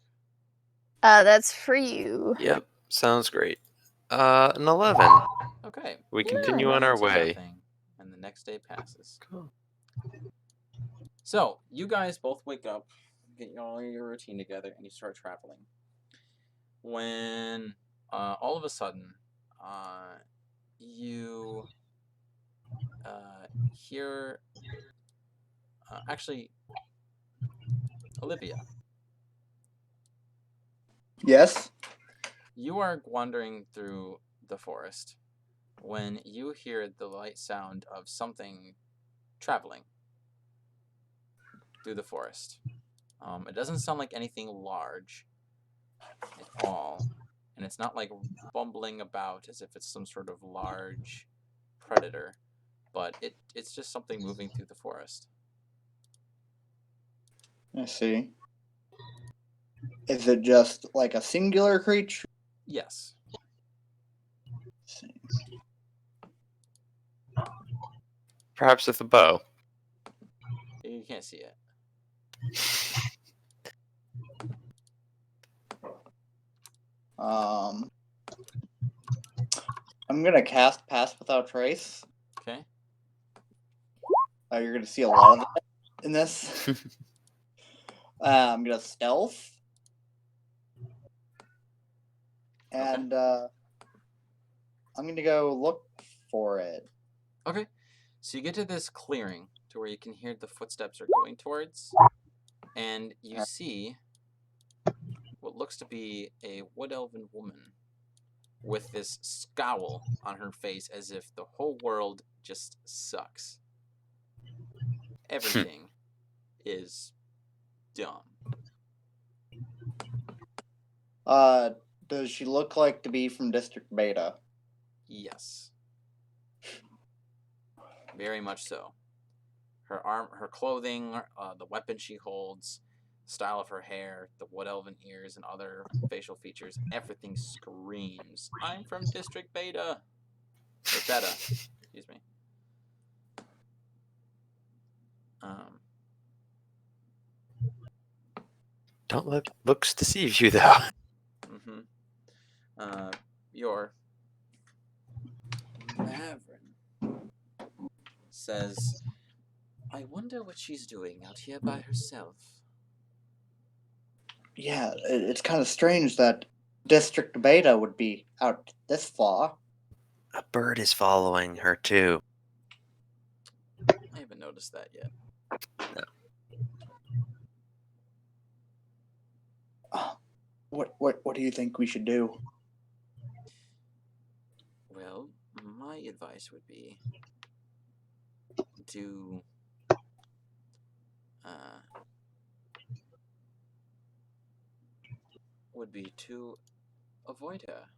That's for you. Yep, sounds great. An 11. Okay. We Yeah. continue on our Into way. nothing, and the next day passes. Cool. So, you guys both wake up, get all your routine together, and you start traveling. When all of a sudden, you hear. Actually, Olivia, Yes. you are wandering through the forest when you hear the light sound of something traveling through the forest. It doesn't sound like anything large at all, and it's not like bumbling about as if it's some sort of large predator, but it's just something moving through the forest. I see. Is it just like a singular creature? Yes. Perhaps with a bow. You can't see it. I'm gonna cast Pass Without Trace. Okay. You're gonna see a lot of that in this. I'm gonna stealth, and I'm gonna go look for it. Okay. So you get to this clearing to where you can hear the footsteps are going towards, and you see what looks to be a wood elven woman with this scowl on her face as if the whole world just sucks. Everything is dumb. Does she look like to be from District Beta? Yes. Very much so. Her clothing, the weapon she holds, style of her hair, the wood elven ears, and other facial features, everything screams, I'm from District Beta. Or Beta, excuse me. Don't let looks deceive you, though. Your Mavrin says, I wonder what she's doing out here by herself. Yeah, it's kind of strange that District Beta would be out this far. A bird is following her, too. I haven't noticed that yet. No. What do you think we should do? Well, my advice would be to avoid her.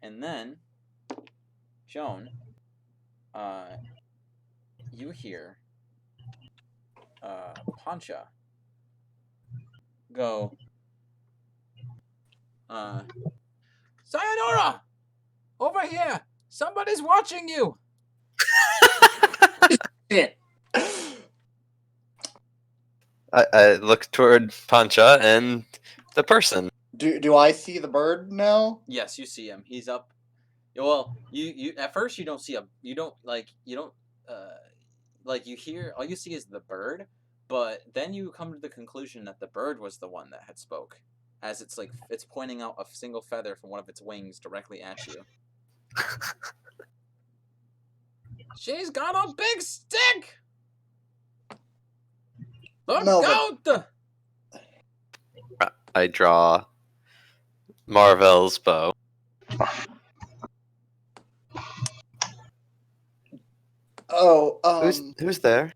And then, Joan, you hear Pancha go, Sayonara! Over here! Somebody's watching you! Shit. I look toward Pancha and the person. Do I see the bird now? Yes, you see him. He's up. Well, you at first you don't see you hear, all you see is the bird, but then you come to the conclusion that the bird was the one that had spoke, as it's pointing out a single feather from one of its wings directly at you. She's got a big stick! Look out! I draw Marvel's bow. Oh, Who's there?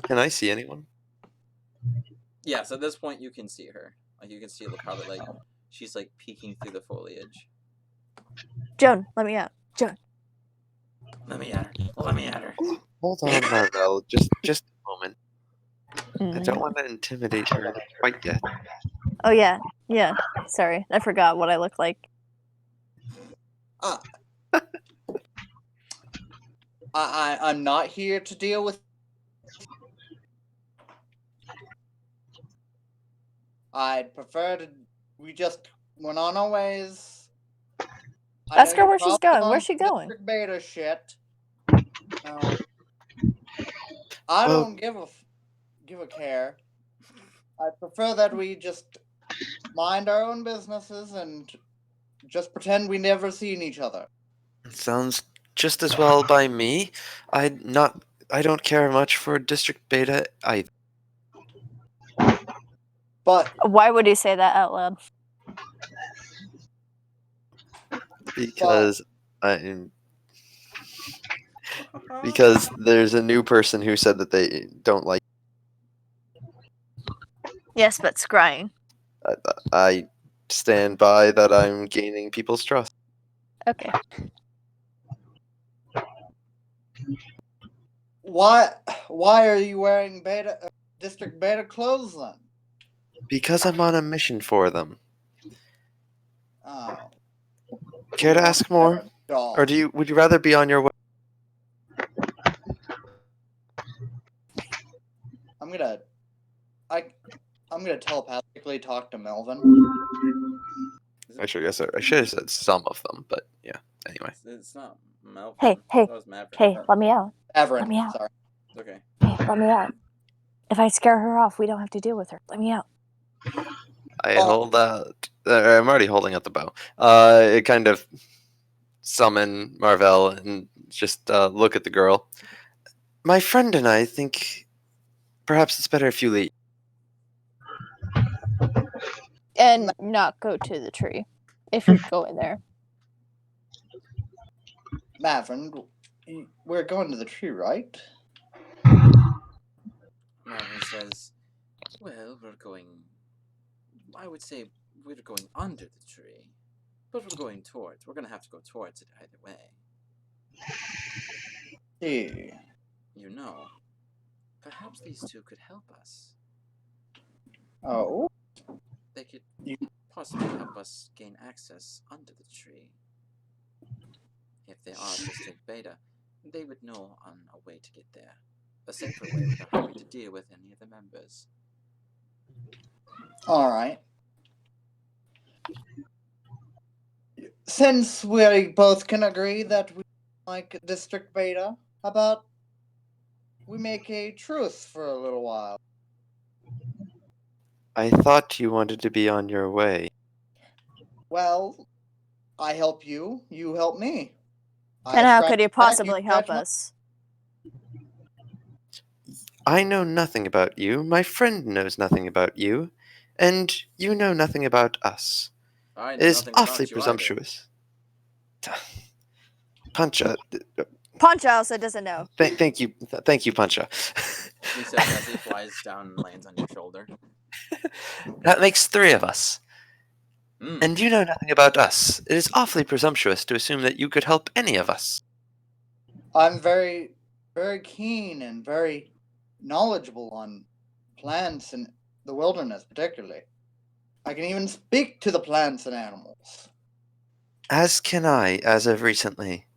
Can I see anyone? Yes, at this point you can see her. You can see probably she's peeking through the foliage. Joan, let me out. Joan. Let me at her. Let me at her. Hold on, Marvel. Just a moment. I don't want to intimidate her quite yet. Oh yeah. Sorry, I forgot what I look like. I'm not here to deal with. I'd prefer to. We just went on our ways. Ask her where she's going. Where's she going? Beta shit. No. I don't give a care. I prefer that we just mind our own businesses and just pretend we never seen each other. Sounds just as well by me. I don't care much for District Beta either. But why would you say that out loud? Because because there's a new person who said that they don't like. Yes, but scrying. I stand by that. I'm gaining people's trust. Okay. Why are you wearing District Beta clothes then? Because I'm on a mission for them. Oh. Care to ask more? Or would you rather be on your way? I'm gonna telepathically talk to Melvin. I should have said some of them, but yeah. Anyway. It's not Melvin. Hey, That was Maverick. hey, let me out. Everett, Let me out. sorry. Okay. Hey, let me out. If I scare her off, we don't have to deal with her. Let me out. I hold out. I'm already holding out the bow. It kind of summon Marvell and just look at the girl. My friend and I think perhaps it's better if you leave. And not go to the tree if you go in there. Maverick, we're going to the tree, right? Marvin says, well, I would say we're going under the tree. But we're going towards. We're going to have to go towards it either way. Yeah. You know, perhaps these two could help us. Oh? They could possibly help us gain access under the tree. If they are District Beta, they would know on a way to get there. A safer way without having to deal with any of the members. Alright. Since we both can agree that we like District Beta, how about we make a truce for a little while? I thought you wanted to be on your way. Well, I help you, you help me. And how could you possibly help us? I know nothing about you, my friend knows nothing about you, and you know nothing about us. I It know is nothing about awfully you presumptuous. Pancha, Poncho also doesn't know. thank you, Pancha. He says as he flies down and lands on your shoulder. That makes 3 of us. Mm. And you know nothing about us. It is awfully presumptuous to assume that you could help any of us. I'm very, very keen and very knowledgeable on plants and the wilderness, particularly. I can even speak to the plants and animals. As can I, as of recently.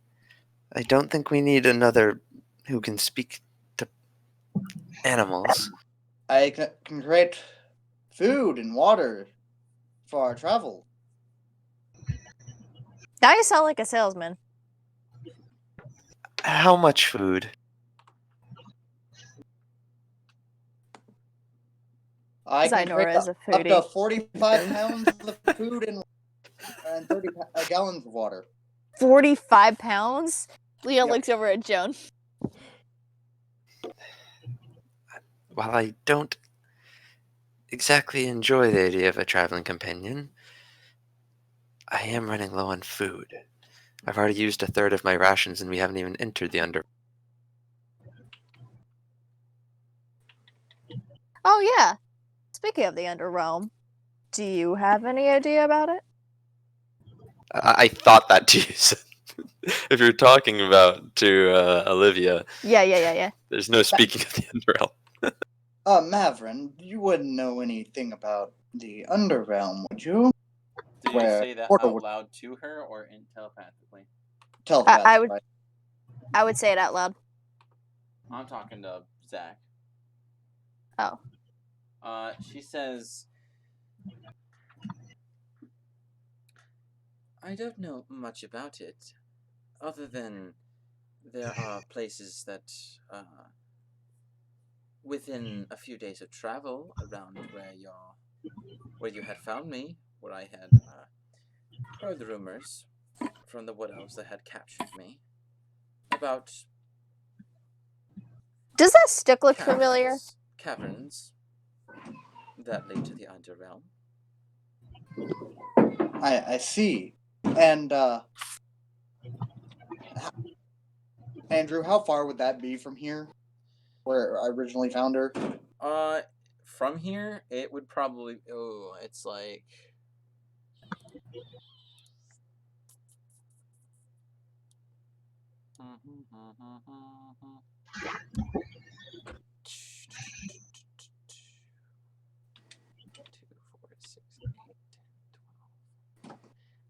I don't think we need another who can speak to animals. I can create food and water for our travel. Now you sound like a salesman. How much food? I can create Zainora is a up to foodie. 45 pounds of food and 30 gallons of water. 45 pounds? Leo Yep. looks over at Joan. While I don't exactly enjoy the idea of a traveling companion, I am running low on food. I've already used 1/3 of my rations and we haven't even entered the under. Oh yeah. Speaking of the Underrealm, do you have any idea about it? I thought that to you. If you're talking about to Olivia, Yeah. there's no speaking of the Underrealm. Mavrin, you wouldn't know anything about the Underrealm, would you? Did you Where say that water out would- loud to her or in telepathically? Telepathically. I would say it out loud. I'm talking to Zach. Oh. She says, I don't know much about it, other than there are places that, within a few days of travel around where you had found me, where I had heard the rumors from the wood elves that had captured me about Does that stick look familiar? caverns that lead to the Underrealm. I see. And, Andrew, how far would that be from here? Where I originally found her? From here, it would probably, it's like...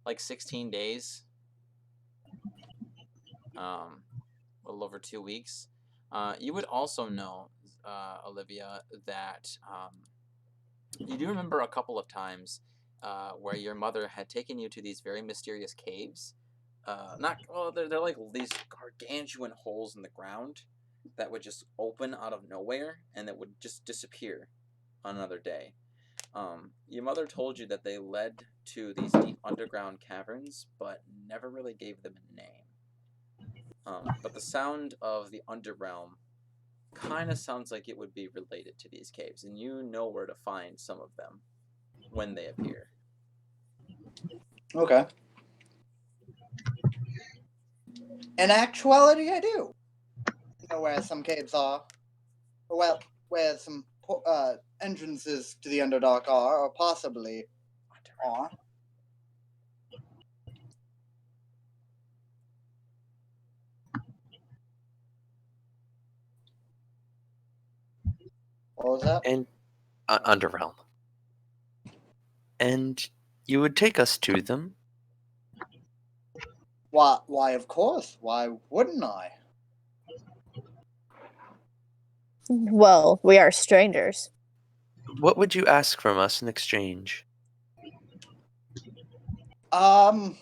Like 16 days. A little over 2 weeks. You would also know, Olivia, that you do remember a couple of times where your mother had taken you to these very mysterious caves. They're like these gargantuan holes in the ground that would just open out of nowhere and that would just disappear on another day. Your mother told you that they led to these deep underground caverns, but never really gave them a name. But the sound of the underrealm kind of sounds like it would be related to these caves, and you know where to find some of them when they appear. Okay. In actuality, I do know where some caves are. Well, where some entrances to the Underdark are, or possibly are. What was that? And Underrealm. And you would take us to them? Why, of course. Why wouldn't I? Well, we are strangers. What would you ask from us in exchange? I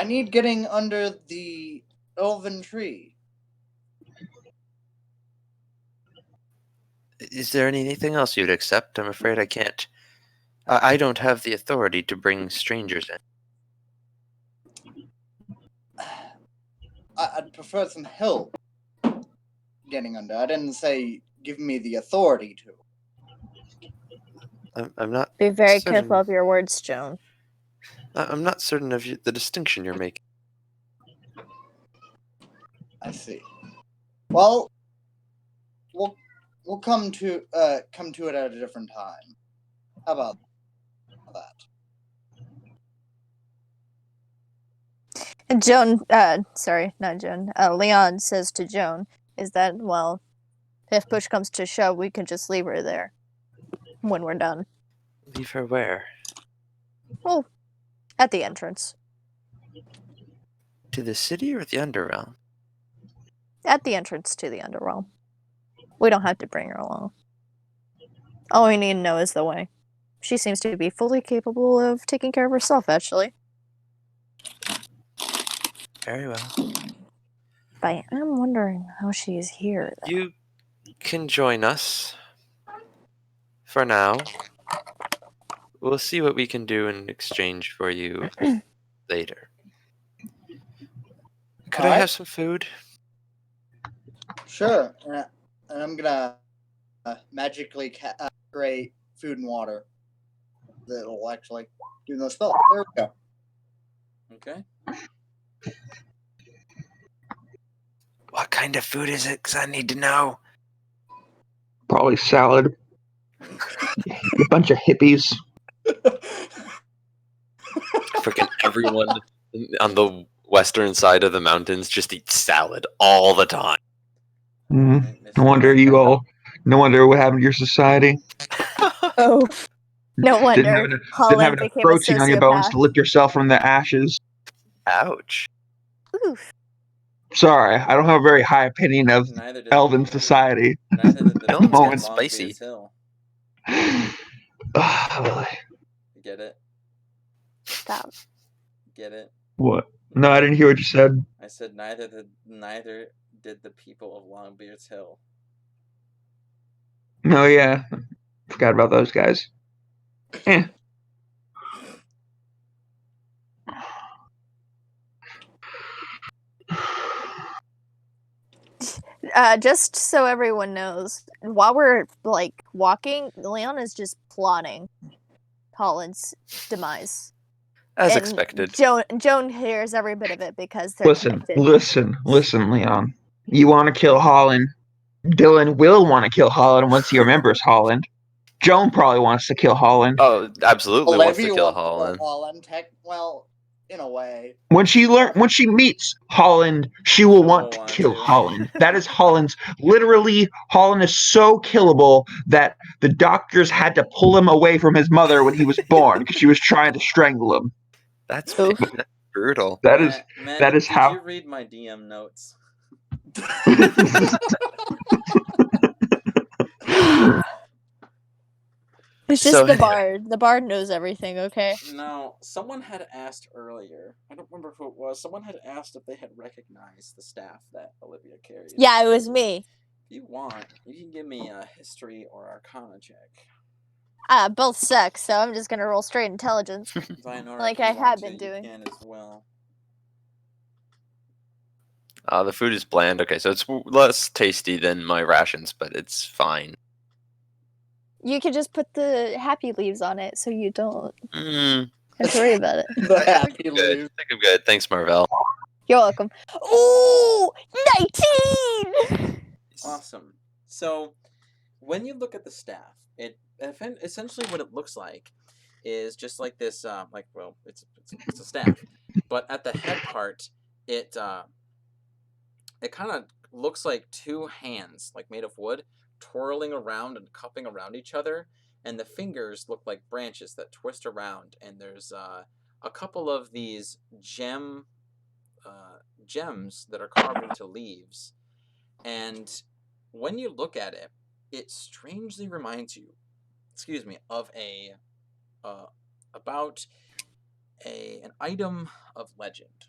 need getting under the elven tree. Is there anything else you'd accept? I'm afraid I can't. I don't have the authority to bring strangers in. I'd prefer some help getting under. I didn't say give me the authority to. I'm not. Be very certain. careful of your words, Joan. I'm not certain of the distinction you're making. I see. Well, we'll come to it at a different time. How about that? And Joan, sorry, not Joan. Leon says to Joan, is that, well, if push comes to shove, we can just leave her there when we're done. Leave her where? Well, at the entrance. To the city or the Underrealm? At the entrance to the Underworld. We don't have to bring her along. All we need to know is the way. She seems to be fully capable of taking care of herself, actually. Very well. But I am wondering how she is here, though. You can join us. For now. We'll see what we can do in exchange for you later. Could I have some food? Sure. And I'm gonna magically create food and water that'll actually do no spell. There we go. Okay. What kind of food is it? Because I need to know. Probably salad. A bunch of hippies. Freaking everyone on the western side of the mountains just eats salad all the time. No wonder what happened to your society. Oh, no wonder. Didn't have Hollan enough became a protein on your bones sociopath. to lift yourself from the ashes. Ouch. Oof. Sorry, I don't have a very high opinion of Neither did elven society. Neither did the Elven's people got of spicy. Longbeard's Hill. You Get it? Stop. Get it? What? No, I didn't hear what you said. I said neither did the people of Longbeard's Hill. No, yeah. Forgot about those guys. Eh. Just so everyone knows, while we're like walking, Leon is just plotting Hollan's demise. As And expected. Joan hears every bit of it because they're Listen, connected. Leon. You want to kill Hollan. Dylan will want to kill Hollan once he remembers Holland. Joan probably wants to kill Holland. Oh, absolutely wants to Olivia kill wants to Holland. kill Holland. Well, in a way. When she meets Holland, she will want to kill Holland. That is Holland's. Literally, Holland is so killable that the doctors had to pull him away from his mother when he was born because she was trying to strangle him. That's Oof. brutal. That Matt, is how. Did you read my DM notes? It's just the bard. The bard knows everything, okay? No, someone had asked earlier. I don't remember who it was. Someone had asked if they had recognized the staff that Olivia carried. Yeah, it was me. If you want, you can give me a history or arcana check. Both suck, so I'm just gonna roll straight intelligence. Vainora, Like if you I want have to, been you doing. can as well. The food is bland. Okay, so it's less tasty than my rations, but it's fine. You could just put the happy leaves on it, so you don't Mm, have to worry about it. The happy good. leaf. I think I'm good. Thanks, Marvell. You're welcome. Ooh, 19! Awesome. So, when you look at the staff, it essentially what it looks like is just like this. It's a staff, but at the head part, it kind of looks like two hands, like made of wood, twirling around and cupping around each other, and the fingers look like branches that twist around. And there's a couple of these gems that are carved into leaves, and when you look at it, it strangely reminds you, of about an item of legend,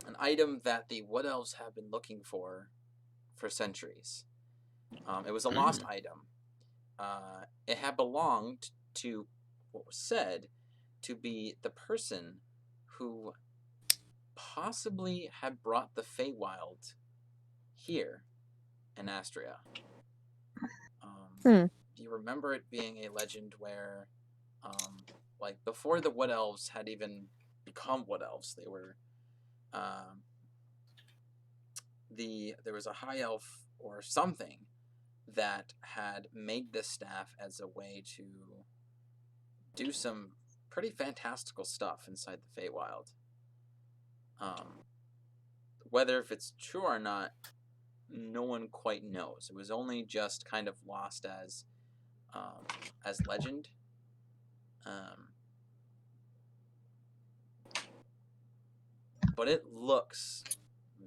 an item that the Wood Elves have been looking for centuries. It was a lost item. It had belonged to what was said to be the person who possibly had brought the Feywild here in Astria. Do you remember it being a legend where, like, before the Wood Elves had even become Wood Elves, they were, there was a high elf or something that had made this staff as a way to do some pretty fantastical stuff inside the Feywild. Whether if it's true or not, no one quite knows. It was only just kind of lost as legend. But it looks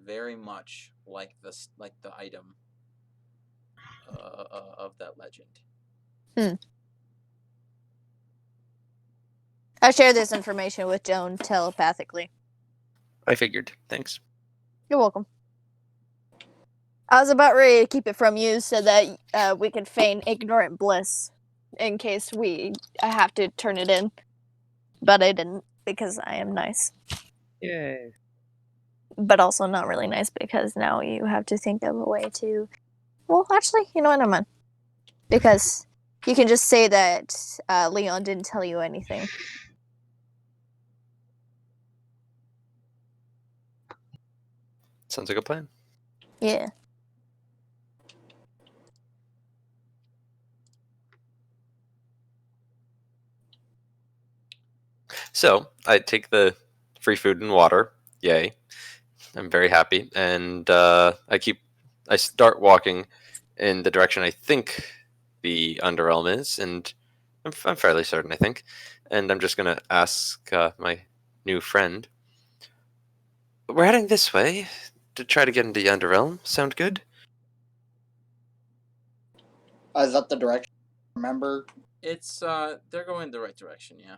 very much like the item of that legend. I share this information with Joan telepathically. I figured. Thanks. You're welcome. I was about ready to keep it from you so that we could feign ignorant bliss in case I have to turn it in. But I didn't because I am nice. Yay. But also not really nice because now you have to think of a way to... Well, actually, you know what? Never mind. Because you can just say that Leon didn't tell you anything. Sounds like a plan. Yeah. So I take the free food and water. Yay! I'm very happy, and I start walking in the direction I think the Underrealm is, and I'm fairly certain, I think. And I'm just gonna ask my new friend. We're heading this way to try to get into the Underrealm. Sound good? Is that the direction? Remember? It's they're going the right direction, yeah.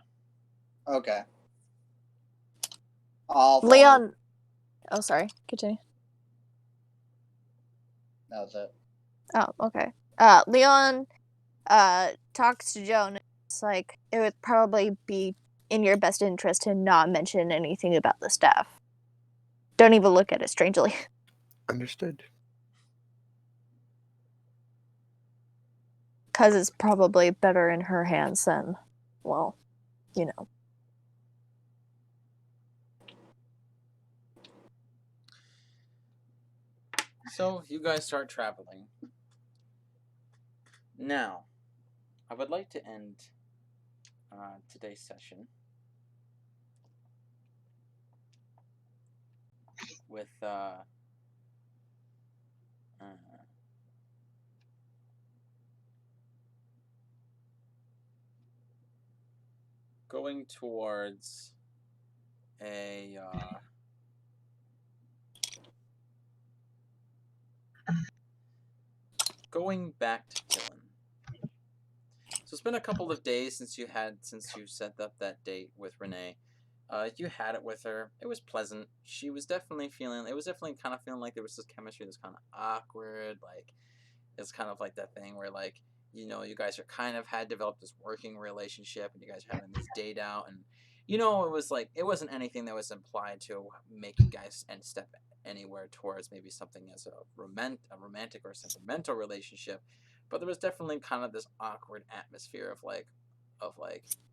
Okay. I'll follow. Leon... Oh, sorry. Continue. That was it. Oh, okay. Leon talks to Joan. It's like, it would probably be in your best interest to not mention anything about the staff. Don't even look at it strangely. Understood. Because it's probably better in her hands than, well, you know. So you guys start traveling. Now, I would like to end today's session with going towards a going back to Hollan. So it's been a couple of days since you set up that date with Renee, You had it with her. It was pleasant. She was definitely feeling. It was definitely kind of feeling like there was this chemistry that's kind of awkward. Like it's kind of like that thing where like you guys are kind of had developed this working relationship, and you guys are having this date out, and it was like it wasn't anything that was implied to make you guys and step anywhere towards maybe something as a romantic or sentimental relationship, but there was definitely kind of this awkward atmosphere of like,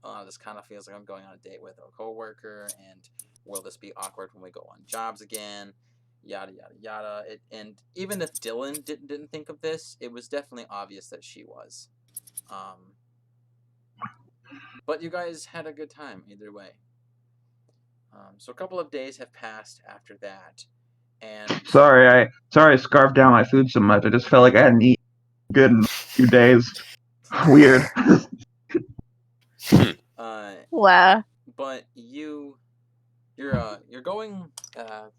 oh, this kind of feels like I'm going on a date with a coworker, and will this be awkward when we go on jobs again? Yada yada yada. And even if Dylan didn't think of this, it was definitely obvious that she was. But you guys had a good time either way. So a couple of days have passed after that, and Sorry, I scarfed down my food so much. I just felt like I hadn't eaten good in a few days. Weird. Wow. but you're going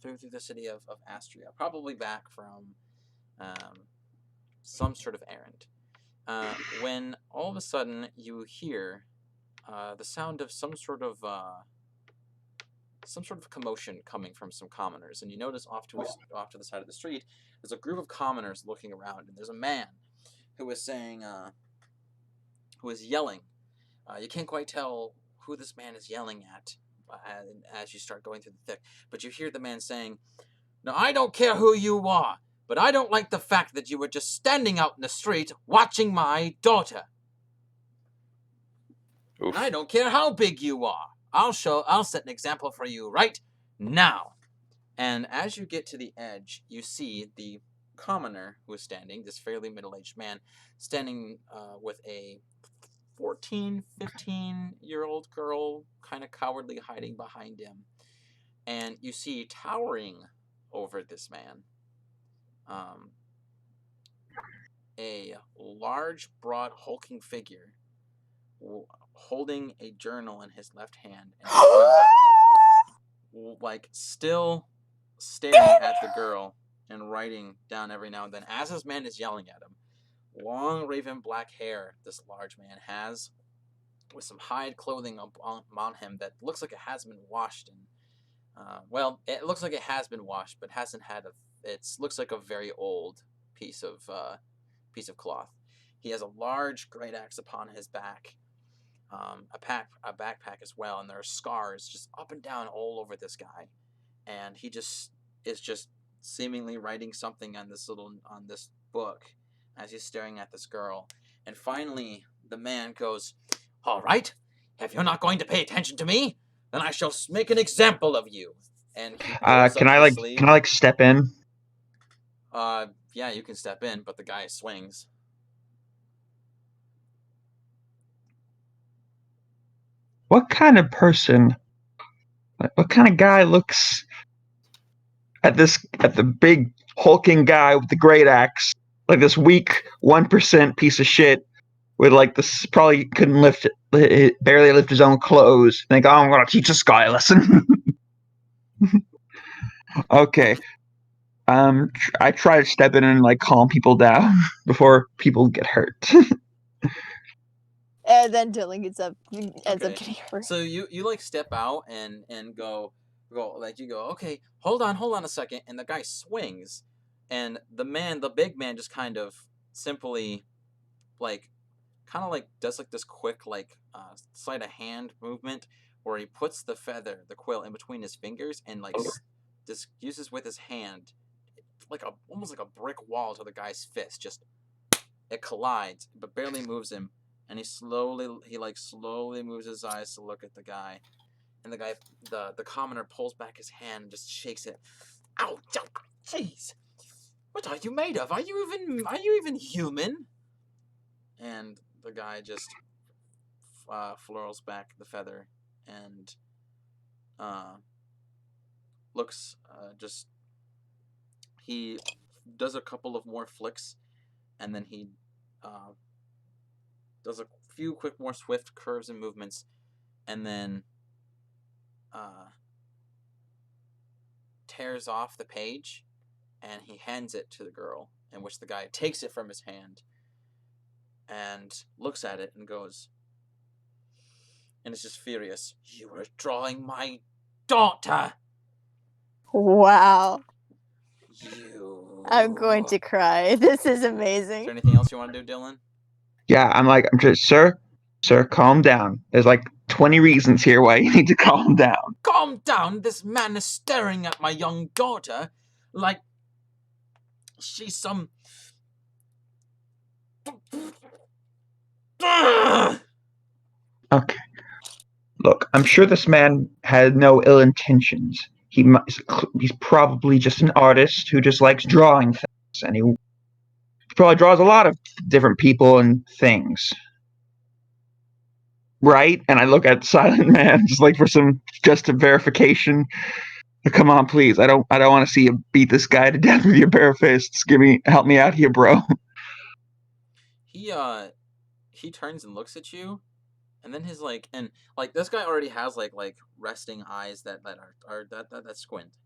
through the city of Astria, probably back from some sort of errand. When all of a sudden you hear the sound of some sort of commotion coming from some commoners, and you notice off to the side of the street, there's a group of commoners looking around, and there's a man who is saying, who is yelling. You can't quite tell who this man is yelling at as you start going through the thick, but you hear the man saying, "Now I don't care who you are, but I don't like the fact that you were just standing out in the street watching my daughter. Oof. And I don't care how big you are. I'll set an example for you right now." And as you get to the edge, you see the commoner who is standing, this fairly middle-aged man, standing with a 14, 15-year-old girl kind of cowardly hiding behind him. And you see towering over this man a large, broad, hulking figure holding a journal in his left hand, and like still staring at the girl and writing down every now and then as this man is yelling at him. Long raven black hair this large man has, with some hide clothing on him that looks like it has been washed. And it looks like it has been washed, but hasn't had it looks like a very old piece of cloth. He has a large great axe upon his back, a backpack as well, and there are scars just up and down all over this guy. And he is just seemingly writing something on this book as he's staring at this girl. And finally, the man goes, "All right, if you're not going to pay attention to me, then I shall make an example of you." And he pulls Can up I his sleeve. can I step in? Yeah, you can step in, but the guy swings. What kind of person? What kind of guy looks at the big hulking guy with the great axe, like this weak 1% piece of shit with like this probably couldn't barely lift his own clothes. Think, oh, I'm gonna teach this guy a lesson. Okay. I try to step in and like calm people down before people get hurt. And then Dylan ends up getting hurt. So you like step out and go like you go, okay, hold on a second, and the guy swings, and the big man just kind of simply like does like this quick like sleight of hand movement where he puts the quill in between his fingers, and like just uses with his hand like almost like a brick wall to the guy's fist. Just it collides but barely moves him, and he slowly moves his eyes to look at the guy, and the guy the commoner pulls back his hand and just shakes it. Ow, jeez, what are you made of? Are you even human? And the guy just flurls back the feather and looks he does a couple of more flicks, and then he does a few quick more swift curves and movements, and then tears off the page, and he hands it to the girl, in which the guy takes it from his hand and looks at it and goes, And it's just furious. You were drawing my daughter! Wow. You... I'm going to cry. This is Is amazing. there anything else you want to do, Dylan? Yeah, I'm just, sir, calm down. There's like 20 reasons here why you need to calm down. Calm down! This man is staring at my young daughter like she's some... Okay. Look, I'm sure this man had no ill intentions. He's probably just an artist who just likes drawing things, and he probably draws a lot of different people and things. Right? And I look at Silent Man just like for just a verification. Come on, please. I don't want to see you beat this guy to death with your bare fists. Help me out here, bro. He turns and looks at you, and then his this guy already has like resting eyes that squint.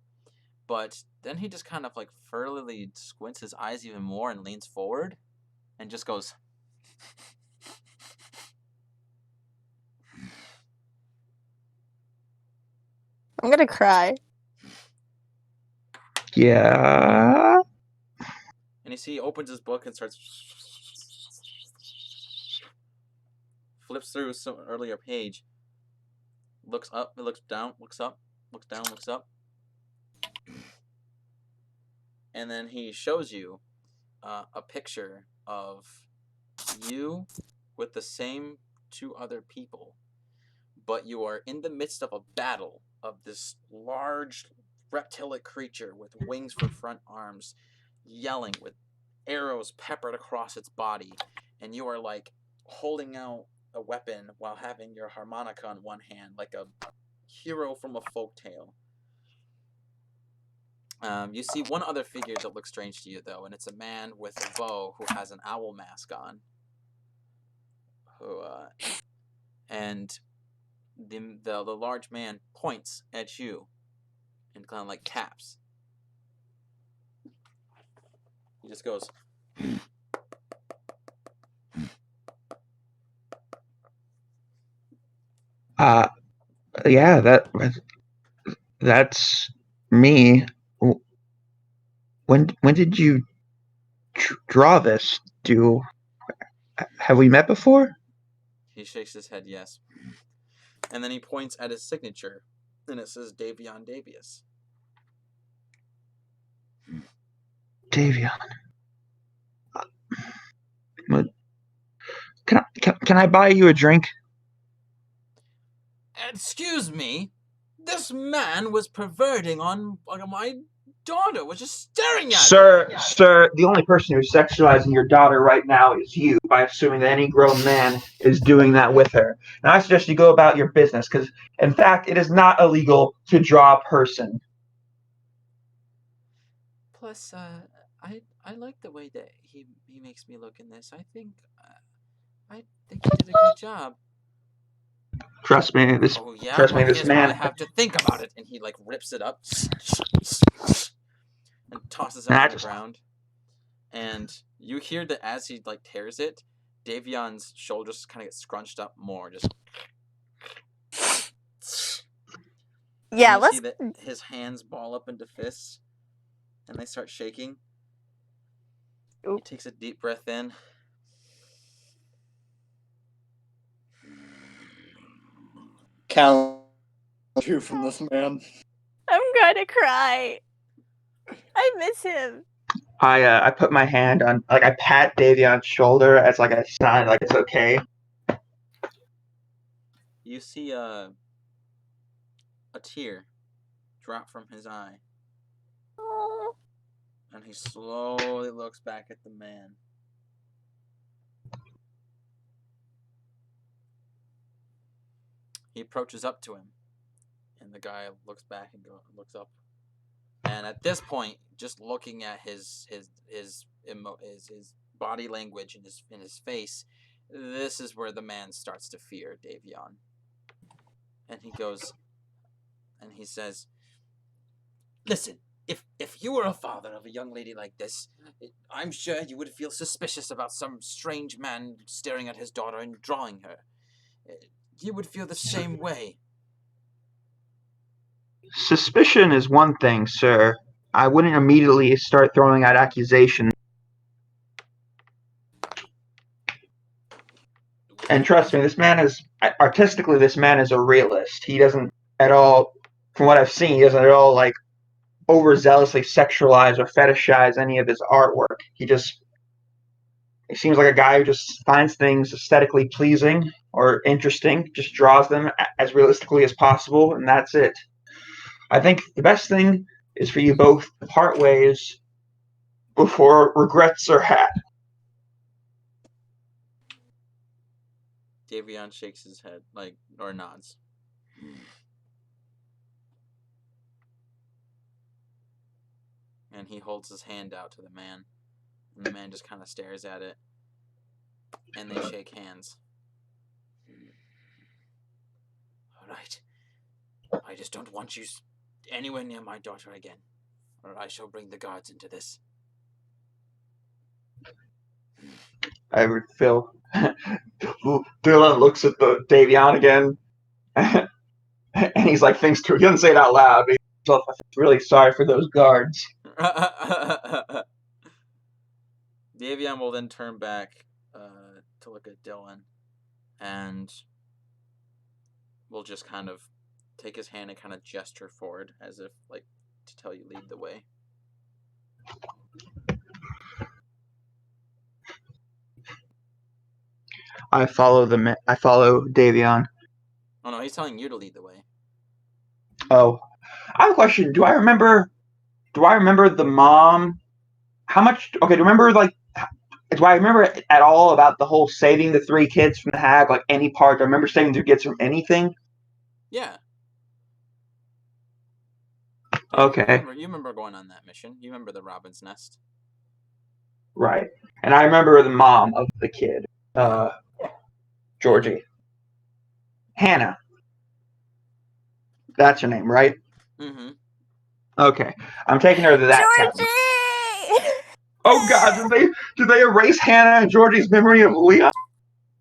But then he just kind of like furtively squints his eyes even more and leans forward and just goes, I'm gonna cry. Yeah. and you see he opens his book and starts flips through some earlier page, looks up, looks down, looks up, looks down, looks up, and then he shows you a picture of you with the same two other people, but you are in the midst of a battle of this large reptilic creature with wings for front arms, yelling with arrows peppered across its body, and you are like holding out a weapon while having your harmonica in one hand, like a hero from a folktale. You see one other figure that looks strange to you, though, and it's a man with a bow who has an owl mask on. And the large man points at you and kind of like taps. He just goes, Yeah, that's me. When did you draw this? Have we met before? He shakes his head, yes. And then he points at his signature, and it says Davion Davius. Davion. Can I buy you a drink? Excuse me? This man was perverting on my daughter, was just staring at her. Sir, the only person who's sexualizing your daughter right now is you, by assuming that any grown man is doing that with her. Now, I suggest you go about your business, because, in fact, it is not illegal to draw a person. Plus, I like the way that he makes me look in this. I think he did a good job. Trust me, this man. I have to think about it. And he like rips it up and tosses it on the ground. And you hear that as he like tears it, Davion's shoulders kind of get scrunched up more. Just Yeah, let's see that his hands ball up into fists, and they start shaking. He takes a deep breath in. Count you from this man. I'm gonna cry. I miss him. I put my hand on, like, I pat Davion's shoulder as like a sign, like it's okay. You see a tear drop from his eye. Oh. And he slowly looks back at the man. He approaches up to him, and the guy looks back and looks up. And at this point, just looking at his body language in his face, this is where the man starts to fear Davion. And he goes, and he says, "Listen, if you were a father of a young lady like this, I'm sure you would feel suspicious about some strange man staring at his daughter and drawing her. you would feel the same way. Suspicion is one thing, sir. I wouldn't immediately start throwing out accusations. And trust me, this man is artistically. This man is a realist. He doesn't at all, from what I've seen, he doesn't at all like overzealously sexualize or fetishize any of his artwork. He seems like a guy who just finds things aesthetically pleasing or interesting, just draws them as realistically as possible, and that's it. I think the best thing is for you both to part ways before regrets are had. Davion shakes his head, or nods. And he holds his hand out to the man. And the man just kind of stares at it. And they shake hands. Alright. I just don't want you anywhere near my daughter again, or I shall bring the guards into this. I would feel. Dylan looks at the Davion again, and he's like, thinks to. He doesn't say it out loud, but he's really sorry for those guards. Davion will then turn back to look at Dylan, and will just kind of take his hand and kind of gesture forward, as if to tell you lead the way. I follow Davion. Oh no, he's telling you to lead the way. Oh, I have a question. Do I remember the mom? How much? Okay, do I remember at all about the whole saving the 3 kids from the hag? Like any part? Do I remember saving 3 kids from anything? Yeah. Okay. You remember going on that mission. You remember the Robin's Nest. Right. And I remember the mom of the kid, Georgie. Hannah. That's her name, right? Mm-hmm. Okay. I'm taking her to that Georgie! Oh God! Did they erase Hannah and Georgie's memory of Leon?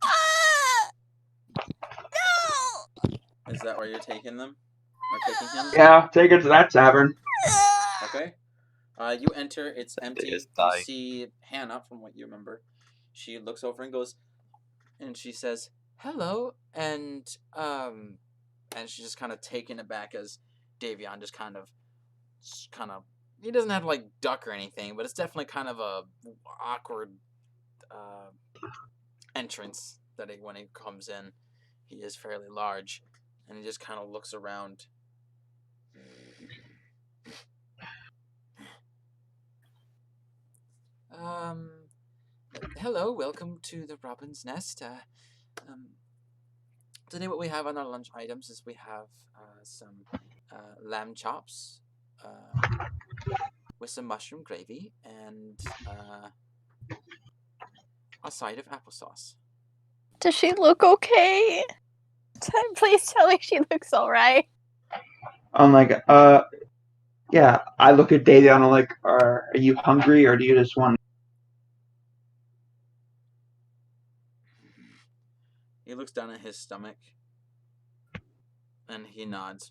No! Is that where you're taking them? Or taking him? Yeah, take her to that tavern. Okay. You enter. It's empty. is You dying. see Hannah, from what you remember. She looks over and goes, and she says, "Hello," and she's just kind of taken aback as Davion just kind of, he doesn't have to duck or anything, but it's definitely kind of a awkward entrance that when he comes in. He is fairly large, and he just kind of looks around. Hello, welcome to the Robin's Nest. Today what we have on our lunch items is we have some lamb chops with some mushroom gravy and a side of applesauce. Does she look okay? Please tell me she looks alright. I'm like, yeah. I look at Davion and I'm like, are you hungry or do you just want? He looks down at his stomach and he nods.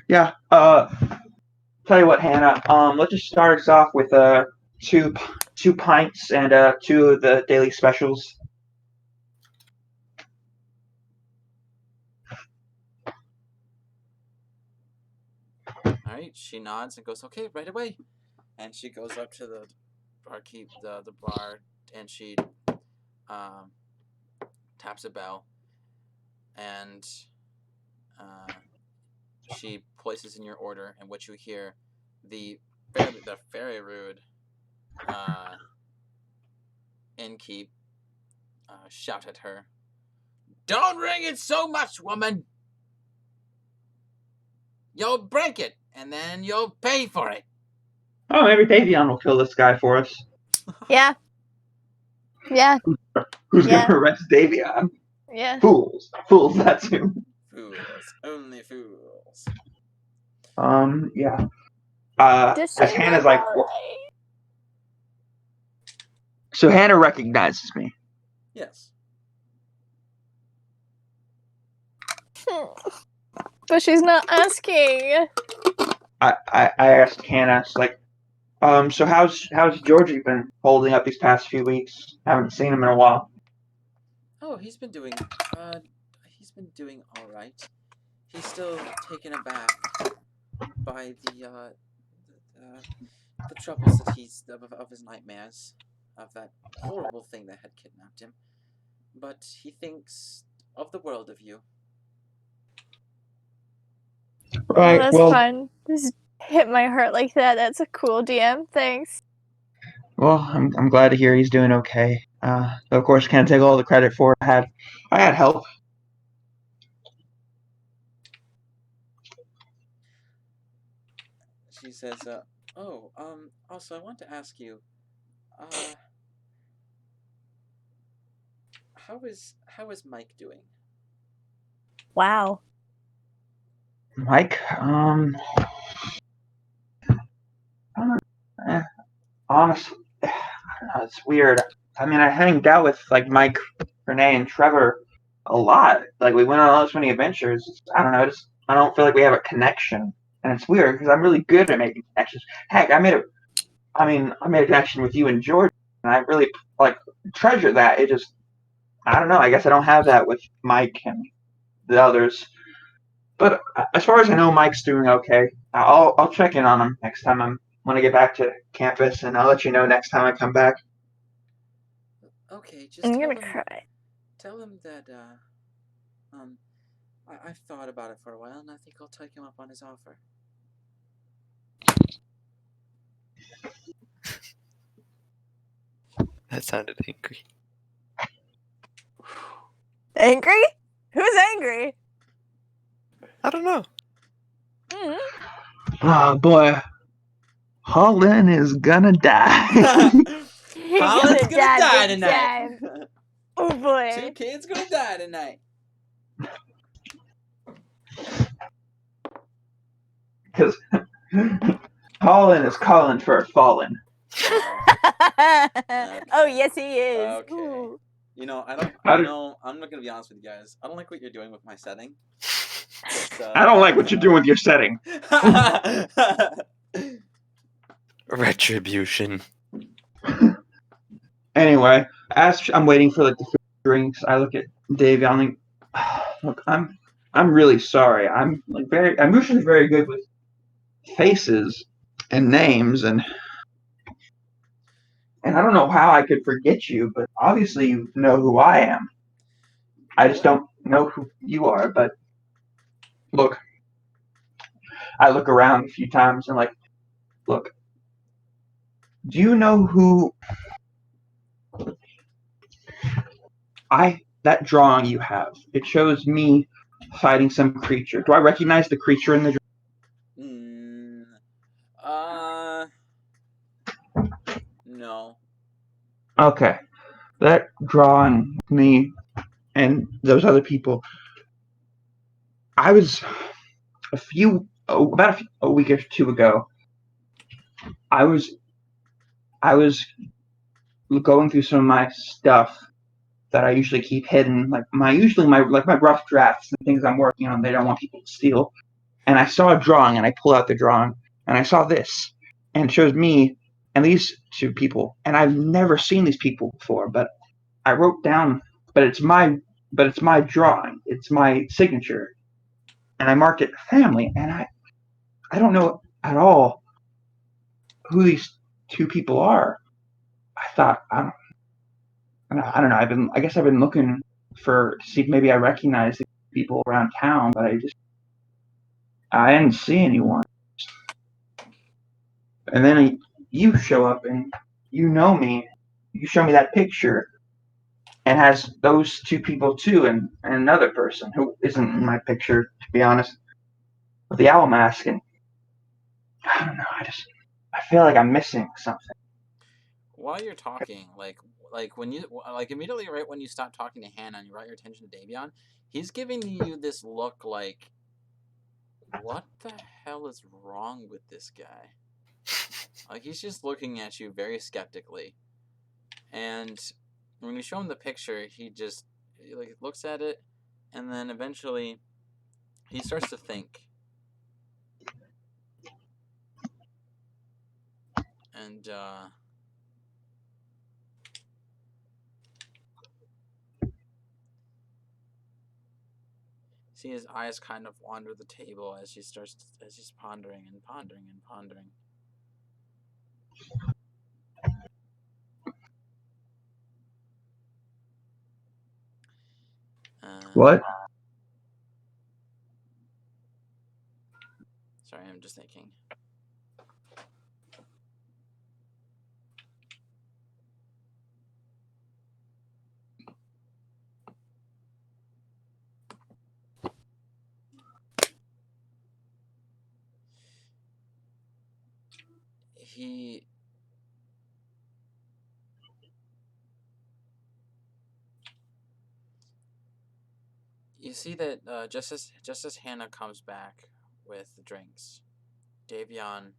Yeah. Tell you what, Hannah. Let's just start us off with two pints and 2 of the daily specials. Alright, she nods and goes, okay, right away. And she goes up to the barkeep, the bar, and she taps a bell. And she places in your order, and what you hear, the very rude innkeep shout at her, "Don't ring it so much, woman! You'll break it, and then you'll pay for it." Oh, maybe Davion will kill this guy for us. Yeah. Yeah. Who's Yeah. gonna arrest Davion? Yeah. Fools, that's who. Fools, only fools. Yeah. Does As she Hannah's look like, alright? so Hannah recognizes me. Yes. But she's not asking. I asked Hannah, like, so how's Georgie been holding up these past few weeks? Haven't seen him in a while. Oh, he's been doing all right. He's still taken aback by the troubles that he's of his nightmares, of that horrible thing that had kidnapped him. But he thinks of the world of you. Right. That's Well, fun. Just hit my heart like that. That's a cool DM. Thanks. well, I'm glad to hear he's doing okay. Of course, can't take all the credit for it. I had help. She says, also I want to ask you, how is Mike doing? Wow. Mike, honestly, I don't know, it's weird. I mean, I hanged out with like Mike, Renee, and Trevor a lot. Like we went on all so many adventures. I don't know. I don't feel like we have a connection, and it's weird because I'm really good at making connections. Heck, I made a connection with you and George, and I really like treasure that. It just, I don't know. I guess I don't have that with Mike and the others. But as far as I know, Mike's doing okay. I'll check in on him next time when I get back to campus, and I'll let you know next time I come back. Okay, just I'm gonna cry. tell him that I've thought about it for a while, and I think I'll take him up on his offer. That sounded angry. Angry? Who's angry? I don't know. Oh boy, Hollan is gonna die. Hollan's gonna die big tonight. time. Oh boy. 2 kids gonna die tonight. Because Hollan is calling for a fallen. Oh yes, he is. Okay. Ooh. You know, I'm not gonna be honest with you guys. I don't like what you're doing with my setting. I don't like what you're doing with your setting. Retribution. Anyway, as I'm waiting for like the food drinks, I look at Davey. I'm like, look, I'm really sorry. I'm usually very good with faces and names, and I don't know how I could forget you, but obviously you know who I am. I just don't know who you are. But look, I look around a few times and like, look, do you know who that drawing you have? It shows me fighting some creature. Do I recognize the creature in the Mm, no. Okay. That drawing me and those other people. I was about a week or two ago. I was going through some of my stuff that I usually keep hidden, like my rough drafts and things I'm working on. They don't want people to steal. And I saw a drawing, and I pull out the drawing, and I saw this, and it shows me and these two people, and I've never seen these people before. But I wrote down, but it's my drawing, it's my signature, and I marked it family, and I don't know at all who these two people are. I thought I don't know. I guess I've been looking to see if maybe I recognize the people around town, but I didn't see anyone. And then you show up and you know me. You show me that picture and has those two people too, and another person who isn't in my picture, to be honest, with the owl mask. And I don't know. I feel like I'm missing something. While you're talking, like when you immediately right when you stop talking to Hannah and you brought your attention to Davion, he's giving you this look like, what the hell is wrong with this guy? Like he's just looking at you very skeptically, and when you show him the picture, he just looks at it, and then eventually he starts to think. And see his eyes kind of wander the table as he's pondering and pondering and pondering. What? Sorry, I'm just thinking. You see that just as Hannah comes back with the drinks, Davion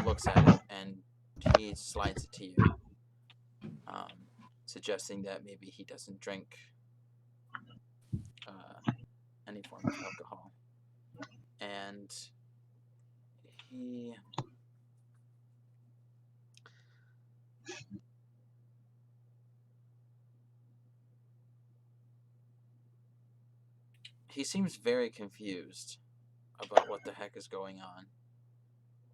looks at it and he slides it to you, suggesting that maybe he doesn't drink any form of alcohol, and he seems very confused about what the heck is going on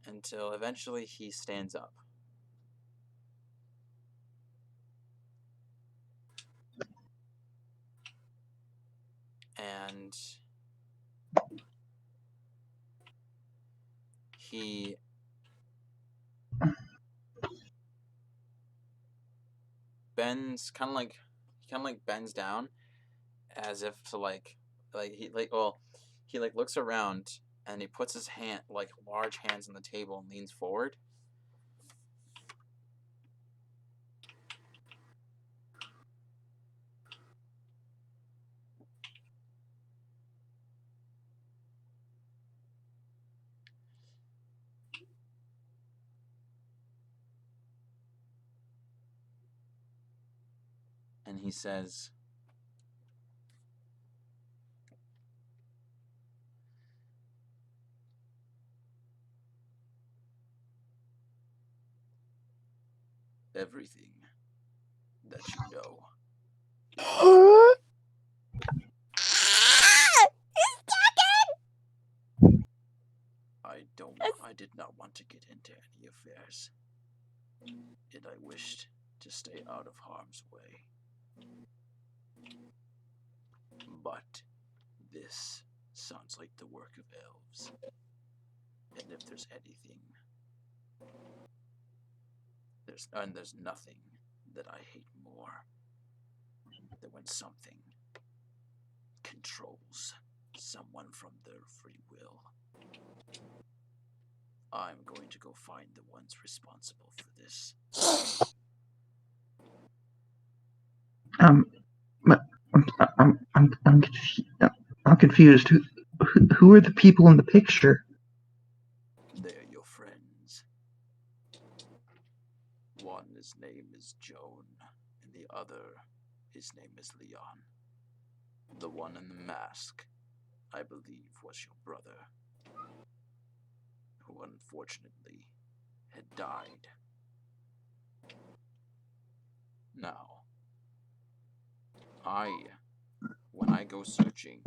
until eventually he stands up. And he bends kind of like bends down as if to he looks around and he puts his large hands on the table and leans forward. And he says, "Everything that you know." I did not want to get into any affairs, and I wished to stay out of harm's way. But this sounds like the work of elves. And if there's anything, there's nothing that I hate more than when something controls someone from their free will. I'm going to go find the ones responsible for this. I'm confused. Who are the people in the picture? They're your friends. One, his name is Joan, and the other, his name is Leon. The one in the mask, I believe, was your brother, who unfortunately had died. Now, when I go searching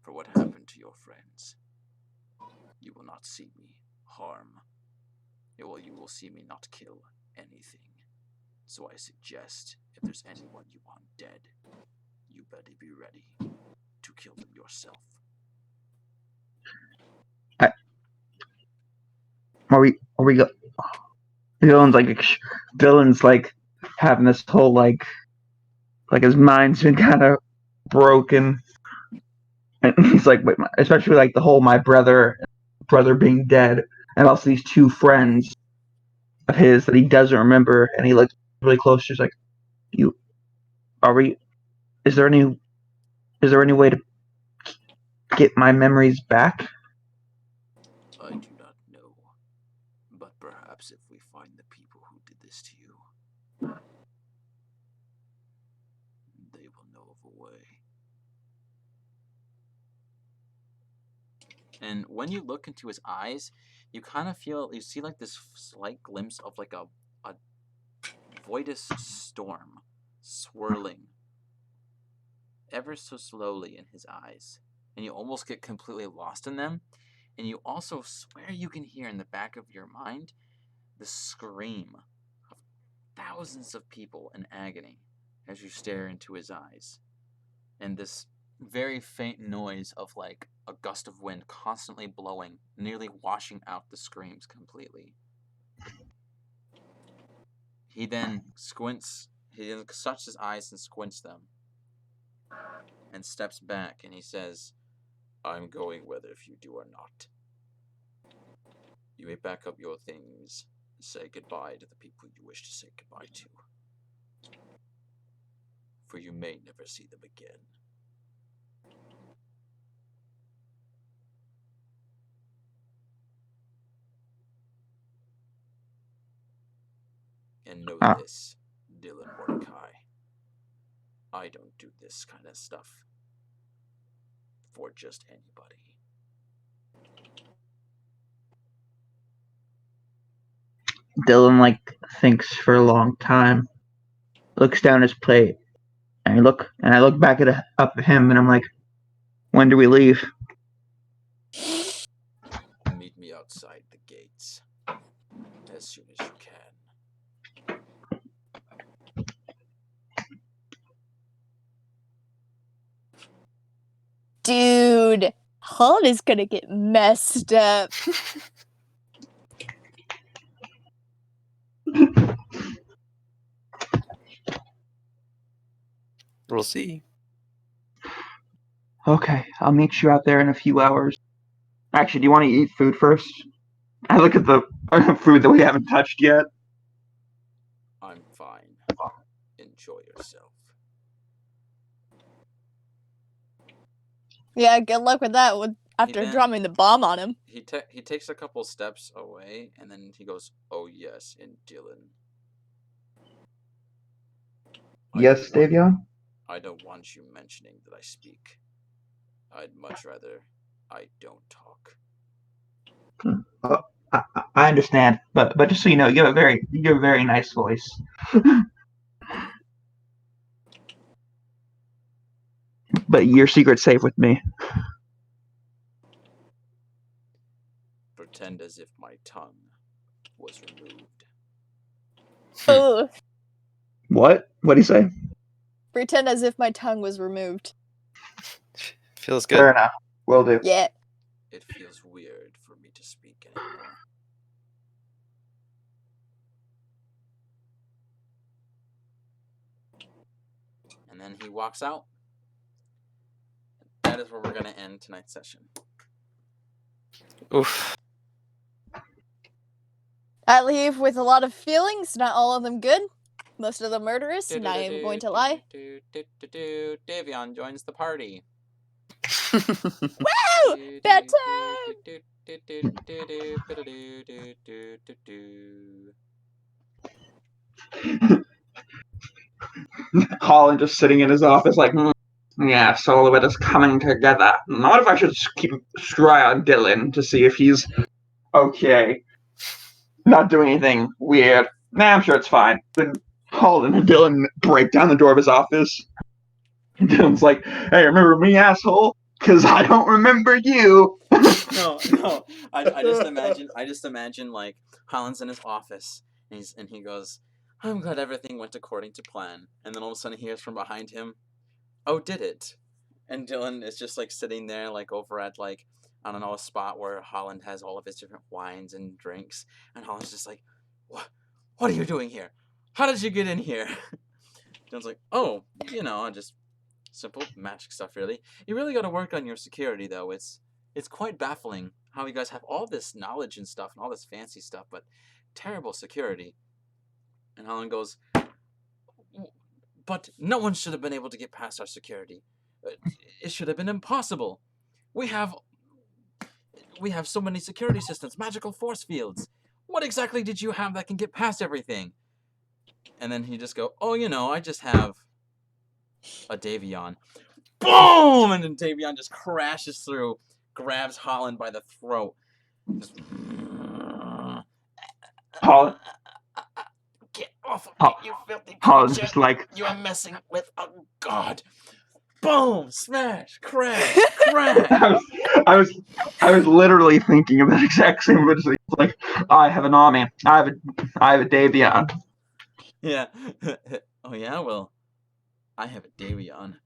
for what happened to your friends, you will not see me harm. You will see me not kill anything. So I suggest, if there's anyone you want dead, you better be ready to kill them yourself. Dylan's like having this whole like his mind's been kind of broken, and he's like, wait, especially like the whole my brother being dead, and also these two friends of his that he doesn't remember, and he looks really close. He's like, is there any way to get my memories back? I do not know, but perhaps if we find the people who did this to you, they will know of a way. And when you look into his eyes, you kind of you see like this slight glimpse of like a voidous storm swirling ever so slowly in his eyes. And you almost get completely lost in them. And you also swear you can hear in the back of your mind the scream of thousands of people in agony as you stare into his eyes. And this very faint noise of like a gust of wind constantly blowing, nearly washing out the screams completely. He then shuts his eyes and squints them and steps back and he says, I'm going whether if you do or not. You may pack up your things and say goodbye to the people you wish to say goodbye to. For you may never see them again. And know this, Dylan Mordecai. I don't do this kind of stuff for just anybody. Dylan thinks for a long time, looks down his plate, and I look back up at him, and I'm like, when do we leave? Meet me outside the gates as soon as you can. Dude, Hollan is gonna get messed up. We'll see. Okay, I'll meet you out there in a few hours. Actually, do you want to eat food first? I look at the food that we haven't touched yet. I'm fine. Enjoy yourself. Yeah, good luck with that after then- dropping the bomb on him. He takes a couple steps away, and then he goes, "Oh yes, and Dylan." Yes, Davion? I don't want you mentioning that I speak. I'd much rather I don't talk. I understand, but just so you know, you have a very nice voice. But your secret's safe with me. Pretend as if my tongue was removed. Ugh. What? What'd he say? Pretend as if my tongue was removed. Feels good. Fair enough. Will do. Yeah. It feels weird for me to speak anymore. And then he walks out. That is where we're going to end tonight's session. Oof. I leave with a lot of feelings, not all of them good. Most of them murderous, and I am going to lie. Davion joins the party. Woo! Bedtime! Hollan just sitting in his office yes, all of it is coming together. What if I should keep try on Dylan to see if he's okay? Not doing anything weird. Nah, I'm sure it's fine. Then Hollan and Dylan break down the door of his office. And Dylan's like, hey, remember me, asshole? Because I don't remember you. No. I just imagine like Hollan's in his office and he goes, I'm glad everything went according to plan. And then all of a sudden he hears from behind him, oh, did it? And Dylan is just like sitting there like over at like, I don't know, a spot where Hollan has all of his different wines and drinks. And Holland's just like, what are you doing here? How did you get in here? Dylan's like, oh, just simple magic stuff, really. You really got to work on your security, though. It's quite baffling how you guys have all this knowledge and stuff and all this fancy stuff, but terrible security. And Hollan goes, but no one should have been able to get past our security. It should have been impossible. We have so many security systems, magical force fields. What exactly did you have that can get past everything? And then he just go, oh, I just have a Davion. Boom! And then Davion just crashes through, grabs Hollan by the throat. Just, Hollan, get off of me, Ho- you filthy Hollan's creature! just like, You are messing with a god. Boom! Smash! Crash! Crash! I was literally thinking of that exact same words. It's like, I have an army. I have a Davion. Yeah. Oh yeah. Well, I have a Davion.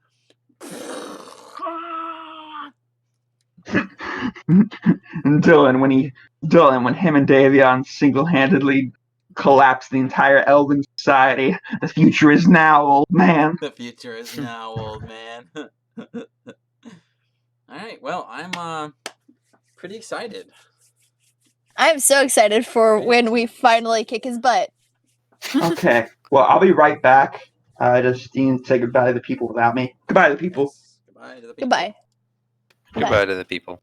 And Dylan, when him and Davion single-handedly collapsed the entire Elven society, the future is now, old man. The future is now, old man. All right. Well, I'm pretty excited. I'm so excited for when we finally kick his butt. Okay. Well, I'll be right back. I just need to say goodbye to the people without me. Goodbye to the people. Yes. Goodbye to the people. Goodbye. Goodbye to the people.